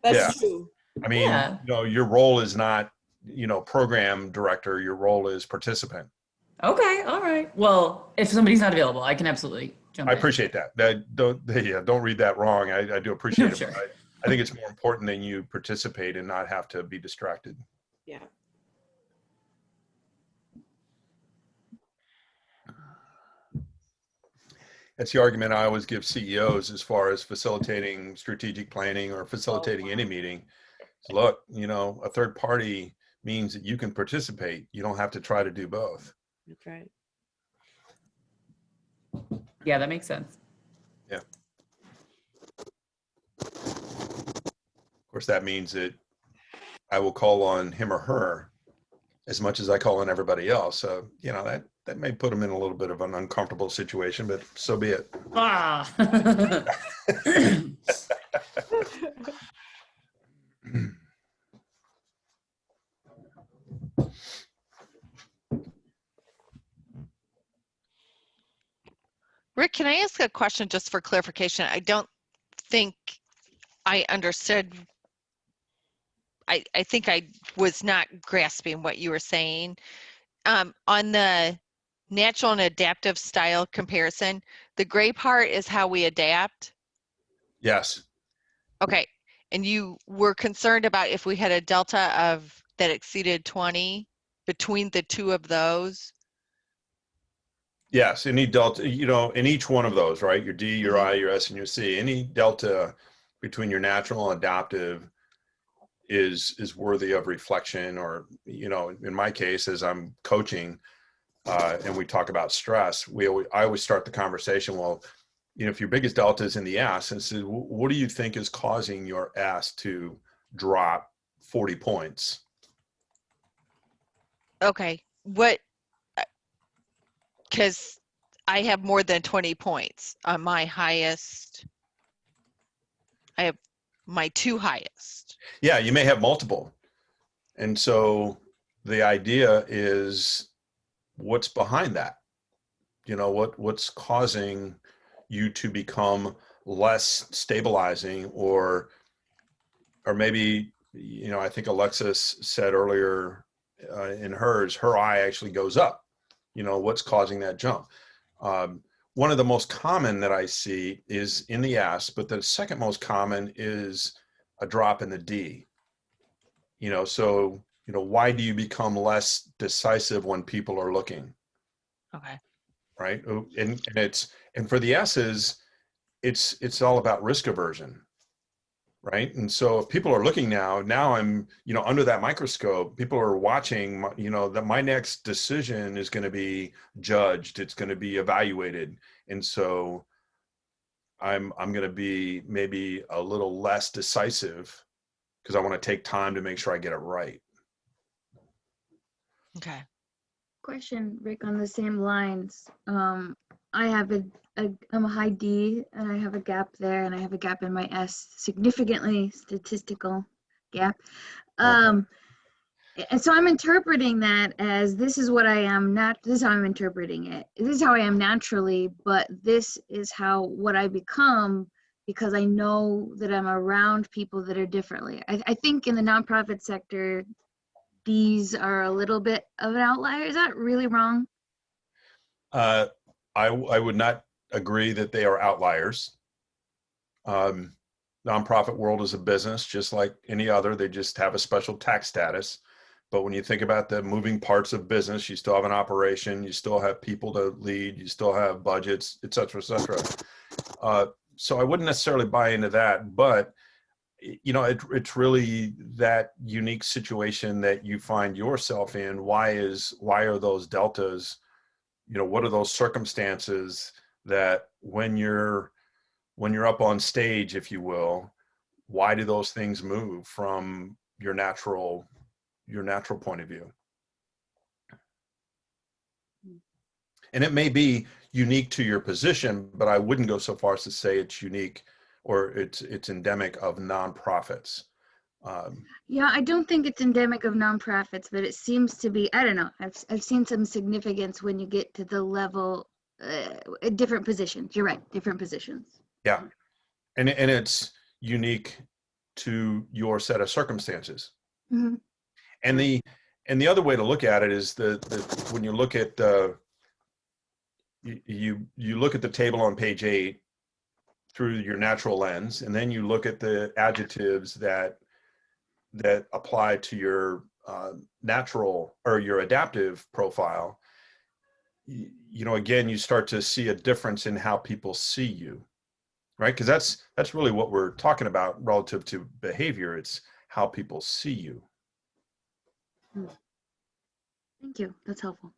That's Yeah. true. I mean, Yeah. your role is not, program director. Your role is participant. Okay, all right. Well, if somebody's not available, I can absolutely jump I in. appreciate that. Don't read that wrong. I do appreciate it. Sure. But I think it's more important that you participate and not have to be distracted. Yeah. That's the argument I always give CEOs as far as facilitating strategic planning or facilitating any meeting. Look, a third party means that you can participate. You don't have to try to do both. That's right. Yeah, that makes sense. Yeah. Of course, that means that I will call on him or her as much as I call on everybody else. So, that may put them in a little bit of an uncomfortable situation, but so be it. Ah. Rick, can I ask a question just for clarification? I don't think I understood. I think I was not grasping what you were saying. On the natural and adaptive style comparison, the gray part is how we adapt. Yes. Okay. And you were concerned about if we had a delta of that exceeded 20 between the two of those. Yes, any delta, in each one of those, right? Your D, your I, your S, and your C, any delta between your natural and adaptive is worthy of reflection. Or, in my case, as I'm coaching and we talk about stress, I always start the conversation, well, if your biggest delta is in the S, and so what do you think is causing your S to drop 40 points? Okay. Because I have more than 20 points on my highest. I have my two highest. Yeah, you may have multiple. And so the idea is what's behind that? What's causing you to become less stabilizing, or maybe, I think Alexis said earlier in her I actually goes up. What's causing that jump? One of the most common that I see is in the S, but the second most common is a drop in the D. Why do you become less decisive when people are looking? Okay. Right. And for the S's, it's all about risk aversion. Right. And so if people are looking now I'm, under that microscope, people are watching, that my next decision is going to be judged. It's going to be evaluated. And so I'm going to be maybe a little less decisive because I want to take time to make sure I get it right. Okay. Question, Rick, on the same lines. I have I'm a high D and I have a gap there, and I have a gap in my S, significantly statistical gap. And so I'm interpreting that as this is what I am, this is how I'm interpreting it. This is how I am naturally, but this is what I become because I know that I'm around people that are differently. I think in the nonprofit sector, D's are a little bit of an outlier. Is that really wrong? I would not agree that they are outliers. Nonprofit world is a business just like any other. They just have a special tax status. But when you think about the moving parts of business, you still have an operation, you still have people to lead, you still have budgets, et cetera, et cetera. So I wouldn't necessarily buy into that, but it's really that unique situation that you find yourself in. Why are those deltas? What are those circumstances that when you're up on stage, if you will, why do those things move from your natural point of view? And it may be unique to your position, but I wouldn't go so far as to say it's unique or it's endemic of nonprofits. Yeah, I don't think it's endemic of nonprofits, but it seems to be, I don't know, I've seen some significance when you get to the level, different positions. You're right, different positions. Yeah, and it's unique to your set of circumstances. Mm-hmm. And the other way to look at it is when you look at you look at the table on page 8 through your natural lens, and then you look at the adjectives that apply to your natural or your adaptive profile. Again, you start to see a difference in how people see you, right? Because that's really what we're talking about relative to behavior. It's how people see you. Thank you. That's helpful.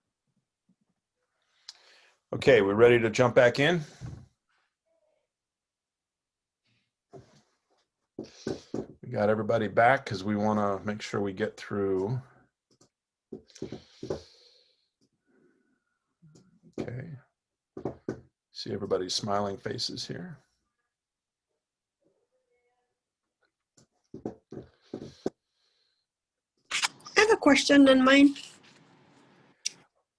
Okay, we're ready to jump back in. We got everybody back because we want to make sure we get through. Okay. See everybody's smiling faces here. I have a question on mine.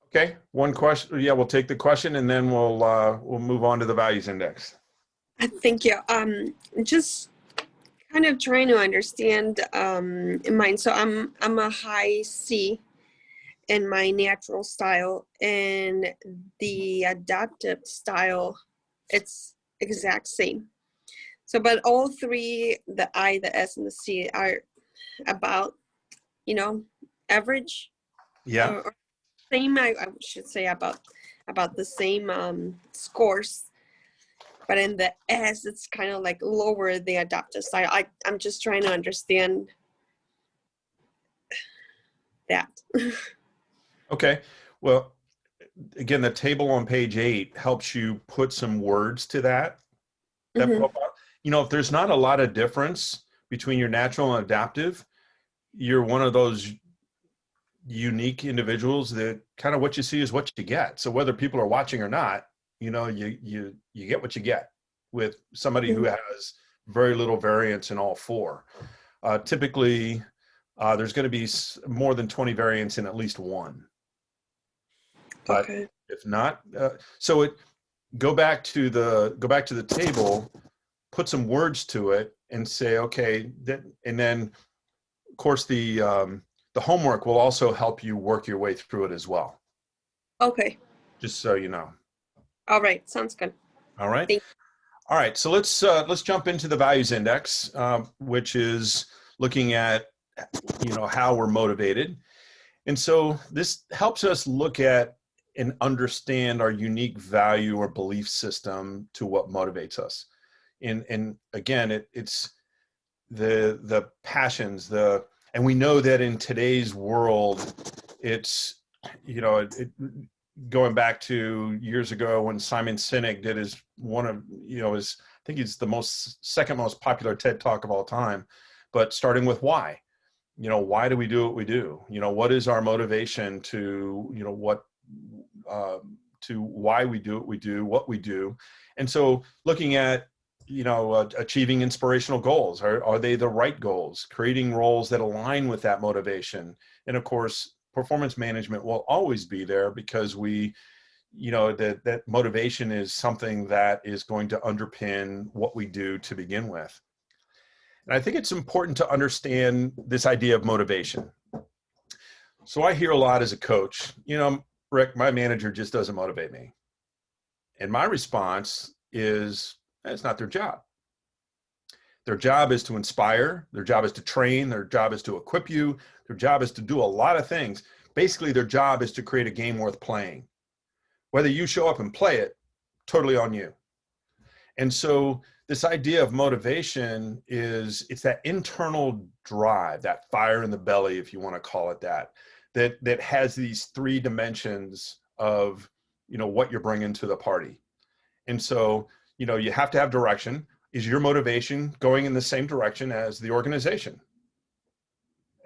Okay, one question. Yeah, we'll take the question and then we'll move on to the values index. Thank you. Just kind of trying to understand in mine. So I'm a high C in my natural style, and the adaptive style, it's exact same. So, but all three, the I, the S, and the C are about, average. Yeah. Or same, I should say about the same scores. But in the S, it's kind of like lower the adaptive style. I'm just trying to understand that. Okay. Well, again, the table on page 8 helps you put some words to that profile. If there's not a lot of difference between your natural and adaptive, you're one of those unique individuals that kind of what you see is what you get. So whether people are watching or not, you get what you get with somebody who has very little variance in all four. Typically, there's going to be more than 20 variants in at least one. But if not, go back to the table, put some words to it, and say, okay, and then of course the homework will also help you work your way through it as well. Okay. Just so you know. All right. Sounds good. All right. All right. So let's jump into the values index, which is looking at how we're motivated, and so this helps us look at and understand our unique value or belief system to what motivates us. And again, it's the passions, and we know that in today's world, it's, going back to years ago when Simon Sinek did his I think he's the second most popular TED Talk of all time, but starting with why. Why do we do what we do? What is our motivation to, to why we do what we do. And so looking at, achieving inspirational goals, are they the right goals? Creating roles that align with that motivation. And of course, performance management will always be there because that motivation is something that is going to underpin what we do to begin with. And I think it's important to understand this idea of motivation. So I hear a lot as a coach, Rick, my manager just doesn't motivate me. And my response is, it's not their job. Their job is to inspire, their job is to train, their job is to equip you, their job is to do a lot of things. Basically, their job is to create a game worth playing. Whether you show up and play it, totally on you. And so this idea of motivation it's that internal drive, that fire in the belly, if you want to call it that has these three dimensions of, what you're bringing to the party. And so, you have to have direction. Is your motivation going in the same direction as the organization?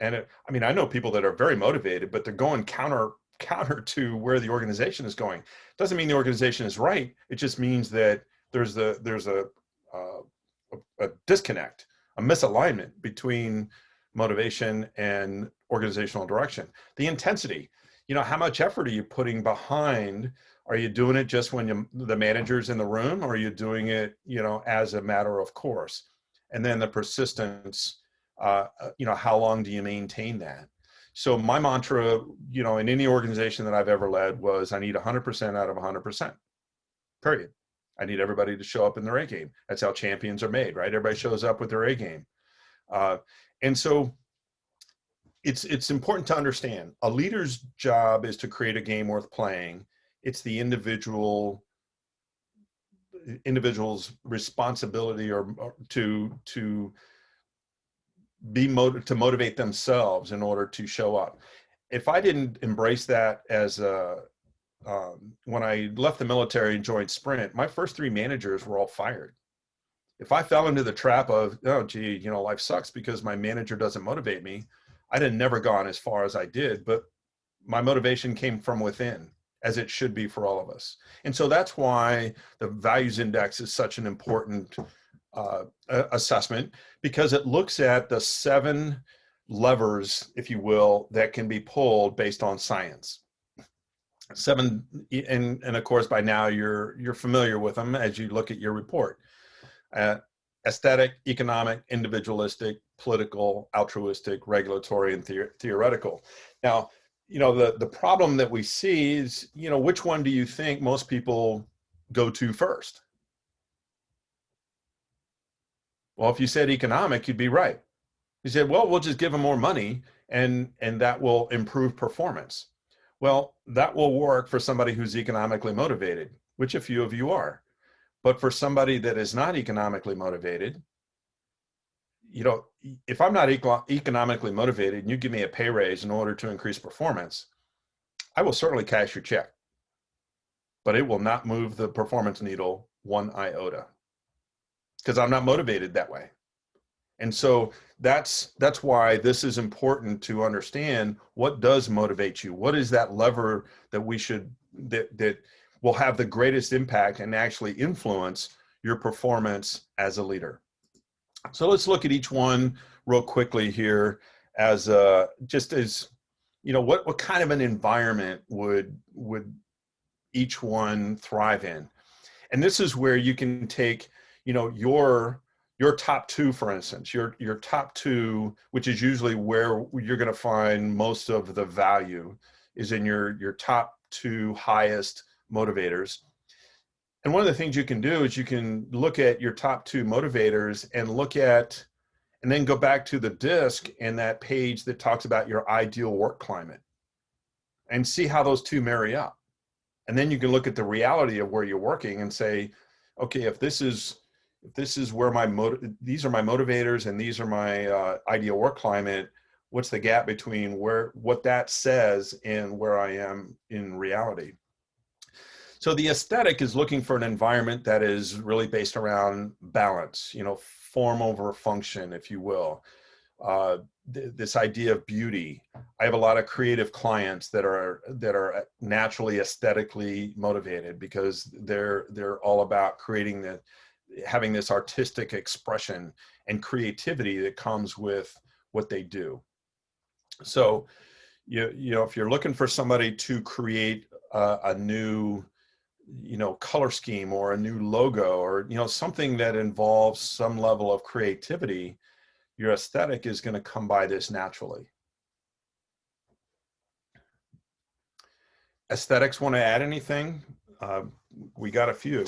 And I know people that are very motivated, but they're going counter to where the organization is going. Doesn't mean the organization is right. It just means that there's a disconnect, a misalignment between motivation and organizational direction. The intensity, how much effort are you putting behind? Are you doing it just when the manager's in the room, or are you doing it, as a matter of course? And then the persistence, how long do you maintain that? So my mantra, in any organization that I've ever led was I need 100% out of 100%, period. I need everybody to show up in their A game. That's how champions are made, right? Everybody shows up with their A game. And so it's important to understand a leader's job is to create a game worth playing. It's the individual's responsibility or to motivate themselves in order to show up. If I didn't embrace that as when I left the military and joined Sprint, my first 3 managers were all fired. If I fell into the trap of, oh, gee, life sucks because my manager doesn't motivate me, I'd have never gone as far as I did, but my motivation came from within, as it should be for all of us. And so that's why the values index is such an important assessment, because it looks at the 7 levers, if you will, that can be pulled based on science. 7, and of course by now you're familiar with them as you look at your report. Aesthetic, economic, individualistic, political, altruistic, regulatory, and theoretical. Now, the problem that we see is, which one do you think most people go to first? Well, if you said economic, you'd be right. You said, well, we'll just give them more money and that will improve performance. Well, that will work for somebody who's economically motivated, which a few of you are. But for somebody that is not economically motivated, if I'm not economically motivated and you give me a pay raise in order to increase performance, I will certainly cash your check, but it will not move the performance needle 1 iota because I'm not motivated that way. And so that's why this is important to understand what does motivate you. What is that lever that that will have the greatest impact and actually influence your performance as a leader? So let's look at each one real quickly here as what kind of an environment would each one thrive in? And this is where you can take, your top 2, for instance, your top 2, which is usually where you're going to find most of the value, is in your top 2 highest motivators. And one of the things you can do is you can look at your top 2 motivators and then go back to the disc and that page that talks about your ideal work climate and see how those 2 marry up. And then you can look at the reality of where you're working and say, okay, if this is where these are my motivators and these are my ideal work climate, what's the gap between what that says and where I am in reality? So the aesthetic is looking for an environment that is really based around balance, form over function, if you will. This idea of beauty. I have a lot of creative clients that are naturally aesthetically motivated because they're all about having this artistic expression and creativity that comes with what they do. So, if you're looking for somebody to create a new color scheme or a new logo or, something that involves some level of creativity, your aesthetic is going to come by this naturally. Aesthetics want to add anything? We got a few.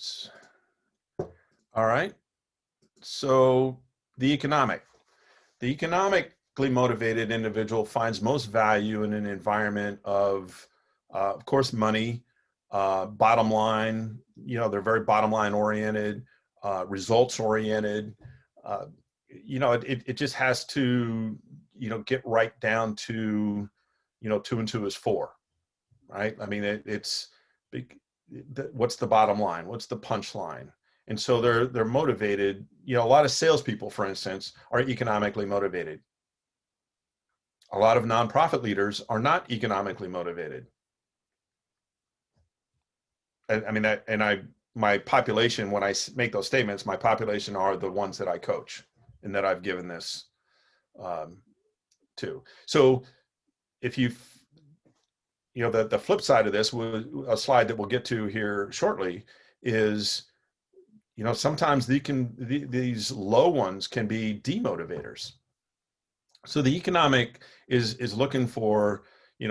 Oops. All right. So the economically motivated individual finds most value in an environment of course, money, bottom line. You know, they're very bottom line oriented, results oriented. It just has to, get right down to, 2 and 2 is 4, right? I mean, it's big. What's the bottom line? What's the punchline? And so they're motivated. A lot of salespeople, for instance, are economically motivated. A lot of nonprofit leaders are not economically motivated. My population, when I make those statements, my population are the ones that I coach and that I've given this to. So if the flip side of this, was a slide that we'll get to here shortly, is sometimes these low ones can be demotivators. So the economic is looking for,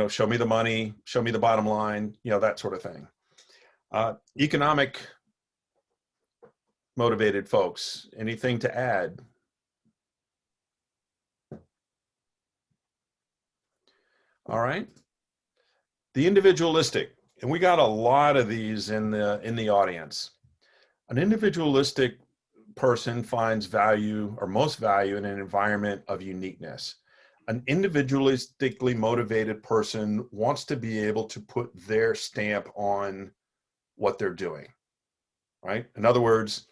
show me the money, show me the bottom line, that sort of thing. Economic motivated folks, anything to add? All right. The individualistic, and we got a lot of these in the audience. An individualistic person finds value or most value in an environment of uniqueness. An individualistically motivated person wants to be able to put their stamp on what they're doing, right? In other words,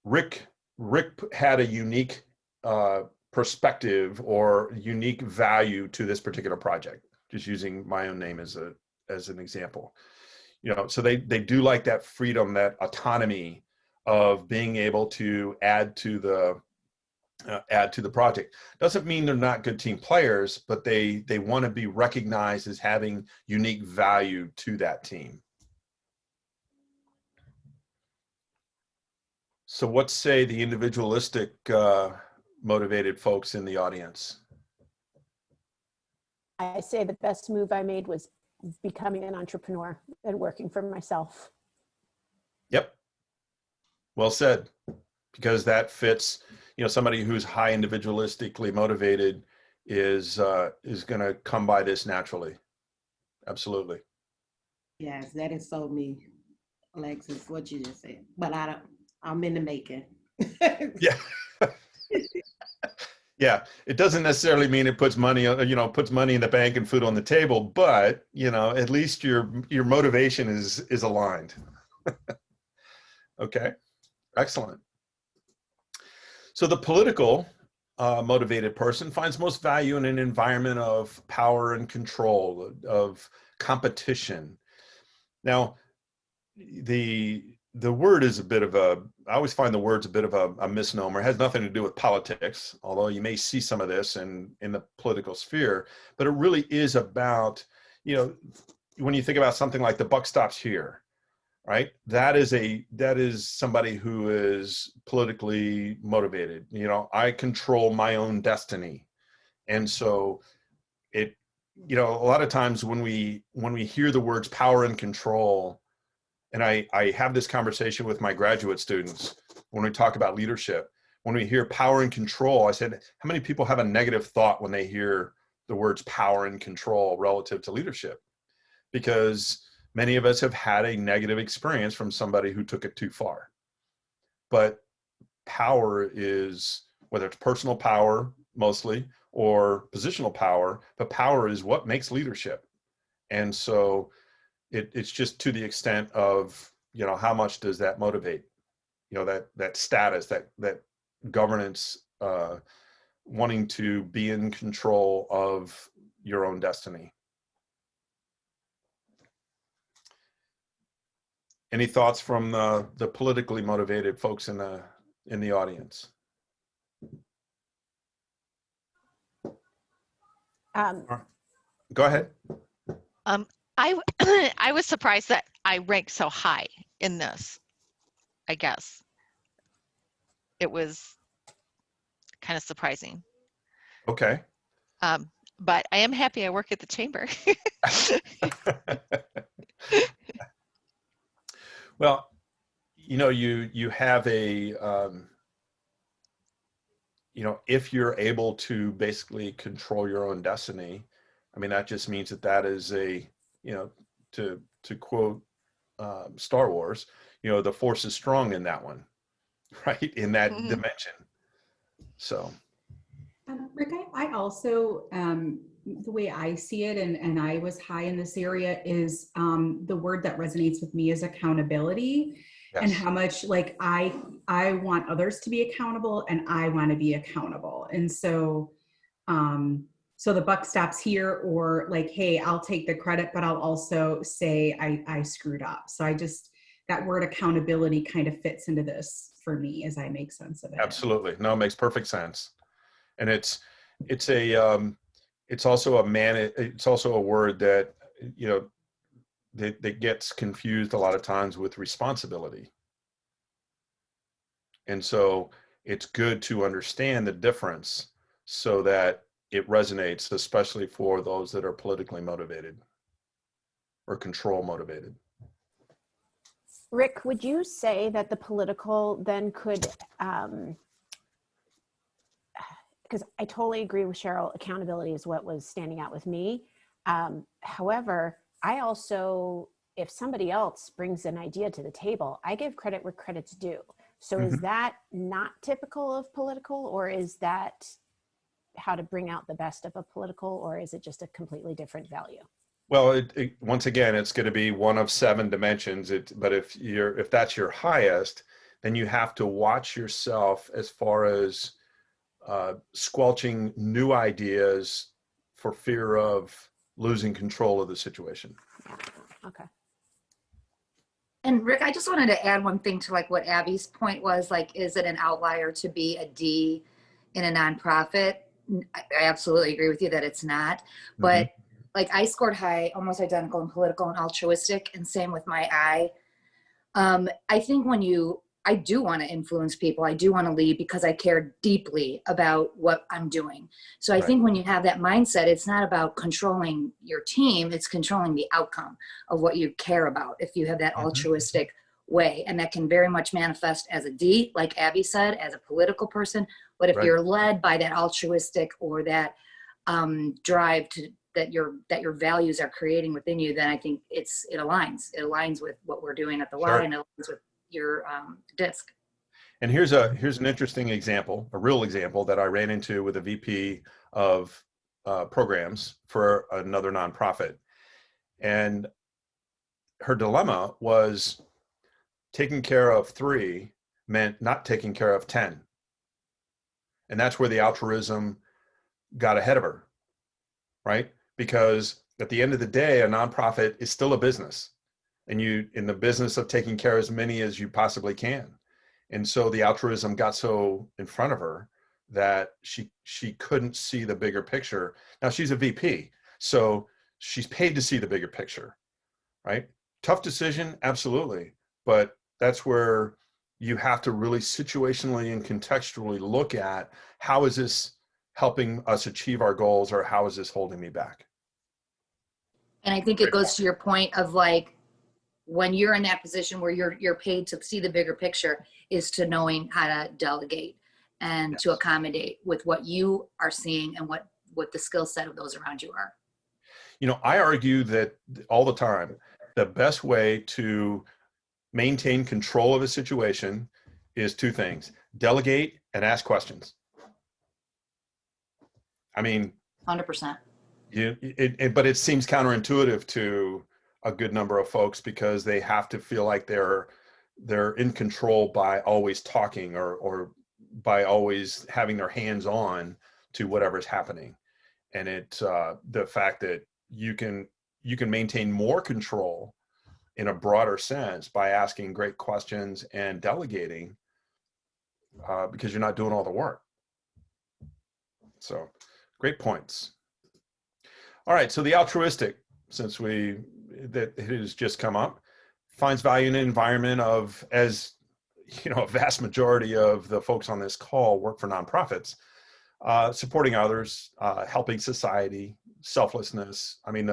Rick had a unique perspective or unique value to this particular project, just using my own name as an example. So they do like that freedom, that autonomy of being able to add to the project. Doesn't mean they're not good team players, but they want to be recognized as having unique value to that team. So what say the individualistic motivated folks in the audience? I say the best move I made was becoming an entrepreneur and working for myself. Yep. Well said, because that fits, somebody who's high individualistically motivated is going to come by this naturally. Absolutely. Yes, that is so me, Alexis, what you just said. But I'm in the making. Yeah. Yeah, it doesn't necessarily mean it puts money in the bank and food on the table, but at least your motivation is aligned. Okay, excellent. So the political motivated person finds most value in an environment of power and control, of competition. Now, the word is I always find the word's a bit of a misnomer. It has nothing to do with politics, although you may see some of this in the political sphere, but it really is about, when you think about something like the buck stops here, right? That is somebody who is politically motivated. I control my own destiny. And so a lot of times when we hear the words power and control, and I have this conversation with my graduate students when we talk about leadership. When we hear power and control, I said, how many people have a negative thought when they hear the words power and control relative to leadership? Because many of us have had a negative experience from somebody who took it too far. But power is, whether it's personal power mostly or positional power, but power is what makes leadership. And so it's just to the extent of, how much does that motivate, that status, that governance, wanting to be in control of your own destiny. Any thoughts from the politically motivated folks in the audience? Go ahead. I was surprised that I ranked so high in this, I guess. It was kind of surprising. Okay. But I am happy I work at the chamber. Well, you have a, if you're able to basically control your own destiny, I mean, that just means that is a, to quote Star Wars, the force is strong in that one, right? In that dimension. So. Rick, I also, the way I see it, and I was high in this area, is the word that resonates with me is accountability. Yes. And how much like I want others to be accountable and I want to be accountable. And so, so the buck stops here, or like, hey, I'll take the credit, but I'll also say I screwed up. So that word accountability kind of fits into this for me as I make sense of it. Absolutely. No, it makes perfect sense. And it's also a word that, that gets confused a lot of times with responsibility. And so it's good to understand the difference so that it resonates, especially for those that are politically motivated or control motivated. Rick, would you say that the political then could, because I totally agree with Cheryl, accountability is what was standing out with me. However, I also, if somebody else brings an idea to the table, I give credit where credit's due. So is that not typical of political, or is that how to bring out the best of a political, or is it just a completely different value? Well, once again, it's going to be one of 7 dimensions. But if that's your highest, then you have to watch yourself as far as squelching new ideas for fear of losing control of the situation. Yeah. Okay. And Rick, I just wanted to add one thing to like what Abby's point was, like, is it an outlier to be a D in a nonprofit? I absolutely agree with you that it's not, but like I scored high, almost identical in political and altruistic, and same with my I. I think I do want to influence people. I do want to lead because I care deeply about what I'm doing. So I think when you have that mindset, it's not about controlling your team, it's controlling the outcome of what you care about. If you have that altruistic way, and that can very much manifest as a D, like Abby said, as a political person. But if you're led by that altruistic or that drive to that your values are creating within you, then I think it aligns with what we're doing at the Y, and it aligns with your DISC. And here's an interesting example, a real example that I ran into with a VP of programs for another nonprofit. And her dilemma was taking care of 3 meant not taking care of 10. And that's where the altruism got ahead of her, right? Because at the end of the day, a nonprofit is still a business, and you in the business of taking care of as many as you possibly can. And so the altruism got so in front of her that she couldn't see the bigger picture. Now she's a VP, so she's paid to see the bigger picture, right? Tough decision, absolutely. But that's where you have to really situationally and contextually look at, how is this helping us achieve our goals, or how is this holding me back? And I think it goes to your point of like, when you're in that position where you're paid to see the bigger picture, is to knowing how to delegate and to accommodate with what you are seeing and what the skill set of those around you are. I argue that all the time, the best way to maintain control of a situation is 2 things: delegate and ask questions. I mean, 100%. But it seems counterintuitive to a good number of folks, because they have to feel like they're in control by always talking or by always having their hands on to whatever's happening. And the fact that you can maintain more control in a broader sense by asking great questions and delegating, because you're not doing all the work. So great points. All right, so the altruistic, since that it has just come up, finds value in an environment of, as a vast majority of the folks on this call work for nonprofits, supporting others, helping society, selflessness. I mean,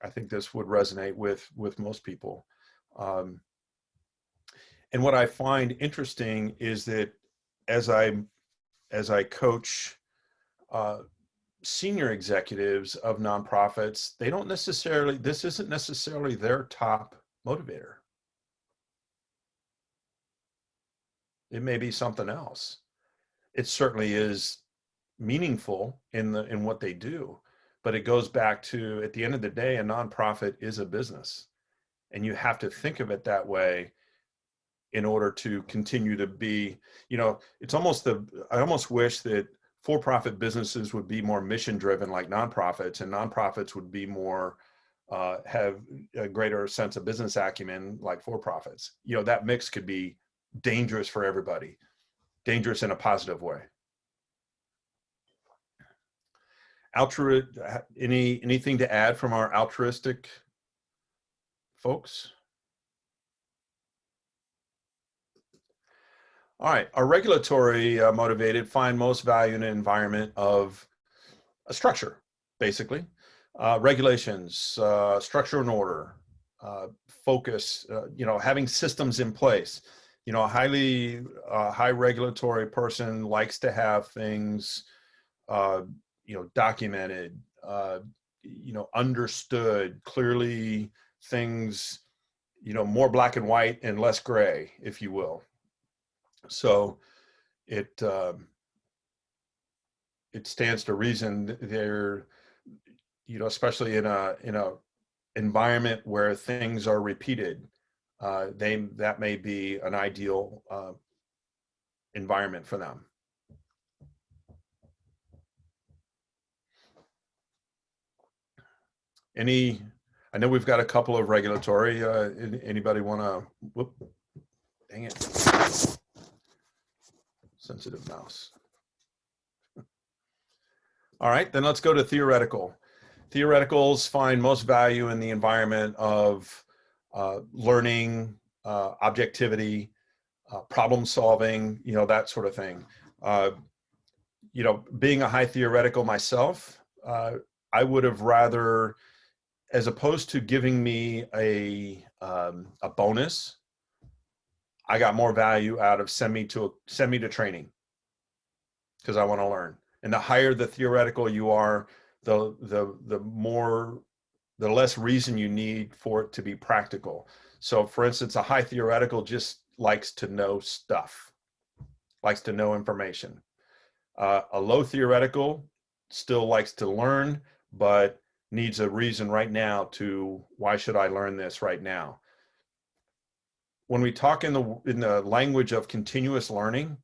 I I think this would resonate with most people. And what I find interesting is that as I coach senior executives of nonprofits, they don't necessarily, this isn't necessarily their top motivator. It may be something else. It certainly is meaningful in what they do, but it goes back to, at the end of the day, a nonprofit is a business, and you have to think of it that way in order to continue to be, you know, it's almost I almost wish that for-profit businesses would be more mission driven like nonprofits, and nonprofits would be more have a greater sense of business acumen like for-profits. You know, that mix could be dangerous for everybody, dangerous in a positive way. Anything to add from our altruistic folks? All right, our regulatory motivated find most value in an environment of a structure, basically. Regulations, structure and order, focus, you know, having systems in place. You know, a high regulatory person likes to have things, you know, documented, you know, understood, clearly things, you know, more black and white and less gray, if you will. So it stands to reason they're, you know, especially in a environment where things are repeated, that may be an ideal environment for them. I know we've got a couple of regulatory, anybody want to, whoop, dang it. Sensitive mouse. All right, then let's go to theoretical. Theoreticals find most value in the environment of learning, objectivity, problem solving, you know, that sort of thing. You know, being a high theoretical myself, I would have rather, as opposed to giving me a bonus, I got more value out of send me to training because I want to learn. And the higher the theoretical you are, the less reason you need for it to be practical. So for instance, a high theoretical just likes to know stuff, likes to know information. A low theoretical still likes to learn, but needs a reason right now to, why should I learn this right now? When we talk in the language of continuous learning,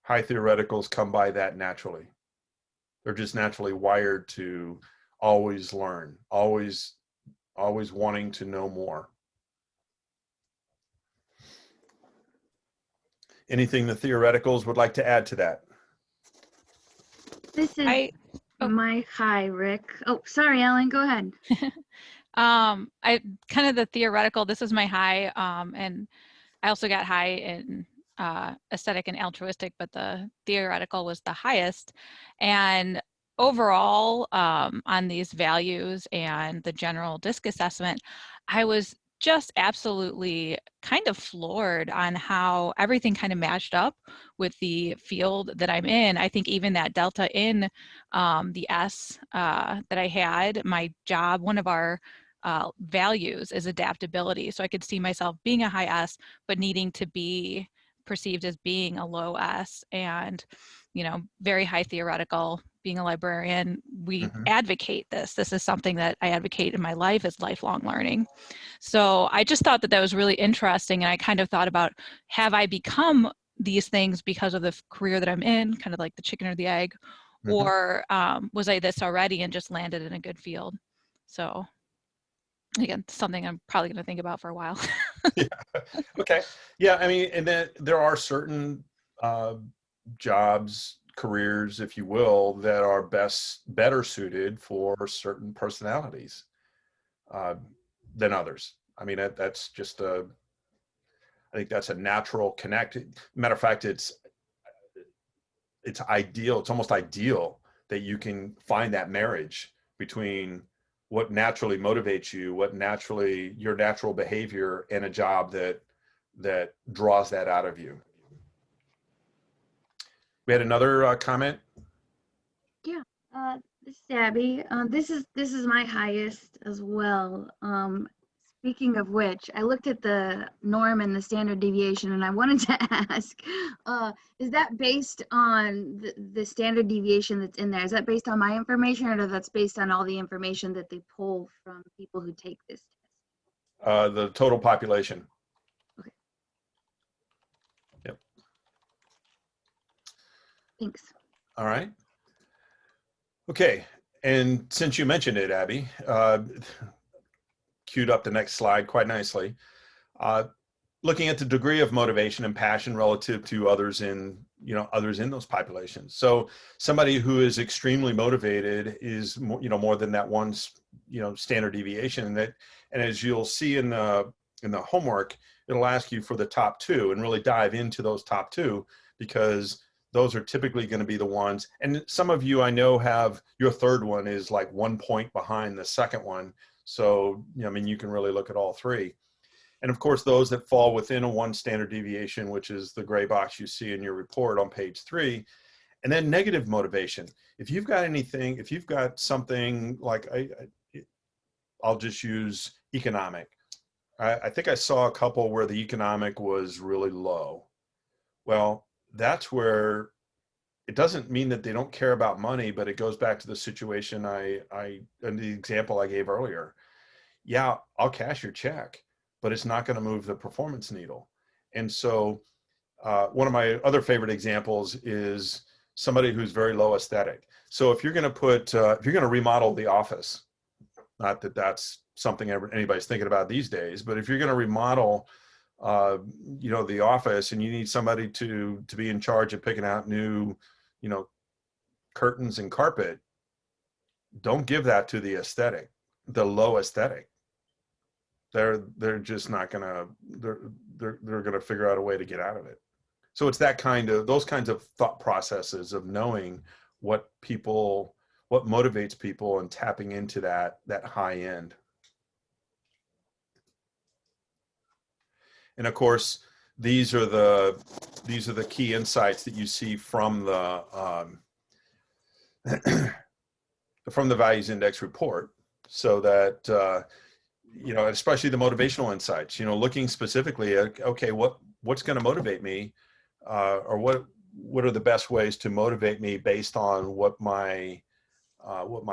high theoreticals come by that naturally. They're just naturally wired to always learn, always wanting to know more. Anything the theoreticals would like to add to that? This is my high, Rick. Oh, sorry, Ellen, go ahead. I kind of the theoretical, this is my high, and I also got high in aesthetic and altruistic, but the theoretical was the highest. And overall, on these values and the general DISC assessment, I was just absolutely kind of floored on how everything kind of matched up with the field that I'm in. I think even that delta in the S that I had, my job, one of our values is adaptability. So I could see myself being a high S, but needing to be perceived as being a low S. And, you know, very high theoretical. Being a librarian, we advocate this. This is something that I advocate in my life, is lifelong learning. So I just thought that that was really interesting. And I kind of thought about, have I become these things because of the career that I'm in, kind of like the chicken or the egg, or was I this already and just landed in a good field? So again, something I'm probably going to think about for a while. Yeah. Okay. Yeah. I mean, and then there are certain jobs, careers, if you will, that are better suited for certain personalities than others. I mean, that's just I think that's a natural connect. Matter of fact, it's ideal. It's almost ideal that you can find that marriage between what naturally motivates you, what naturally your natural behavior in a job that draws that out of you. We had another comment. Yeah, this is Abby. This is my highest as well. Speaking of which, I looked at the norm and the standard deviation, and I wanted to ask, is that based on the standard deviation that's in there? Is that based on my information, or that's based on all the information that they pull from people who take this test? The total population. Okay. Yep. Thanks. All right. Okay, and since you mentioned it, Abby, queued up the next slide quite nicely. Looking at the degree of motivation and passion relative to others in those populations. So somebody who is extremely motivated is more than that one standard deviation. And as you'll see in the homework, it'll ask you for the top 2 and really dive into those top 2, because those are typically going to be the ones. And some of you I know have your third one is like 1 point behind the second one. So, I mean, you can really look at all 3. And of course, those that fall within a 1 standard deviation, which is the gray box you see in your report on page 3. And then negative motivation. If you've got something like, I'll just use economic. I think I saw a couple where the economic was really low. Well, that's where it doesn't mean that they don't care about money, but it goes back to the situation and the example I gave earlier. Yeah, I'll cash your check, but it's not going to move the performance needle. And so one of my other favorite examples is somebody who's very low aesthetic. So if you're going to remodel the office, not that that's something anybody's thinking about these days, but if you're going to remodel the office and you need somebody to be in charge of picking out new, curtains and carpet, don't give that to the low aesthetic. They're just not gonna, they're gonna figure out a way to get out of it. So it's those kinds of thought processes of knowing what motivates people and tapping into that high end. And of course, these are the key insights that you see from the Values Index report. So that especially the motivational insights. Looking specifically at what's going to motivate me, or what are the best ways to motivate me based on what my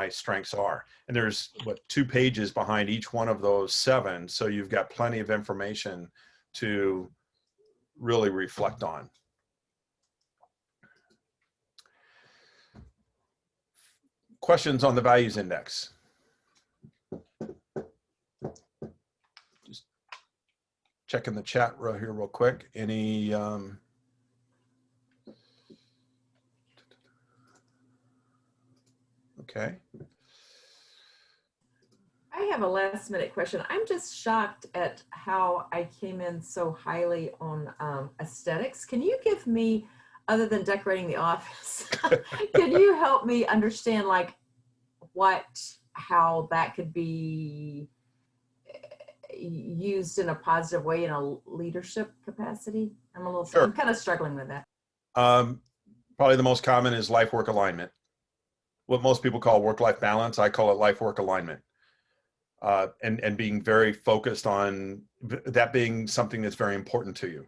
strengths are. And there's 2 pages behind each one of those 7, so you've got plenty of information to really reflect on. Questions on the Values Index? Just checking the chat here real quick. Any okay. I have a last minute question. I'm just shocked at how I came in so highly on aesthetics. Can you give me, other than decorating the office, can you help me understand how that could be used in a positive way in a leadership capacity? I'm kind of struggling with that. Probably the most common is life-work alignment. What most people call work-life balance, I call it life-work alignment. And being very focused on that being something that's very important to you.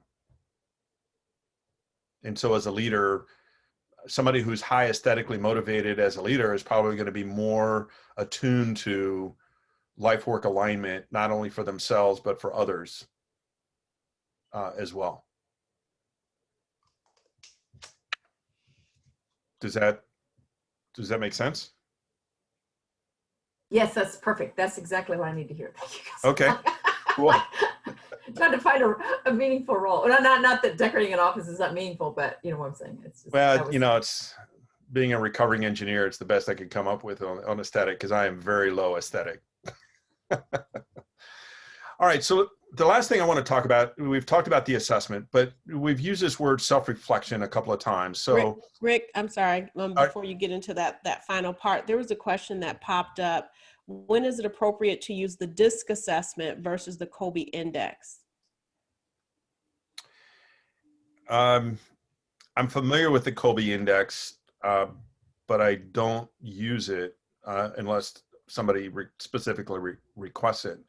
And so as a leader, somebody who's high aesthetically motivated as a leader is probably going to be more attuned to life work alignment, not only for themselves, but for others as well. Does that make sense? Yes, that's perfect. That's exactly what I need to hear. Thank you. Okay, cool. Trying to find a meaningful role. Not that decorating an office is not meaningful, but you know what I'm saying. It's just, it's being a recovering engineer. It's the best I could come up with on aesthetic, because I am very low aesthetic. All right, so the last thing I want to talk about, we've talked about the assessment, but we've used this word self-reflection a couple of times. So Rick, I'm sorry, before you get into that final part, there was a question that popped up when is it appropriate to use the DISC assessment versus the Kolbe index? I'm familiar with the Kolbe index, but I don't use it unless somebody specifically requests it.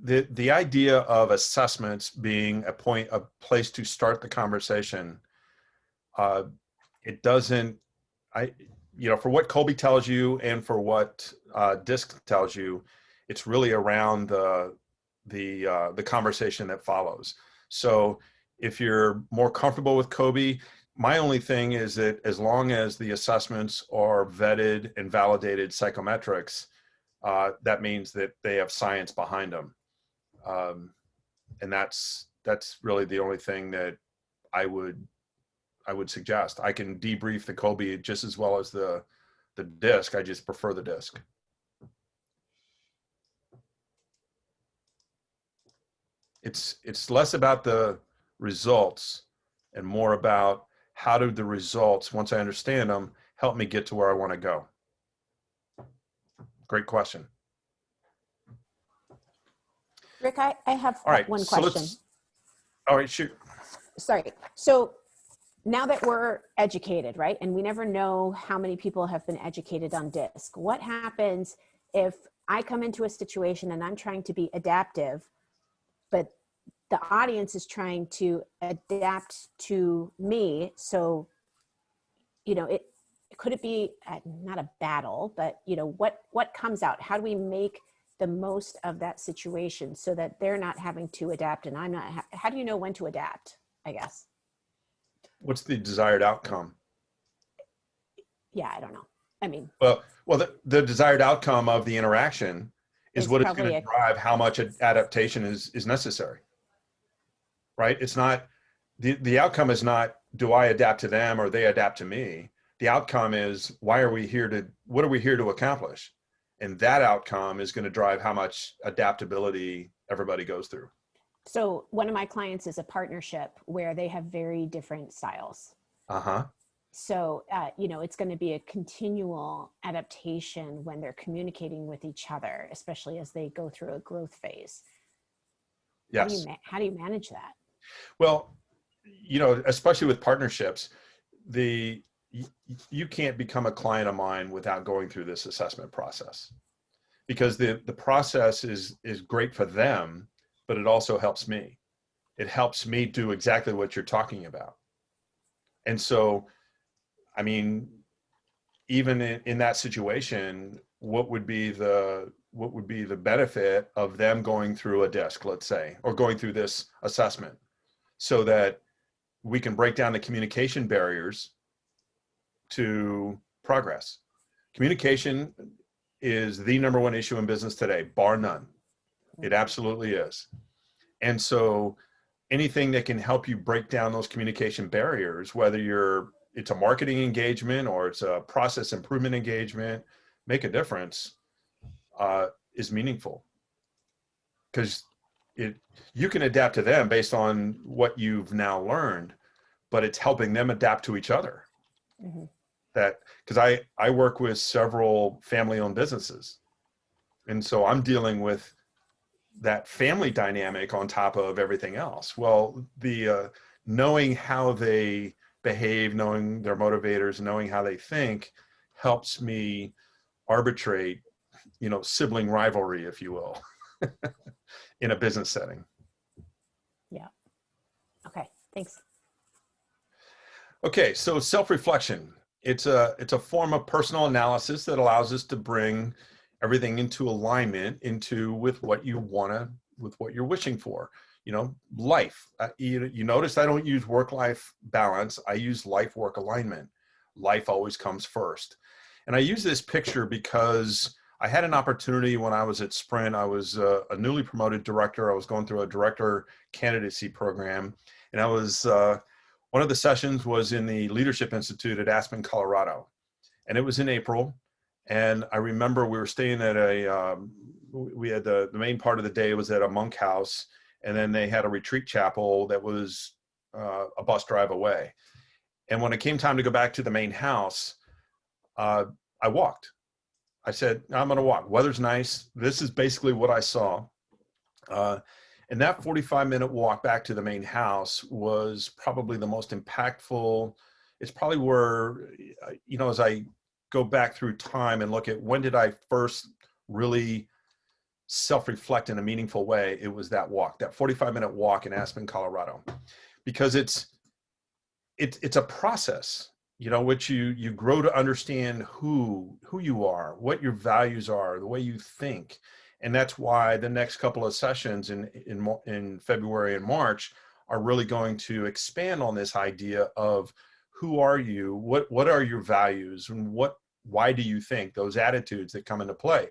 The idea of assessments being a place to start the conversation, it doesn't, for what Kolbe tells you and for what DISC tells you, it's really around the conversation that follows. So if you're more comfortable with Kolbe, my only thing is that as long as the assessments are vetted and validated psychometrics, that means that they have science behind them. And that's really the only thing that I would suggest. I can debrief the Kolbe just as well as the DISC. I just prefer the DISC. It's less about the results and more about how do the results, once I understand them, help me get to where I want to go. Great question. Rick, I have All right, one so question. All right, shoot. Sorry. So now that we're educated, right? And we never know how many people have been educated on DISC. What happens if I come into a situation and I'm trying to be adaptive, but the audience is trying to adapt to me? So, could it be not a battle, but what comes out? How do we make the most of that situation so that they're not having to adapt and I'm not? How do you know when to adapt, I guess? What's the desired outcome? Yeah, I don't know. I mean, well, the desired outcome of the interaction is what is going to drive how much adaptation is necessary, right? It's not, the outcome is not, do I adapt to them or they adapt to me? The outcome is, what are we here to accomplish? And that outcome is going to drive how much adaptability everybody goes through. So one of my clients is a partnership where they have very different styles. Uh-huh. So, it's going to be a continual adaptation when they're communicating with each other, especially as they go through a growth phase. Yes. How do you manage that? Well, especially with partnerships, you can't become a client of mine without going through this assessment process, because the process is great for them, but it also helps me. It helps me do exactly what you're talking about. And so, I mean, even in that situation, what would be the benefit of them going through a DISC, let's say, or going through this assessment, so that we can break down the communication barriers to progress. Communication is the number one issue in business today, bar none. It absolutely is. And so anything that can help you break down those communication barriers, whether it's a marketing engagement or it's a process improvement engagement, make a difference, is meaningful. Because you can adapt to them based on what you've now learned, but it's helping them adapt to each other. Mm-hmm. Because I work with several family-owned businesses. And so I'm dealing with that family dynamic on top of everything else. Well, the knowing how they behave, knowing their motivators, knowing how they think helps me arbitrate, sibling rivalry, if you will, in a business setting. Yeah. Okay, thanks. Okay, so self-reflection. It's a form of personal analysis that allows us to bring everything into alignment with what you with what you're wishing for. Life. You notice I don't use work-life balance. I use life-work alignment. Life always comes first. And I use this picture because I had an opportunity when I was at Sprint. I was a newly promoted director. I was going through a director candidacy program, and I was one of the sessions was in the Leadership Institute at Aspen, Colorado, and it was in April. And I remember we were staying at we had the main part of the day was at a monk house, and then they had a retreat chapel that was a bus drive away. And when it came time to go back to the main house, I walked. I said, I'm going to walk. Weather's nice. This is basically what I saw. And that 45-minute walk back to the main house was probably the most impactful. It's probably where, as I go back through time and look at when did I first really self-reflect in a meaningful way, it was that walk, that 45-minute walk in Aspen, Colorado, because it's a process, which you grow to understand who you are, what your values are, the way you think. And that's why the next couple of sessions in February and March are really going to expand on this idea of who are you, what are your values, and why do you think, those attitudes that come into play.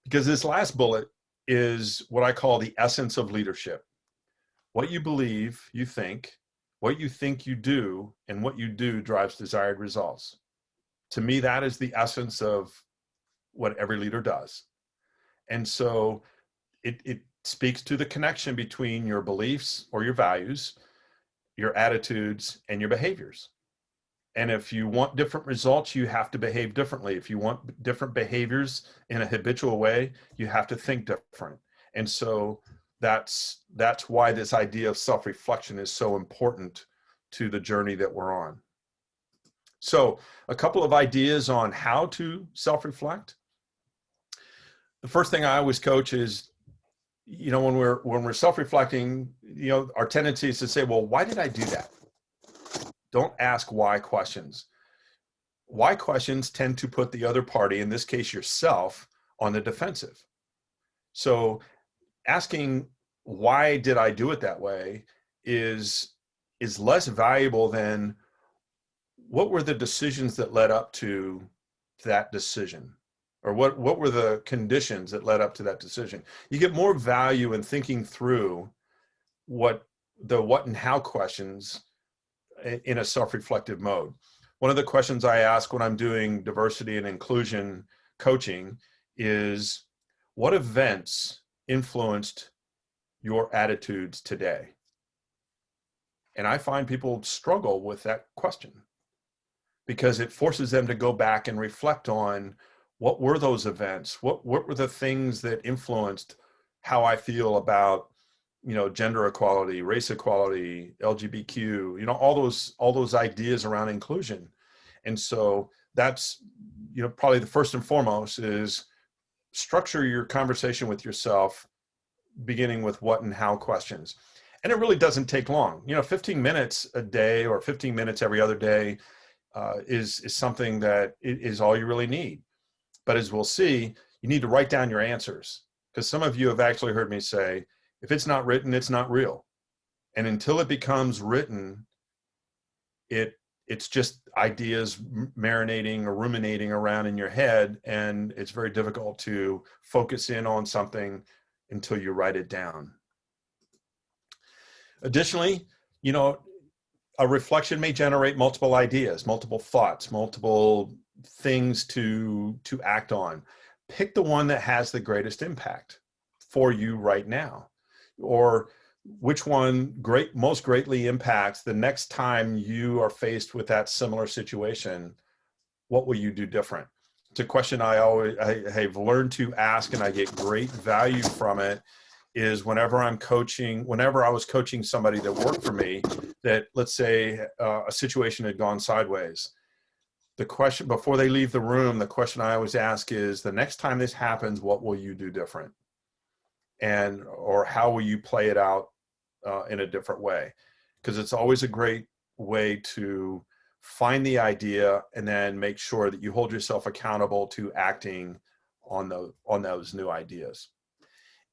Because this last bullet is what I call the essence of leadership. What you believe, you think, what you think you do, and what you do drives desired results. To me, that is the essence of what every leader does. And so it speaks to the connection between your beliefs or your values, your attitudes, and your behaviors. And if you want different results, you have to behave differently. If you want different behaviors in a habitual way, you have to think different. And so that's why this idea of self-reflection is so important to the journey that we're on. So a couple of ideas on how to self-reflect. The first thing I always coach is, when we're self-reflecting, our tendency is to say, well, why did I do that? Don't ask why questions. Why questions tend to put the other party, in this case yourself, on the defensive. So asking why did I do it that way is less valuable than what were the decisions that led up to that decision, or what were the conditions that led up to that decision. You get more value in thinking through what and how questions in a self-reflective mode. One of the questions I ask when I'm doing diversity and inclusion coaching is, what events influenced your attitudes today? And I find people struggle with that question because it forces them to go back and reflect on what were those events? What were the things that influenced how I feel about gender equality, race equality, LGBTQ, all those ideas around inclusion. And so that's, probably the first and foremost is structure your conversation with yourself, beginning with what and how questions. And it really doesn't take long. 15 minutes a day or 15 minutes every other day is something that is all you really need. But as we'll see, you need to write down your answers, because some of you have actually heard me say, if it's not written, it's not real. And until it becomes written, it's just ideas marinating or ruminating around in your head, and it's very difficult to focus in on something until you write it down. Additionally, a reflection may generate multiple ideas, multiple thoughts, multiple things to act on. Pick the one that has the greatest impact for you right now, or which one most greatly impacts the next time you are faced with that similar situation. What will you do different? It's a question I've learned to ask, and I get great value from it, is whenever I was coaching somebody that worked for me, that let's say a situation had gone sideways. The question before they leave the room, the question I always ask is, the next time this happens, what will you do different? Or how will you play it out in a different way? Because it's always a great way to find the idea and then make sure that you hold yourself accountable to acting on those new ideas.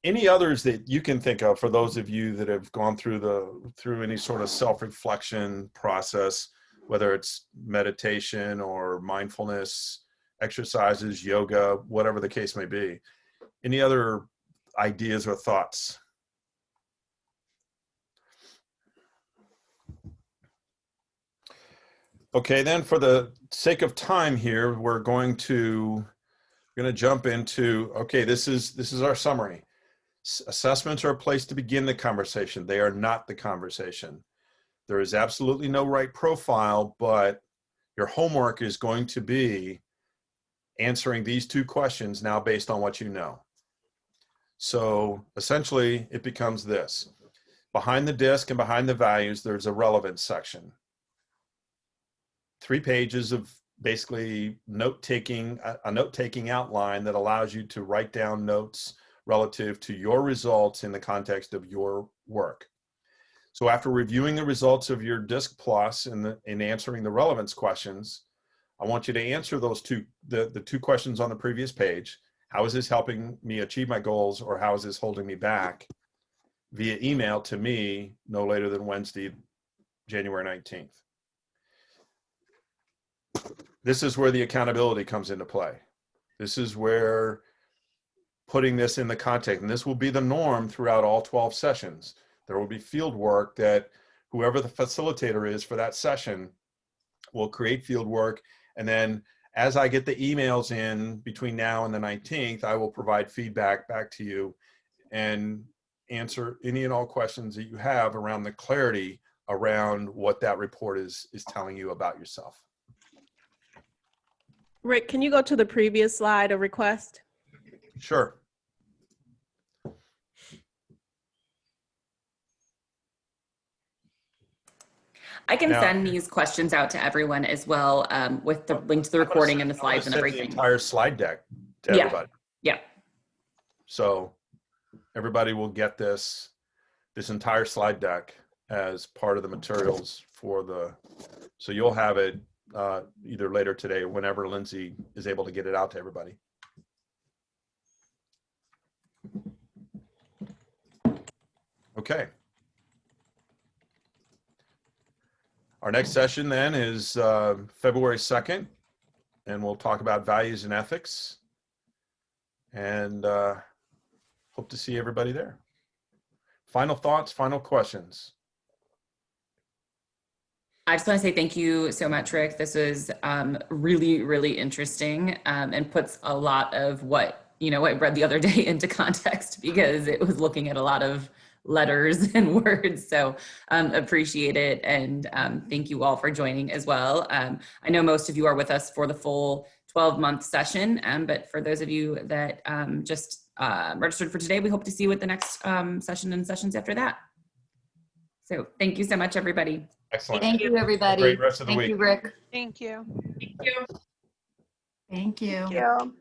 Any others that you can think of for those of you that have gone through any sort of self-reflection process, whether it's meditation or mindfulness exercises, yoga, whatever the case may be? Any other ideas or thoughts? Okay, then for the sake of time here, we're going to jump into, okay, this is our summary. Assessments are a place to begin the conversation. They are not the conversation. There is absolutely no right profile, but your homework is going to be answering these two questions now based on what you know. So essentially it becomes this. Behind the disc and behind the values, there's a relevance section. 3 pages of basically note-taking, a note-taking outline that allows you to write down notes relative to your results in the context of your work. So after reviewing the results of your DISC Plus and answering the relevance questions, I want you to answer those the 2 questions on the previous page. How is this helping me achieve my goals, or how is this holding me back? Via email to me no later than Wednesday, January 19th. This is where the accountability comes into play. This is where putting this in the context, and this will be the norm throughout all 12 sessions. There will be field work that whoever the facilitator is for that session will create field work. And then as I get the emails in between now and the 19th, I will provide feedback back to you and answer any and all questions that you have around the clarity around what that report is telling you about yourself. Rick, can you go to the previous slide of request? Sure. I can Now- send these questions out to everyone as well, with the link to the recording and the slides and Send the everything. entire slide deck to Yeah. everybody. Yeah. So everybody will get this entire slide deck as part of the materials for so you'll have it either later today or whenever Lindsay is able to get it out to everybody. Okay. Our next session then is February 2nd, and we'll talk about values and ethics. And hope to see everybody there. Final thoughts, final questions. I just want to say thank you so much, Rick. This was really, really interesting, and puts a lot of what I read the other day into context, because it was looking at a lot of letters and words. So appreciate it. And thank you all for joining as well. I know most of you are with us for the full 12-month session, but for those of you that just registered for today, we hope to see you at the next session and sessions after that. So thank you so much, everybody. Excellent. Thank you, everybody. Great rest of the Thank week. you, Rick. Thank you. Thank you. Thank you. Thank you.